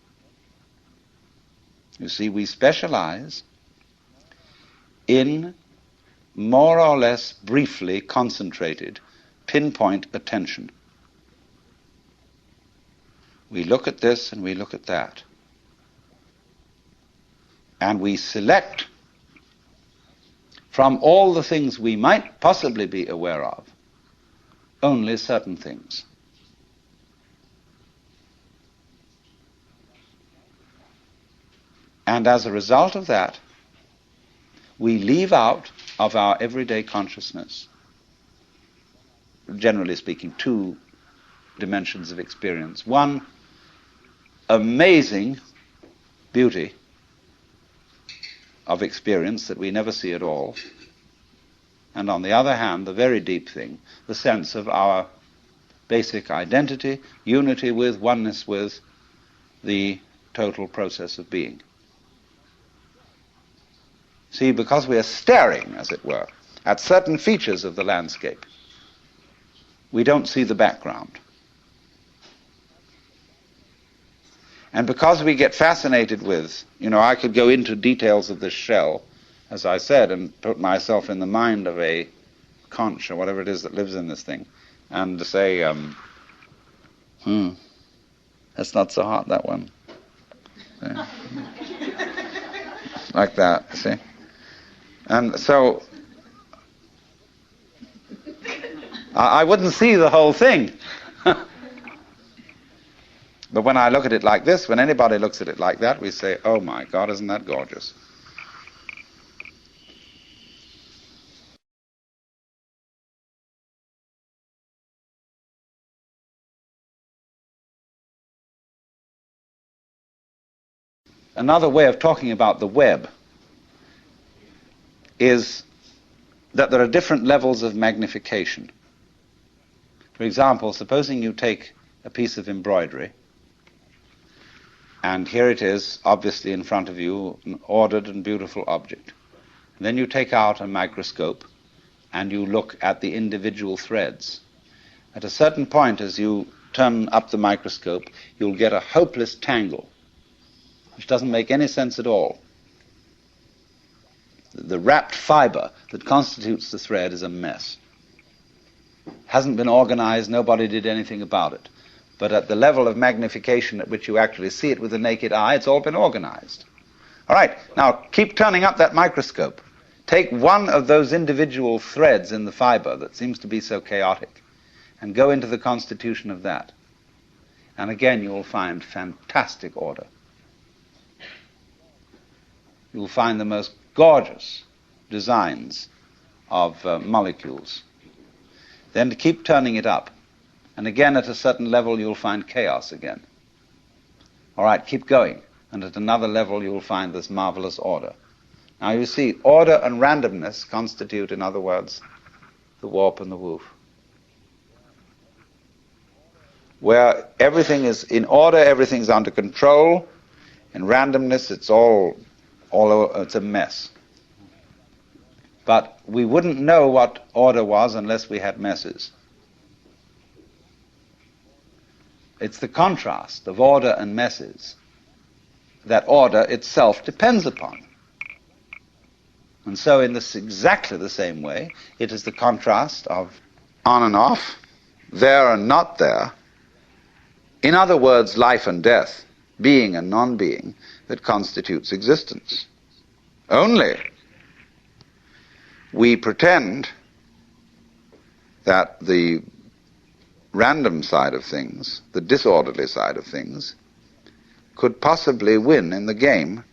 You see, we specialize in more or less briefly concentrated, pinpoint attention. We look at this and we look at that. And we select from all the things we might possibly be aware of only certain things. And as a result of that, we leave out of our everyday consciousness, generally speaking, two dimensions of experience. One, amazing beauty of experience that we never see at all. And on the other hand, the very deep thing, the sense of our basic identity, unity with, oneness with the total process of being. See, because we are staring, as it were, at certain features of the landscape, we don't see the background. And because we get fascinated with, I could go into details of this shell, as I said, and put myself in the mind of a conch or whatever it is that lives in this thing, and say, that's not so hot, that one. Like that, see? And so, I wouldn't see the whole thing. But when I look at it like this, when anybody looks at it like that, we say, oh my God, isn't that gorgeous? Another way of talking about the web is that there are different levels of magnification. For example, supposing you take a piece of embroidery, and here it is, obviously in front of you, an ordered and beautiful object. And then you take out a microscope and you look at the individual threads. At a certain point, as you turn up the microscope, you'll get a hopeless tangle, which doesn't make any sense at all. The wrapped fiber that constitutes the thread is a mess. Hasn't been organized, nobody did anything about it. But at the level of magnification at which you actually see it with the naked eye, it's all been organized. All right, now keep turning up that microscope. Take one of those individual threads in the fiber that seems to be so chaotic and go into the constitution of that. And again, you'll find fantastic order. You'll find the most gorgeous designs of molecules. Then to keep turning it up. And again, at a certain level, you'll find chaos again. All right, keep going. And at another level, you'll find this marvelous order. Now you see, order and randomness constitute, in other words, the warp and the woof. Where everything is in order, everything's under control. In randomness, it's all it's a mess. But we wouldn't know what order was unless we had messes. It's the contrast of order and messes that order itself depends upon. And so in this exactly the same way, it is the contrast of on and off, there and not there. In other words, life and death, being and non-being, that constitutes existence. Only we pretend that the random side of things, the disorderly side of things, could possibly win in the game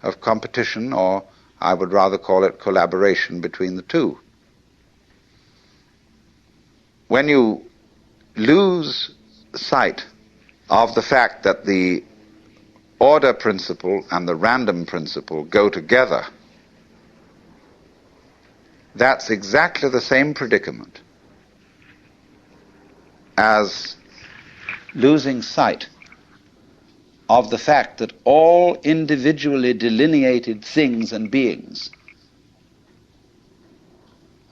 of competition, or I would rather call it collaboration between the two. When you lose sight of the fact that the order principle and the random principle go together, that's exactly the same predicament as losing sight of the fact that all individually delineated things and beings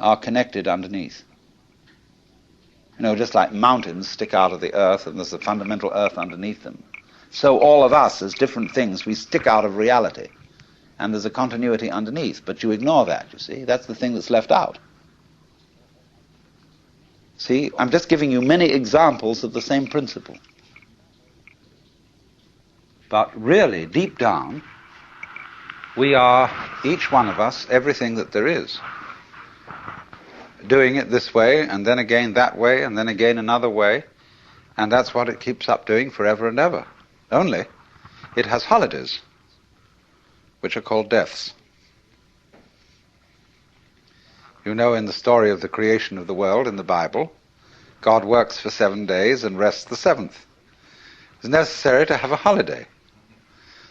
are connected underneath. You know, just like mountains stick out of the earth and there's a fundamental earth underneath them, so all of us as different things, we stick out of reality and there's a continuity underneath, but you ignore that, you see. That's the thing that's left out. See, I'm just giving you many examples of the same principle. But really, deep down, we are, each one of us, everything that there is. Doing it this way, and then again that way, and then again another way, and that's what it keeps up doing forever and ever. Only, it has holidays, which are called deaths. You know, in the story of the creation of the world in the Bible, God works for 7 days and rests the seventh. It's necessary to have a holiday.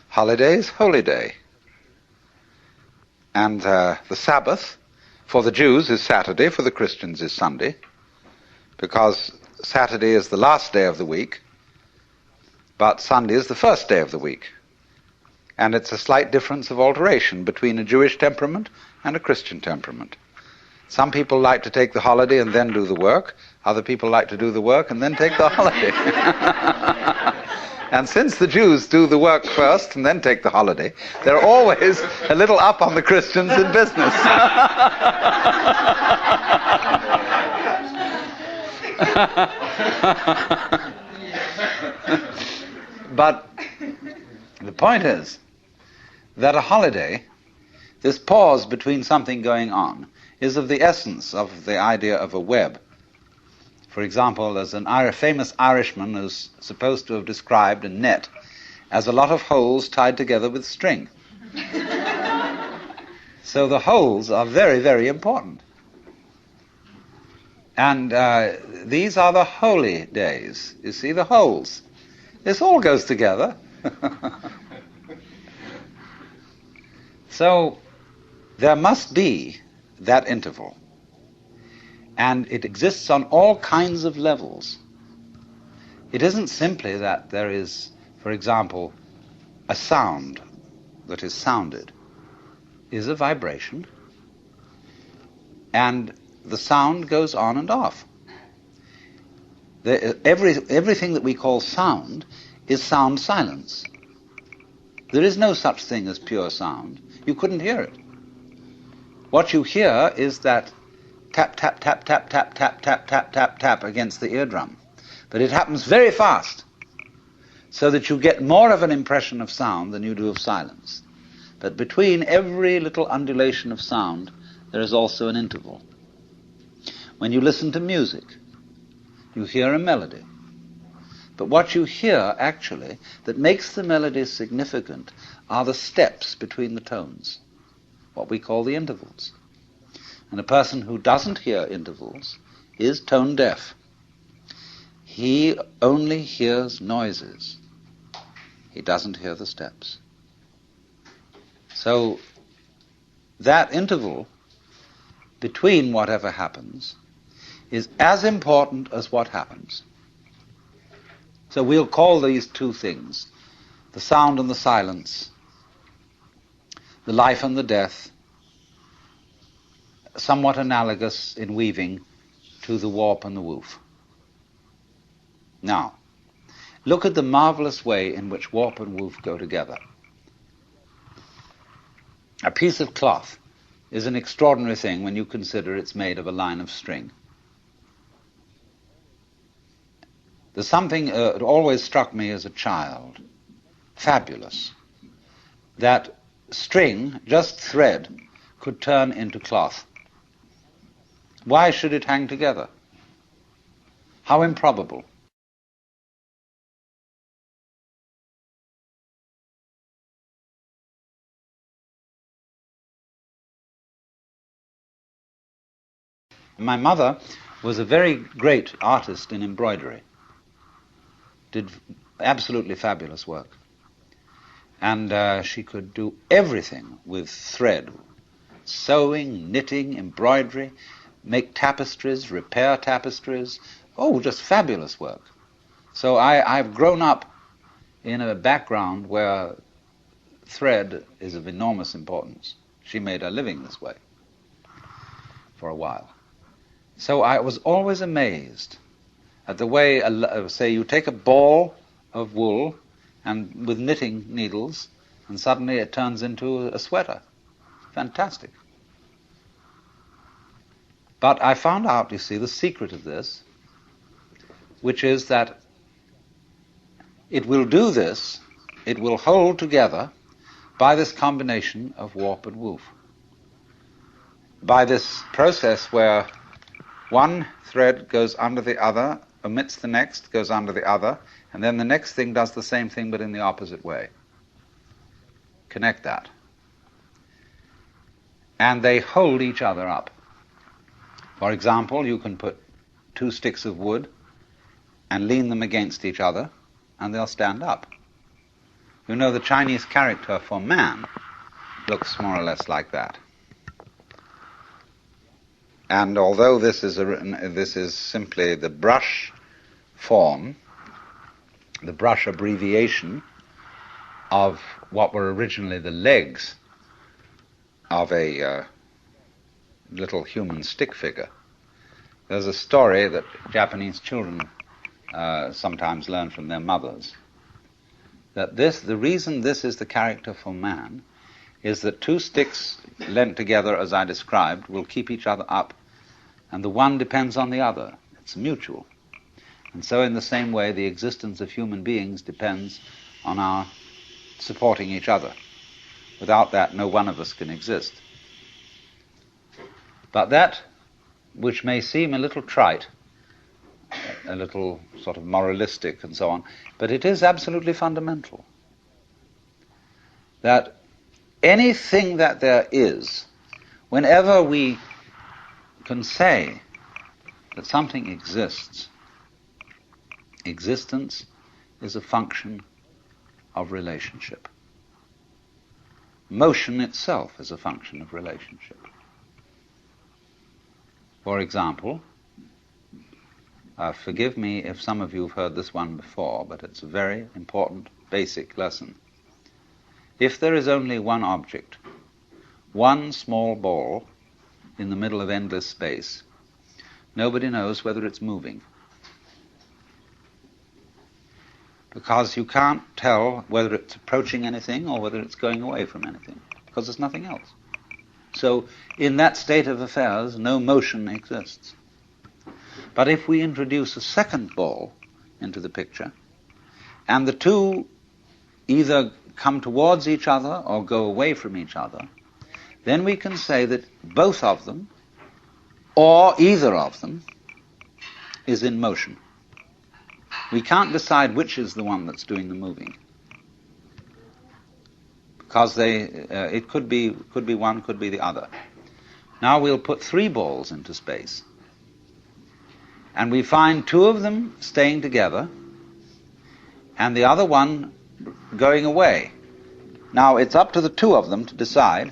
Holiday is holy day. And the Sabbath, for the Jews, is Saturday, for the Christians is Sunday, because Saturday is the last day of the week, but Sunday is the first day of the week. And it's a slight difference of alteration between a Jewish temperament and a Christian temperament. Some people like to take the holiday and then do the work. Other people like to do the work and then take the holiday. And since the Jews do the work first and then take the holiday, they're always a little up on the Christians in business. But the point is that a holiday, this pause between something going on, is of the essence of the idea of a web. For example, there's a famous Irishman who's supposed to have described a net as a lot of holes tied together with string. So the holes are very, very important. And these are the holy days. You see, the holes. This all goes together. So there must be that interval. And it exists on all kinds of levels. It isn't simply that there is, for example, a sound that is sounded. Is a vibration, and the sound goes on and off. Everything that we call sound is sound silence. There is no such thing as pure sound. You couldn't hear it. What you hear is that tap, tap, tap, tap, tap, tap, tap, tap, tap, tap against the eardrum. But it happens very fast, so that you get more of an impression of sound than you do of silence. But between every little undulation of sound, there is also an interval. When you listen to music, you hear a melody. But what you hear, actually, that makes the melody significant are the steps between the tones, what we call the intervals. And a person who doesn't hear intervals is tone deaf. He only hears noises. He doesn't hear the steps. So that interval between whatever happens is as important as what happens. So we'll call these two things, the sound and the silence, the life and the death, somewhat analogous in weaving to the warp and the woof. Now, look at the marvelous way in which warp and woof go together. A piece of cloth is an extraordinary thing when you consider it's made of a line of string. There's something that always struck me as a child, fabulous, that string, just thread, could turn into cloth. Why should it hang together? How improbable. My mother was a very great artist in embroidery, did absolutely fabulous work. And she could do everything with thread: sewing, knitting, embroidery, make tapestries, repair tapestries. Oh, just fabulous work. So I've grown up in a background where thread is of enormous importance. She made her living this way for a while. So I was always amazed at the way, say, you take a ball of wool and with knitting needles, and suddenly it turns into a sweater. Fantastic. But I found out, you see, the secret of this, which is that it will do this, it will hold together by this combination of warp and woof. By this process where one thread goes under the other, omits the next, goes under the other, and then the next thing does the same thing but in the opposite way. Connect that. And they hold each other up. For example, you can put two sticks of wood and lean them against each other, and they'll stand up. You know, the Chinese character for man looks more or less like that. And although this is simply the brush form, the brush abbreviation of what were originally the legs of a little human stick figure. There's a story that Japanese children sometimes learn from their mothers, that the reason this is the character for man is that two sticks lent together, as I described, will keep each other up, and the one depends on the other. It's mutual. And so in the same way, the existence of human beings depends on our supporting each other. Without that, no one of us can exist. But that, which may seem a little trite, a little sort of moralistic and so on, but it is absolutely fundamental. That anything that there is, whenever we can say that something exists, existence is a function of relationship. Motion itself is a function of relationship. For example, forgive me if some of you have heard this one before, but it's a very important, basic lesson. If there is only one object, one small ball in the middle of endless space, nobody knows whether it's moving. Because you can't tell whether it's approaching anything or whether it's going away from anything, because there's nothing else. So in that state of affairs, no motion exists. But if we introduce a second ball into the picture, and the two either come towards each other or go away from each other, then we can say that both of them, or either of them, is in motion. We can't decide which is the one that's doing the moving, because it could be one, could be the other. Now we'll put three balls into space, and we find two of them staying together and the other one going away. Now it's up to the two of them to decide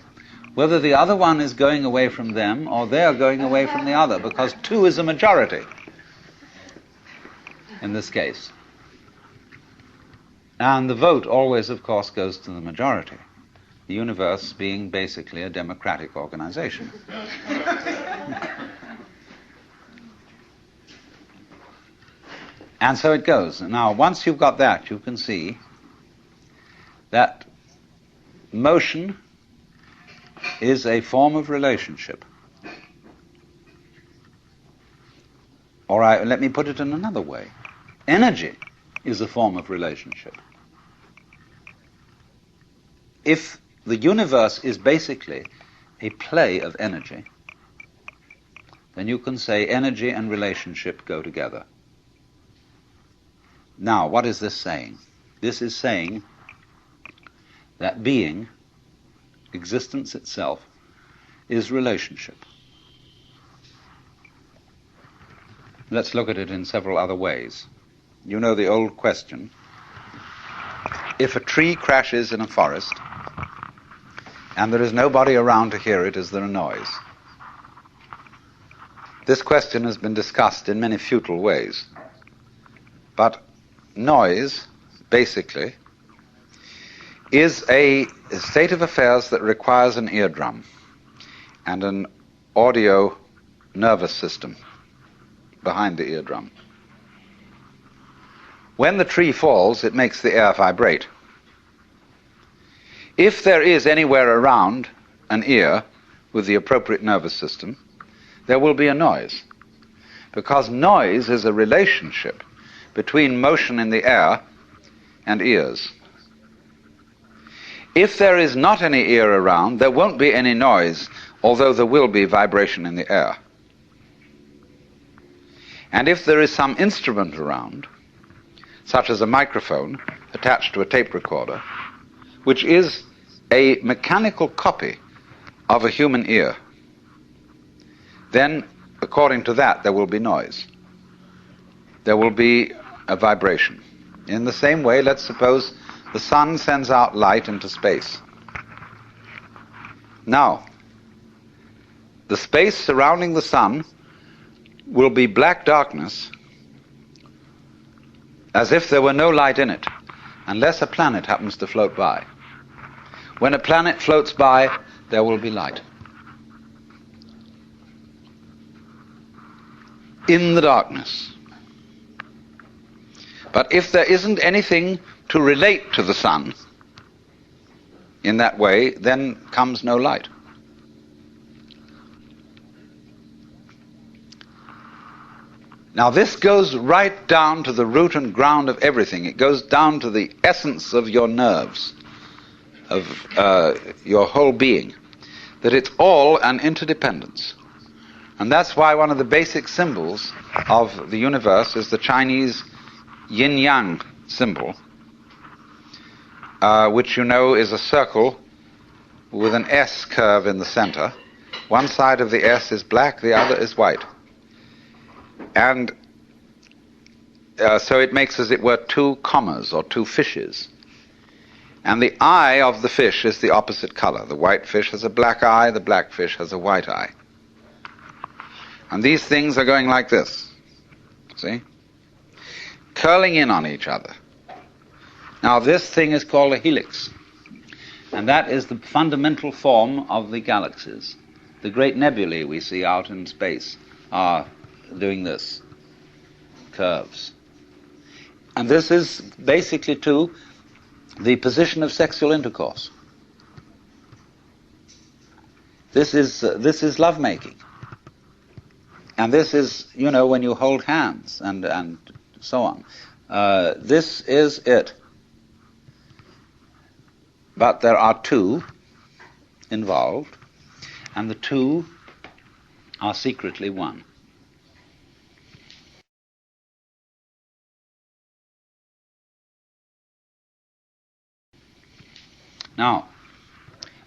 whether the other one is going away from them or they're going away from the other, because two is a majority in this case. And the vote always, of course, goes to the majority, the universe being basically a democratic organization. And so it goes. Now, once you've got that, you can see that motion is a form of relationship. All right, let me put it in another way. Energy is a form of relationship. If the universe is basically a play of energy, then you can say energy and relationship go together. Now, what is this saying? This is saying that being, existence itself, is relationship. Let's look at it in several other ways. You know the old question, if a tree crashes in a forest and there is nobody around to hear it, is there a noise? This question has been discussed in many futile ways. But noise, basically, is a state of affairs that requires an eardrum and an audio nervous system behind the eardrum. When the tree falls, it makes the air vibrate. If there is anywhere around an ear with the appropriate nervous system, there will be a noise, because noise is a relationship between motion in the air and ears. If there is not any ear around, there won't be any noise, although there will be vibration in the air. And if there is some instrument around, such as a microphone attached to a tape recorder, which is a mechanical copy of a human ear, then, according to that, there will be noise. There will be a vibration. In the same way, let's suppose the sun sends out light into space. Now, the space surrounding the sun will be black darkness, as if there were no light in it, unless a planet happens to float by. When a planet floats by, there will be light. In the darkness. But if there isn't anything to relate to the sun in that way, then comes no light. Now this goes right down to the root and ground of everything. It goes down to the essence of your nerves, of your whole being, that it's all an interdependence. And that's why one of the basic symbols of the universe is the Chinese yin-yang symbol, which you know is a circle with an S curve in the center. One side of the S is black, the other is white. And so it makes, as it were, two commas or two fishes. And the eye of the fish is the opposite color. The white fish has a black eye, the black fish has a white eye. And these things are going like this, see? Curling in on each other. Now this thing is called a helix. And that is the fundamental form of the galaxies. The great nebulae we see out in space are doing this, curves. And this is basically too the position of sexual intercourse. This is lovemaking. And this is, you know, when you hold hands and so on. This is it. But there are two involved, and the two are secretly one. Now,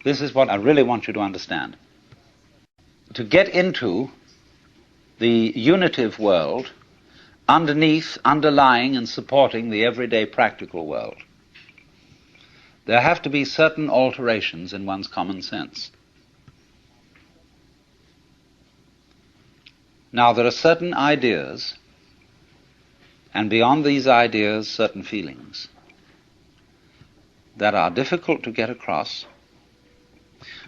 this is what I really want you to understand. To get into the unitive world, underneath, underlying and supporting the everyday practical world, there have to be certain alterations in one's common sense. Now, there are certain ideas, and beyond these ideas, certain feelings that are difficult to get across,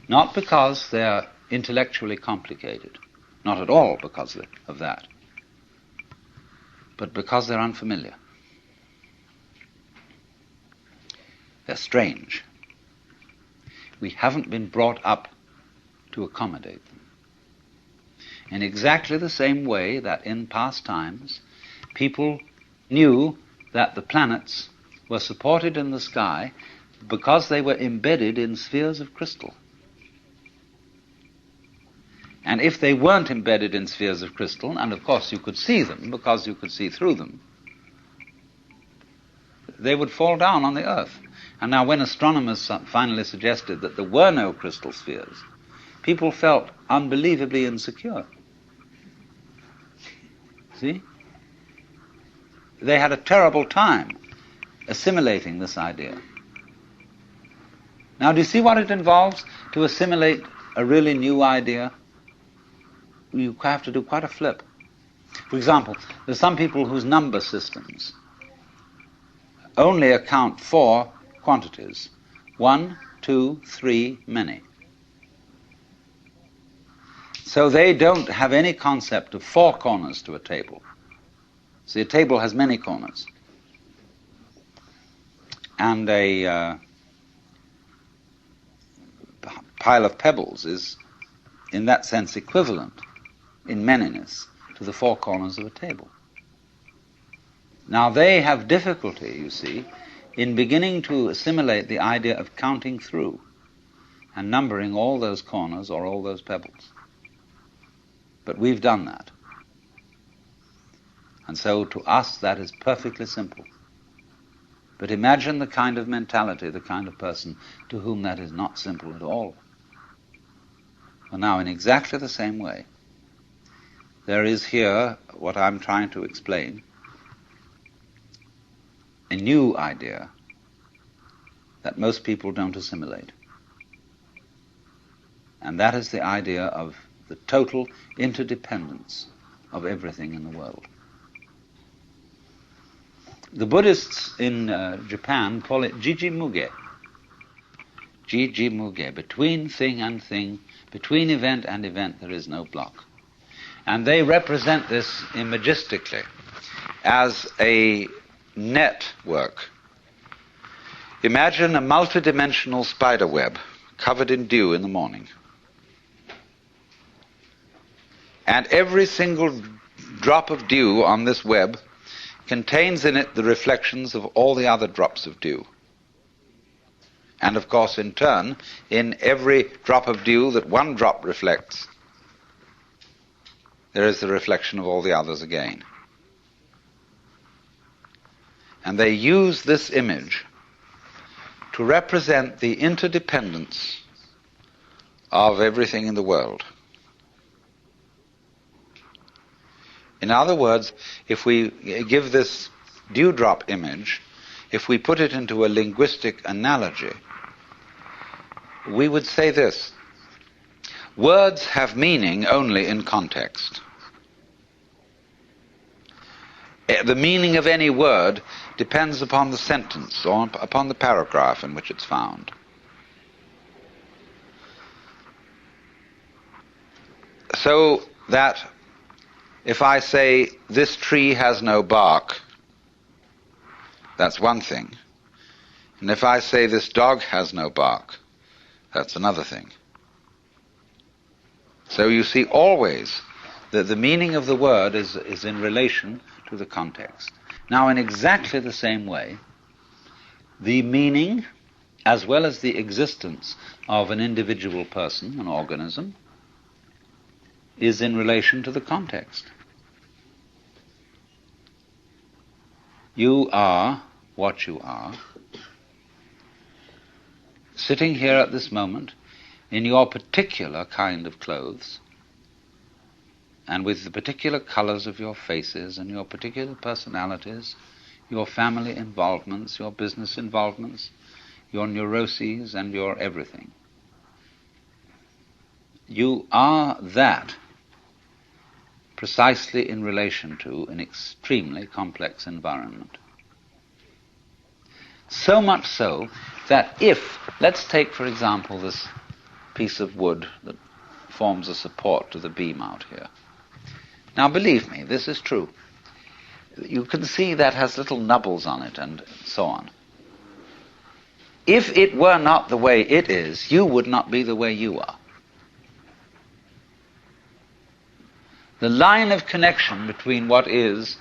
not because they're intellectually complicated, not at all because of that, but because they're unfamiliar. They're strange. We haven't been brought up to accommodate them. In exactly the same way that in past times, people knew that the planets were supported in the sky because they were embedded in spheres of crystal. And if they weren't embedded in spheres of crystal, and of course you could see them because you could see through them, they would fall down on the earth. And now when astronomers finally suggested that there were no crystal spheres, people felt unbelievably insecure. See? They had a terrible time assimilating this idea. Now, do you see what it involves to assimilate a really new idea? You have to do quite a flip. For example, there's some people whose number systems only account for quantities. 1, 2, 3, many. So they don't have any concept of 4 corners to a table. See, a table has many corners. And a pile of pebbles is, in that sense, equivalent in manyness to the 4 corners of a table. Now they have difficulty, you see, in beginning to assimilate the idea of counting through and numbering all those corners or all those pebbles. But we've done that. And so to us that is perfectly simple. But imagine the kind of mentality, the kind of person to whom that is not simple at all. Well, now, in exactly the same way, there is here what I'm trying to explain, a new idea that most people don't assimilate. And that is the idea of the total interdependence of everything in the world. The Buddhists in Japan call it Jiji-muge. Jiji-muge. Between thing and thing, between event and event, there is no block. And they represent this imagistically as a network. Imagine a multidimensional spider web covered in dew in the morning. And every single drop of dew on this web contains in it the reflections of all the other drops of dew. And of course, in turn, in every drop of dew that one drop reflects, there is the reflection of all the others again. And they use this image to represent the interdependence of everything in the world. In other words, if we give this dewdrop image, if we put it into a linguistic analogy, we would say this: words have meaning only in context. The meaning of any word depends upon the sentence or upon the paragraph in which it's found. So that if I say, this tree has no bark, that's one thing. And if I say, this dog has no bark, that's another thing. So you see always that the meaning of the word is in relation to the context. Now, in exactly the same way, the meaning, as well as the existence of an individual person, an organism, is in relation to the context. You are what you are, sitting here at this moment in your particular kind of clothes, and with the particular colors of your faces and your particular personalities, your family involvements, your business involvements, your neuroses and your everything. You are that precisely in relation to an extremely complex environment. So much so that if, let's take for example this piece of wood that forms a support to the beam out here. Now believe me, this is true. You can see that has little nubbles on it and so on. If it were not the way it is, you would not be the way you are. The line of connection between what is,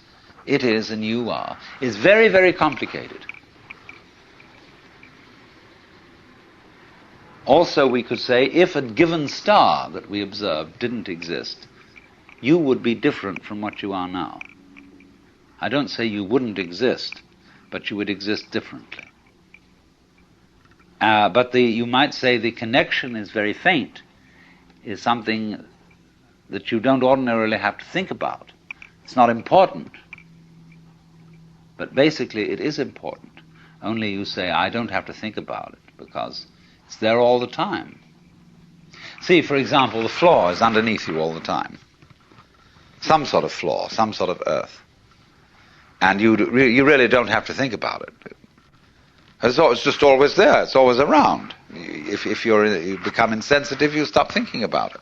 it is, and you are is very, very complicated. Also, we could say, if a given star that we observe didn't exist, you would be different from what you are now. I don't say you wouldn't exist, but you would exist differently. But you might say the connection is very faint, is something that you don't ordinarily have to think about. It's not important. But basically it is important. Only you say, I don't have to think about it, because It's there all the time. See, for example, the floor is underneath you all the time. Some sort of floor, some sort of earth. And you really don't have to think about it. It's just always there. It's always around. If you become insensitive, you stop thinking about it.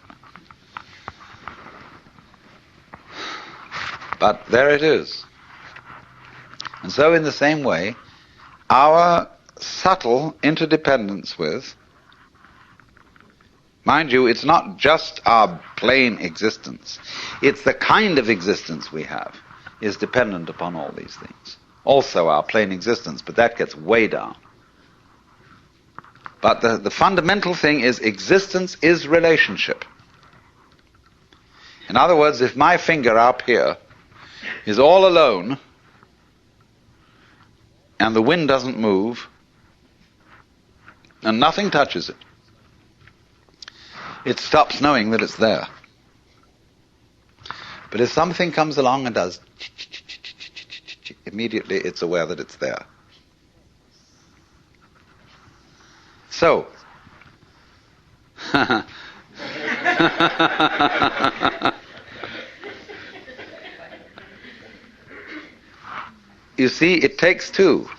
But there it is. And so in the same way, our subtle interdependence with, mind you, it's not just our plain existence. It's the kind of existence we have is dependent upon all these things. Also our plain existence, but that gets way down. But the fundamental thing is existence is relationship. In other words, if my finger up here is all alone and the wind doesn't move and nothing touches it, it stops knowing that it's there. But if something comes along and does, immediately it's aware that it's there. So, you see, it takes two.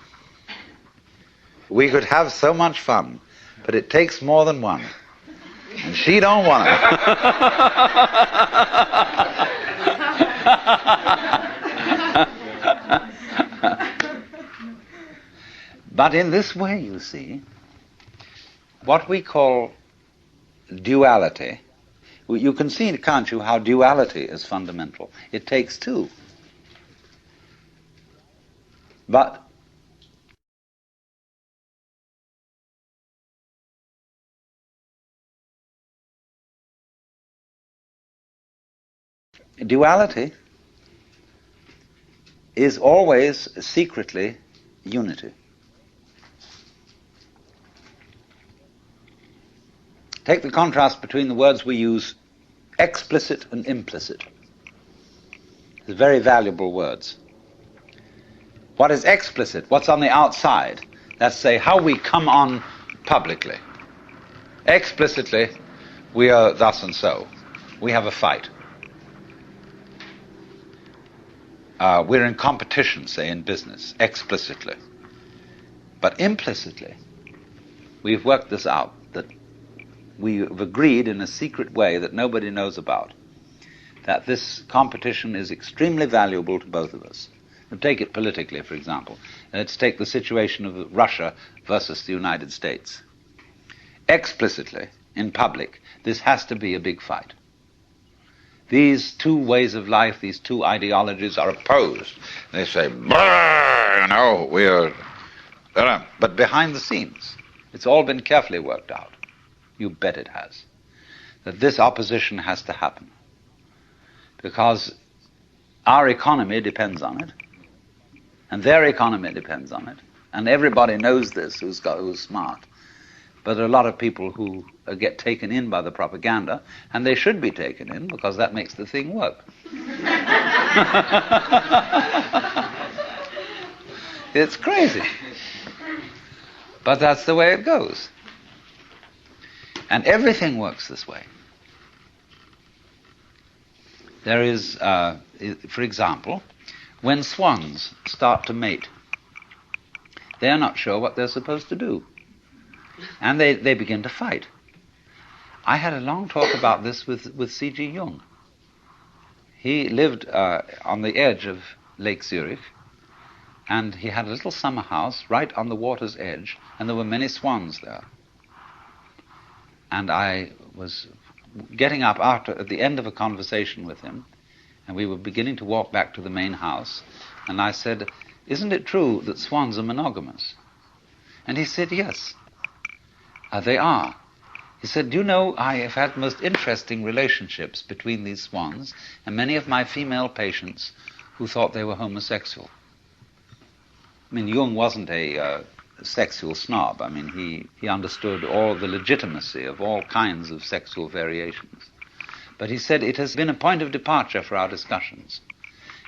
We could have so much fun, but it takes more than one. And she don't want it. But in this way, you see, what we call duality, you can see, can't you, how duality is fundamental. It takes two. But duality is always secretly unity. Take the contrast between the words we use, explicit and implicit. They're very valuable words. What is explicit? What's on the outside? That's, say, how we come on publicly. Explicitly, we are thus and so. We have a fight. We're in competition, say, in business, explicitly. But implicitly, we've worked this out, that we've agreed in a secret way that nobody knows about, that this competition is extremely valuable to both of us. Now, take it politically, for example. Let's take the situation of Russia versus the United States. Explicitly, in public, this has to be a big fight. These two ways of life, these two ideologies are opposed. They say, we are... But behind the scenes, it's all been carefully worked out. You bet it has. That this opposition has to happen. Because our economy depends on it, and their economy depends on it, and everybody knows this who's smart. But there are a lot of people who get taken in by the propaganda, and they should be taken in because that makes the thing work. It's crazy. But that's the way it goes. And everything works this way. There is, for example, when swans start to mate, they're not sure what they're supposed to do. And they begin to fight. I had a long talk about this with C.G. Jung. He lived on the edge of Lake Zurich, and he had a little summer house right on the water's edge, and there were many swans there. And I was getting up at the end of a conversation with him, and we were beginning to walk back to the main house, and I said, "Isn't it true that swans are monogamous?" And he said, "Yes, they are." He said, "Do you know, I have had most interesting relationships between these swans, and many of my female patients who thought they were homosexual." I mean, Jung wasn't a sexual snob. I mean, he understood all the legitimacy of all kinds of sexual variations. But he said it has been a point of departure for our discussions.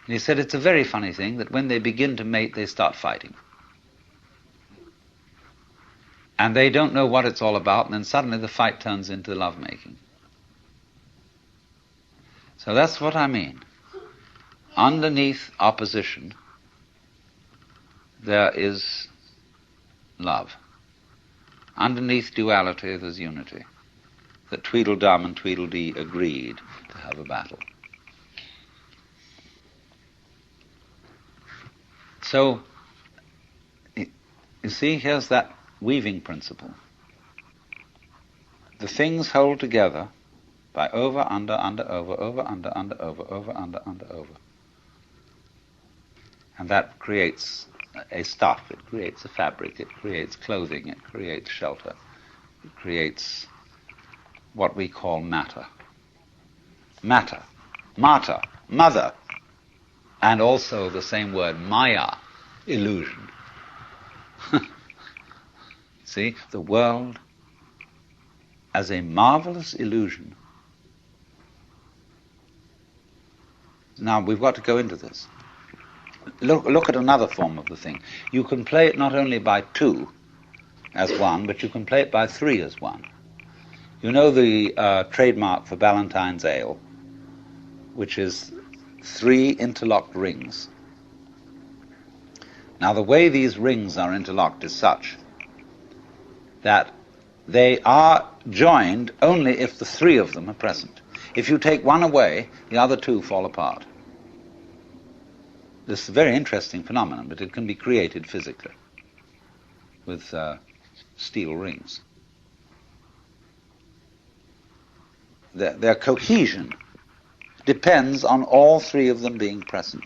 And he said it's a very funny thing that when they begin to mate, they start fighting. And they don't know what it's all about, and then suddenly the fight turns into lovemaking. So that's what I mean. Underneath opposition, there is love. Underneath duality, there's unity. That Tweedledum and Tweedledee agreed to have a battle. So, you see, here's that weaving principle. The things hold together by over, under, over, under, over, under, over. And that creates a stuff, it creates a fabric, it creates clothing, it creates shelter, it creates what we call matter. Matter, mater, mother, and also the same word, maya, illusion. See, the world as a marvelous illusion. Now, we've got to go into this. Look at another form of the thing. You can play it not only by two as one, but you can play it by three as one. You know the trademark for Ballantine's Ale, which is 3 interlocked rings. Now, the way these rings are interlocked is such that they are joined only if the 3 of them are present. If you take one away, the other 2 fall apart. This is a very interesting phenomenon, but it can be created physically with steel rings. Their cohesion depends on all 3 of them being present.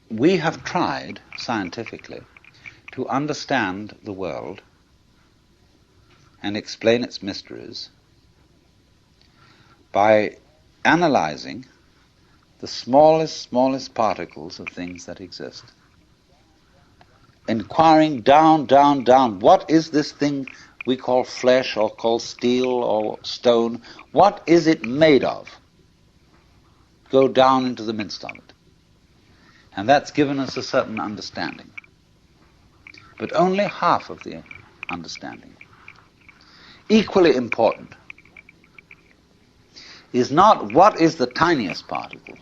We have tried, scientifically, to understand the world and explain its mysteries by analyzing the smallest particles of things that exist. Inquiring down, what is this thing we call flesh or call steel or stone? What is it made of? Go down into the midst of it. And that's given us a certain understanding. But only half of the understanding. Equally important is not what is the tiniest particle,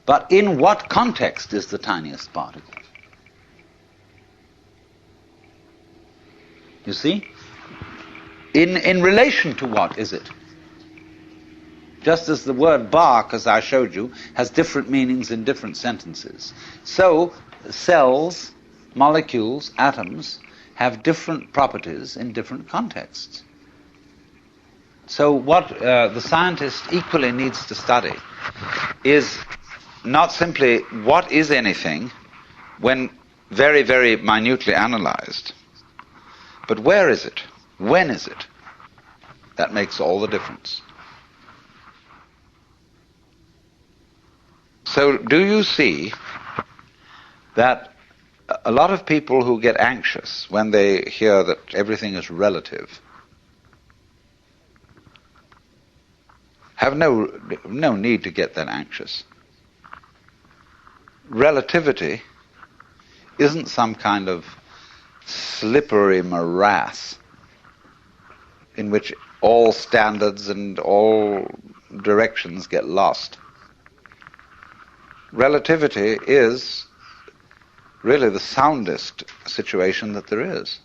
but in what context is the tiniest particle. You see? In relation to what is it? Just as the word bark, as I showed you, has different meanings in different sentences. So, cells, molecules, atoms, have different properties in different contexts. So what the scientist equally needs to study is not simply what is anything when very, very minutely analyzed, but where is it? When is it? That makes all the difference. So do you see that a lot of people who get anxious when they hear that everything is relative have no need to get that anxious. Relativity isn't some kind of slippery morass in which all standards and all directions get lost. Relativity is really the soundest situation that there is.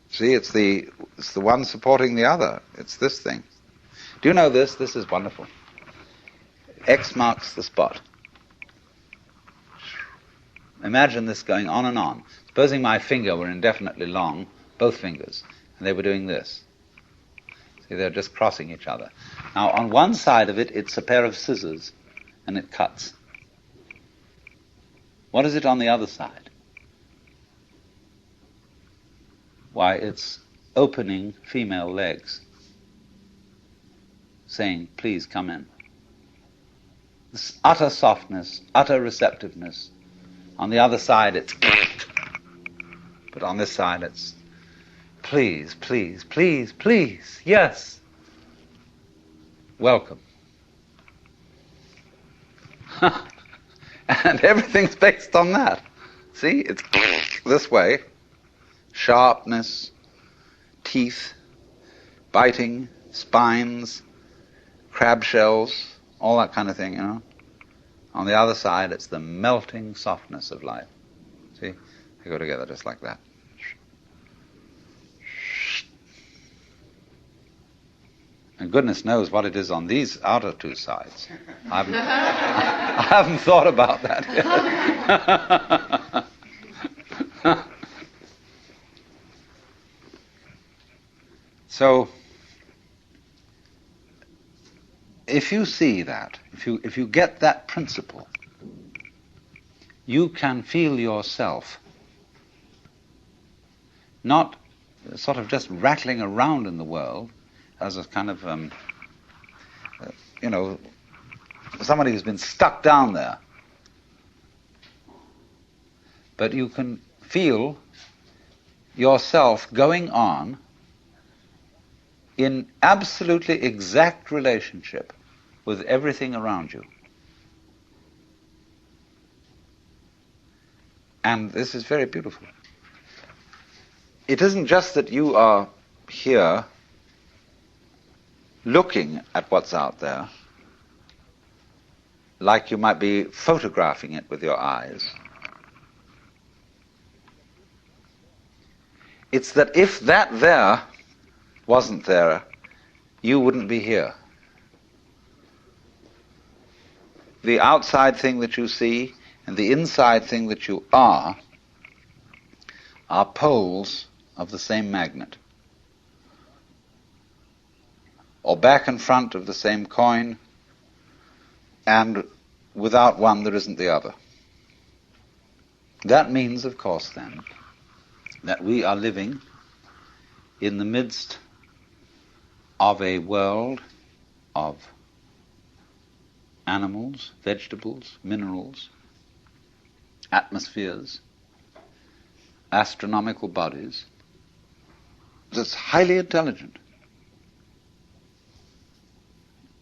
See, it's the one supporting the other. It's this thing. Do you know this? This is wonderful. X marks the spot. Imagine this going on and on. Supposing my finger were indefinitely long, both fingers, and they were doing this. See, they're just crossing each other. Now, on one side of it, it's a pair of scissors, and it cuts. What is it on the other side? Why, it's opening female legs, saying, please come in. This utter softness, utter receptiveness. On the other side, it's but on this side, it's please, please, please, please, yes, welcome. And everything's based on that. See, it's this way, sharpness, teeth, biting, spines, crab shells, all that kind of thing, you know. On the other side, it's the melting softness of life. See, they go together just like that. And goodness knows what it is on these outer two sides. I haven't thought about that yet. So, if you see that, if you get that principle, you can feel yourself not sort of just rattling around in the world as a kind of, somebody who's been stuck down there. But you can feel yourself going on in absolutely exact relationship with everything around you. And this is very beautiful. It isn't just that you are here looking at what's out there, like you might be photographing it with your eyes. It's that if that there wasn't there, you wouldn't be here. The outside thing that you see and the inside thing that you are poles of the same magnet, or back and front of the same coin, and without one there isn't the other. That means, of course, then, that we are living in the midst of a world of animals, vegetables, minerals, atmospheres, astronomical bodies, that's highly intelligent.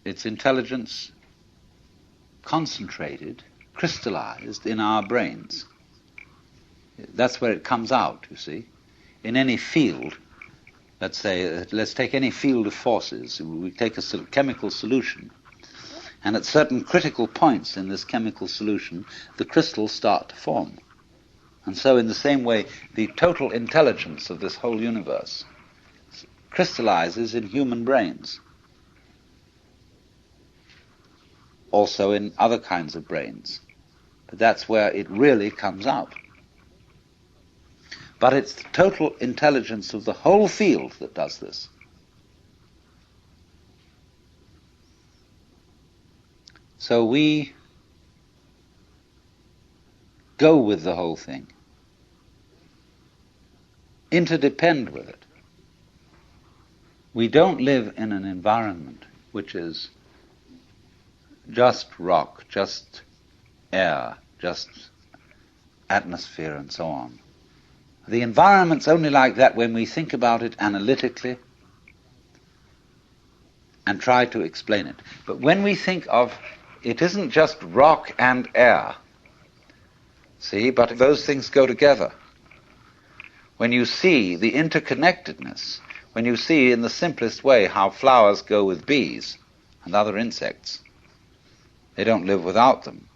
Its intelligence concentrated, crystallized in our brains. That's where it comes out, you see. In any field, let's take any field of forces. We take a chemical solution, and at certain critical points in this chemical solution, the crystals start to form. And so in the same way, the total intelligence of this whole universe crystallizes in human brains. Also in other kinds of brains. But that's where it really comes out. But it's the total intelligence of the whole field that does this. So we go with the whole thing, interdepend with it. We don't live in an environment which is just rock, just air, just atmosphere and so on. The environment's only like that when we think about it analytically and try to explain it. But when we think of it isn't just rock and air, see, but those things go together. When you see the interconnectedness, when you see in the simplest way how flowers go with bees and other insects, they don't live without them.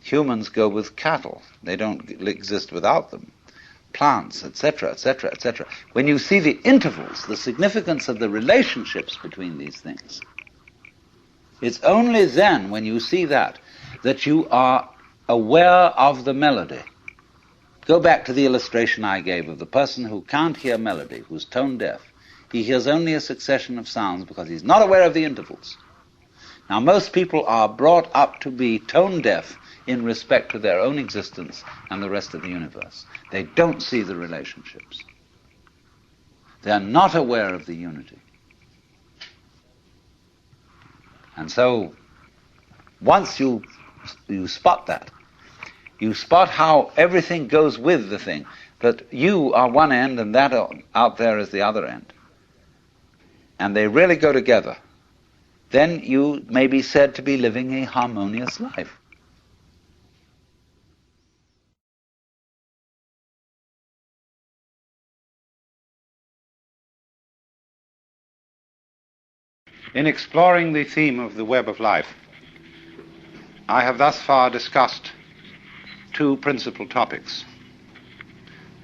Humans go with cattle. They don't exist without them. Plants, etc., etc., etc. When you see the intervals, the significance of the relationships between these things, it's only then, when you see that you are aware of the melody. Go back to the illustration I gave of the person who can't hear melody, who's tone deaf. He hears only a succession of sounds because he's not aware of the intervals. Now, most people are brought up to be tone deaf in respect to their own existence and the rest of the universe. They don't see the relationships. They are not aware of the unity. And so, once you spot that, you spot how everything goes with the thing. that you are one end and that out there is the other end, and they really go together, then you may be said to be living a harmonious life. In exploring the theme of the web of life, I have thus far discussed two principal topics.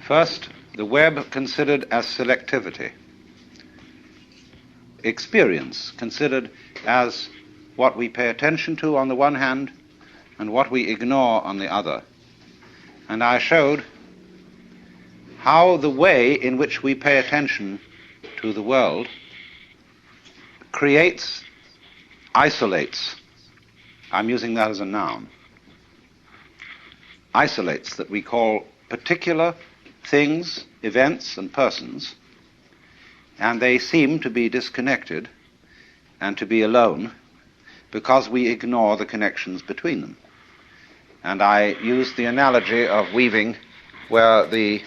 First, the web considered as selectivity. Experience considered as what we pay attention to on the one hand and what we ignore on the other. And I showed how the way in which we pay attention to the world creates, isolates, I'm using that as a noun, isolates that we call particular things, events, and persons, and they seem to be disconnected and to be alone because we ignore the connections between them. And I used the analogy of weaving, where the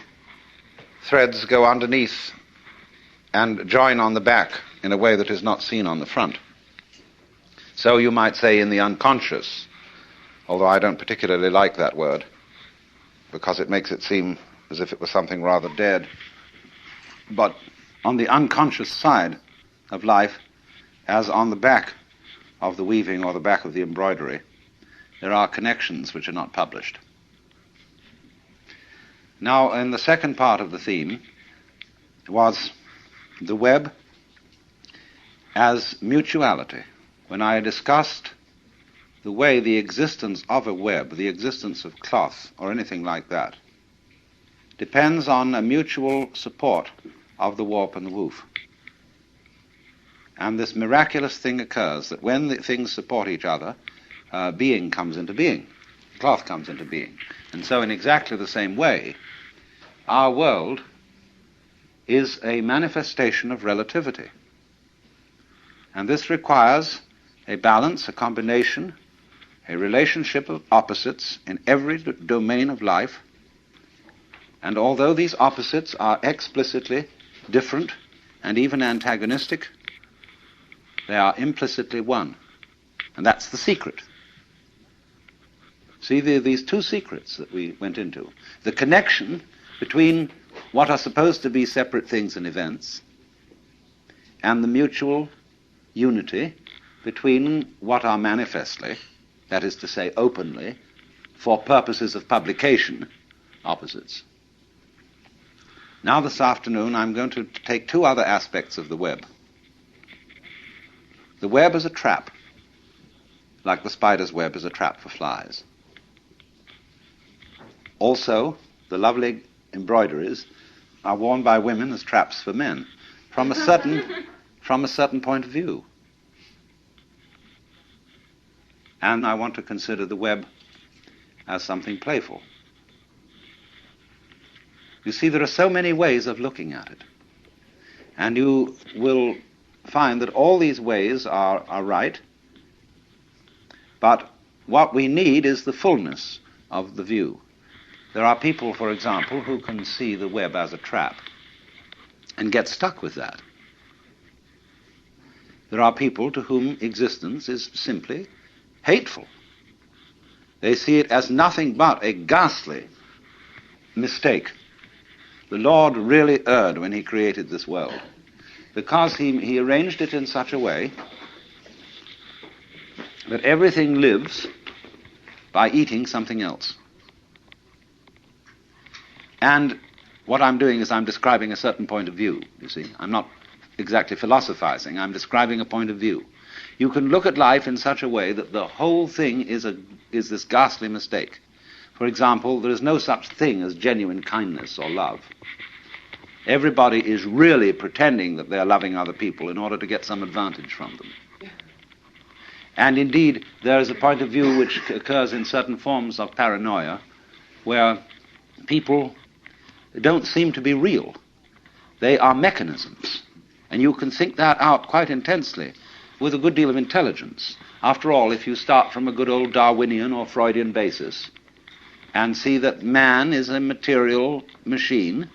threads go underneath and join on the back in a way that is not seen on the front. So you might say in the unconscious, although I don't particularly like that word because it makes it seem as if it was something rather dead. But on the unconscious side of life, as on the back of the weaving or the back of the embroidery, there are connections which are not published. Now, in the second part of the theme was the web as mutuality. When I discussed the way the existence of a web, the existence of cloth or anything like that, depends on a mutual support of the warp and the woof. And this miraculous thing occurs that when the things support each other, being comes into being, cloth comes into being. And so in exactly the same way, our world is a manifestation of relativity. And this requires a balance, a combination, a relationship of opposites in every domain of life. And although these opposites are explicitly different and even antagonistic, they are implicitly one. And that's the secret. See, these two secrets that we went into. The connection between what are supposed to be separate things and events, and the mutual unity between what are manifestly, that is to say openly, for purposes of publication, opposites. Now this afternoon I'm going to take two other aspects of the web. The web is a trap, like the spider's web is a trap for flies. Also, the lovely embroideries are worn by women as traps for men, from a certain point of view. And I want to consider the web as something playful. You see, there are so many ways of looking at it. And you will find that all these ways are right, but what we need is the fullness of the view. There are people, for example, who can see the web as a trap and get stuck with that. There are people to whom existence is simply hateful. They see it as nothing but a ghastly mistake. The Lord really erred when he created this world, because he arranged it in such a way that everything lives by eating something else. And what I'm doing is I'm describing a certain point of view, you see. I'm not exactly philosophizing, I'm describing a point of view. You can look at life in such a way that the whole thing is this ghastly mistake. For example, there is no such thing as genuine kindness or love. Everybody is really pretending that they're loving other people in order to get some advantage from them. And indeed, there is a point of view which occurs in certain forms of paranoia, where people don't seem to be real. They are mechanisms. And you can think that out quite intensely with a good deal of intelligence. After all, if you start from a good old Darwinian or Freudian basis, and see that man is a material machine,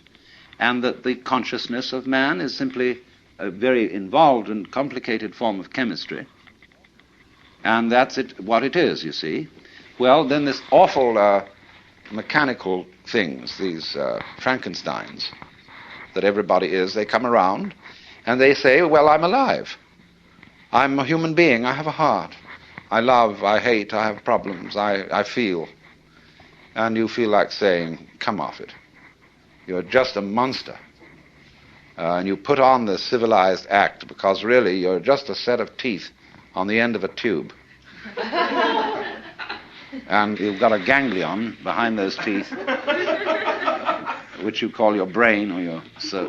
and that the consciousness of man is simply a very involved and complicated form of chemistry, and that's what it is, you see. Well, then this awful mechanical things, these Frankensteins that everybody is, they come around and they say, well, I'm alive. I'm a human being. I have a heart. I love, I hate, I have problems, I feel. And you feel like saying, come off it. You're just a monster. And you put on the civilized act because really you're just a set of teeth on the end of a tube. And you've got a ganglion behind those teeth, which you call your brain or your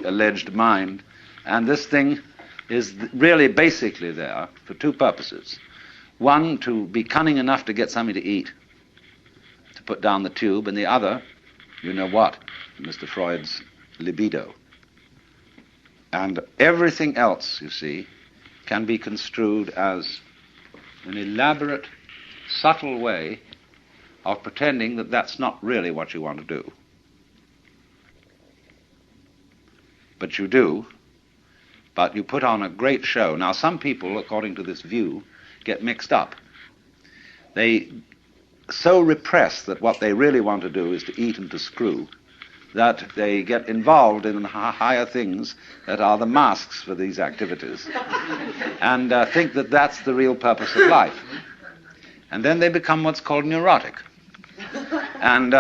alleged mind. And this thing is really basically there for two purposes. One, to be cunning enough to get something to eat, to put down the tube, and the other, you know what, Mr. Freud's libido. And everything else, you see, can be construed as an elaborate, subtle way of pretending that that's not really what you want to do. But you do, but you put on a great show. Now, some people, according to this view, get mixed up. They so repress that what they really want to do is to eat and to screw, that they get involved in higher things that are the masks for these activities, and think that that's the real purpose of life. And then they become what's called neurotic. And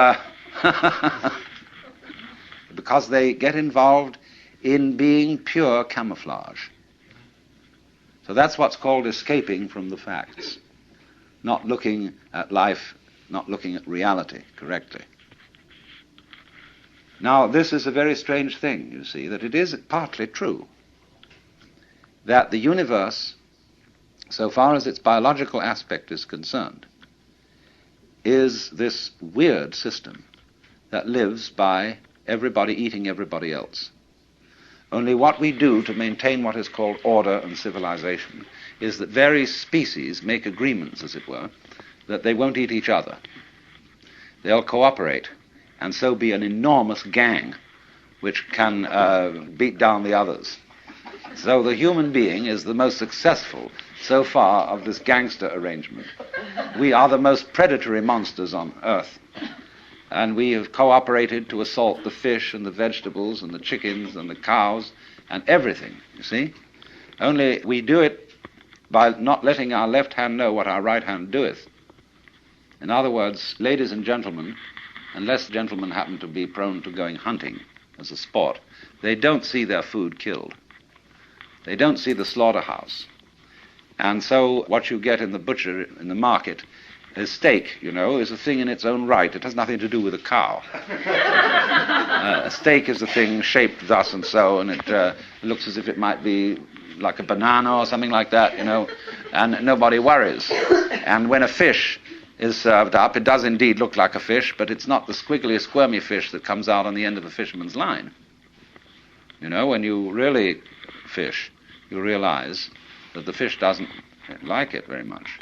because they get involved in being pure camouflage. So that's what's called escaping from the facts, not looking at life, not looking at reality correctly. Now, this is a very strange thing, you see, that it is partly true that the universe, so far as its biological aspect is concerned, is this weird system that lives by everybody eating everybody else. Only what we do to maintain what is called order and civilization is that various species make agreements, as it were, that they won't eat each other. They'll cooperate and so be an enormous gang which can beat down the others. So the human being is the most successful so far of this gangster arrangement. We are the most predatory monsters on Earth, and we have cooperated to assault the fish and the vegetables and the chickens and the cows and everything, you see. Only we do it by not letting our left hand know what our right hand doeth. In other words, ladies and gentlemen, unless gentlemen happen to be prone to going hunting as a sport, they don't see their food killed. They don't see the slaughterhouse. And so what you get in the butcher, in the market, is steak, you know, is a thing in its own right. It has nothing to do with a cow. A steak is a thing shaped thus and so, and it looks as if it might be like a banana or something like that, you know, and nobody worries. And when a fish is served up, it does indeed look like a fish, but it's not the squiggly, squirmy fish that comes out on the end of a fisherman's line. You know, when you really fish, you realize that the fish doesn't like it very much.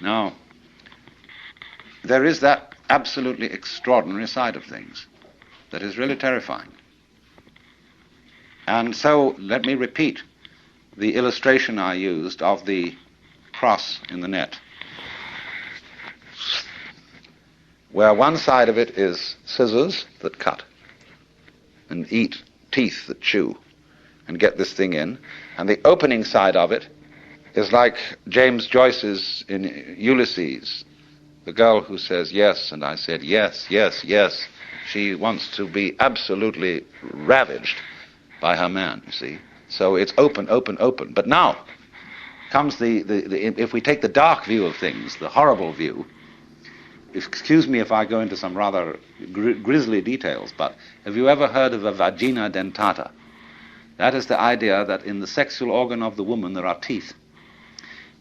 Now, there is that absolutely extraordinary side of things that is really terrifying. And so, let me repeat the illustration I used of the cross in the net, where one side of it is scissors that cut and eat, teeth that chew and get this thing in, and the opening side of it is like James Joyce's in Ulysses, the girl who says yes, and I said yes, yes, yes. She wants to be absolutely ravaged by her man, you see. So it's open, open, open. But now comes the if we take the dark view of things, the horrible view. Excuse me if I go into some rather grisly details, but have you ever heard of a vagina dentata? That is the idea that in the sexual organ of the woman there are teeth.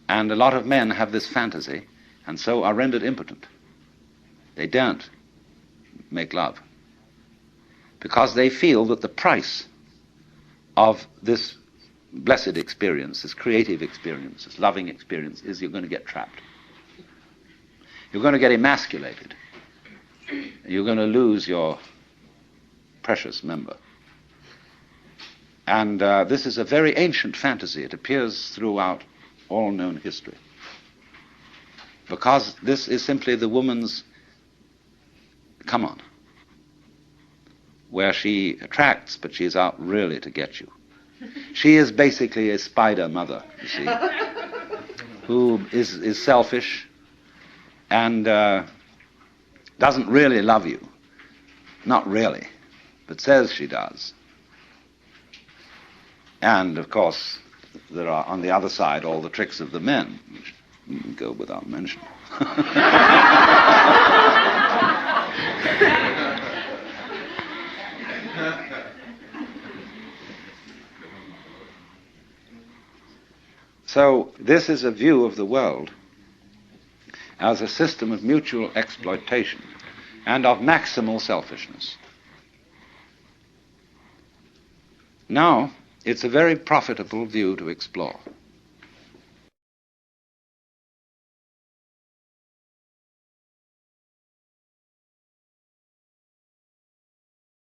And a lot of men have this fantasy, and so are rendered impotent. They don't make love, because they feel that the price of this blessed experience, this creative experience, this loving experience, is you're going to get trapped. You're going to get emasculated. You're going to lose your precious member. And this is a very ancient fantasy. It appears throughout all known history. Because this is simply the woman's come on, where she attracts, but she's out really to get you. She is basically a spider mother, you see, who is selfish and doesn't really love you. Not really, but says she does. And, of course, there are, on the other side, all the tricks of the men, which go without mention. So this is a view of the world as a system of mutual exploitation and of maximal selfishness. Now, it's a very profitable view to explore.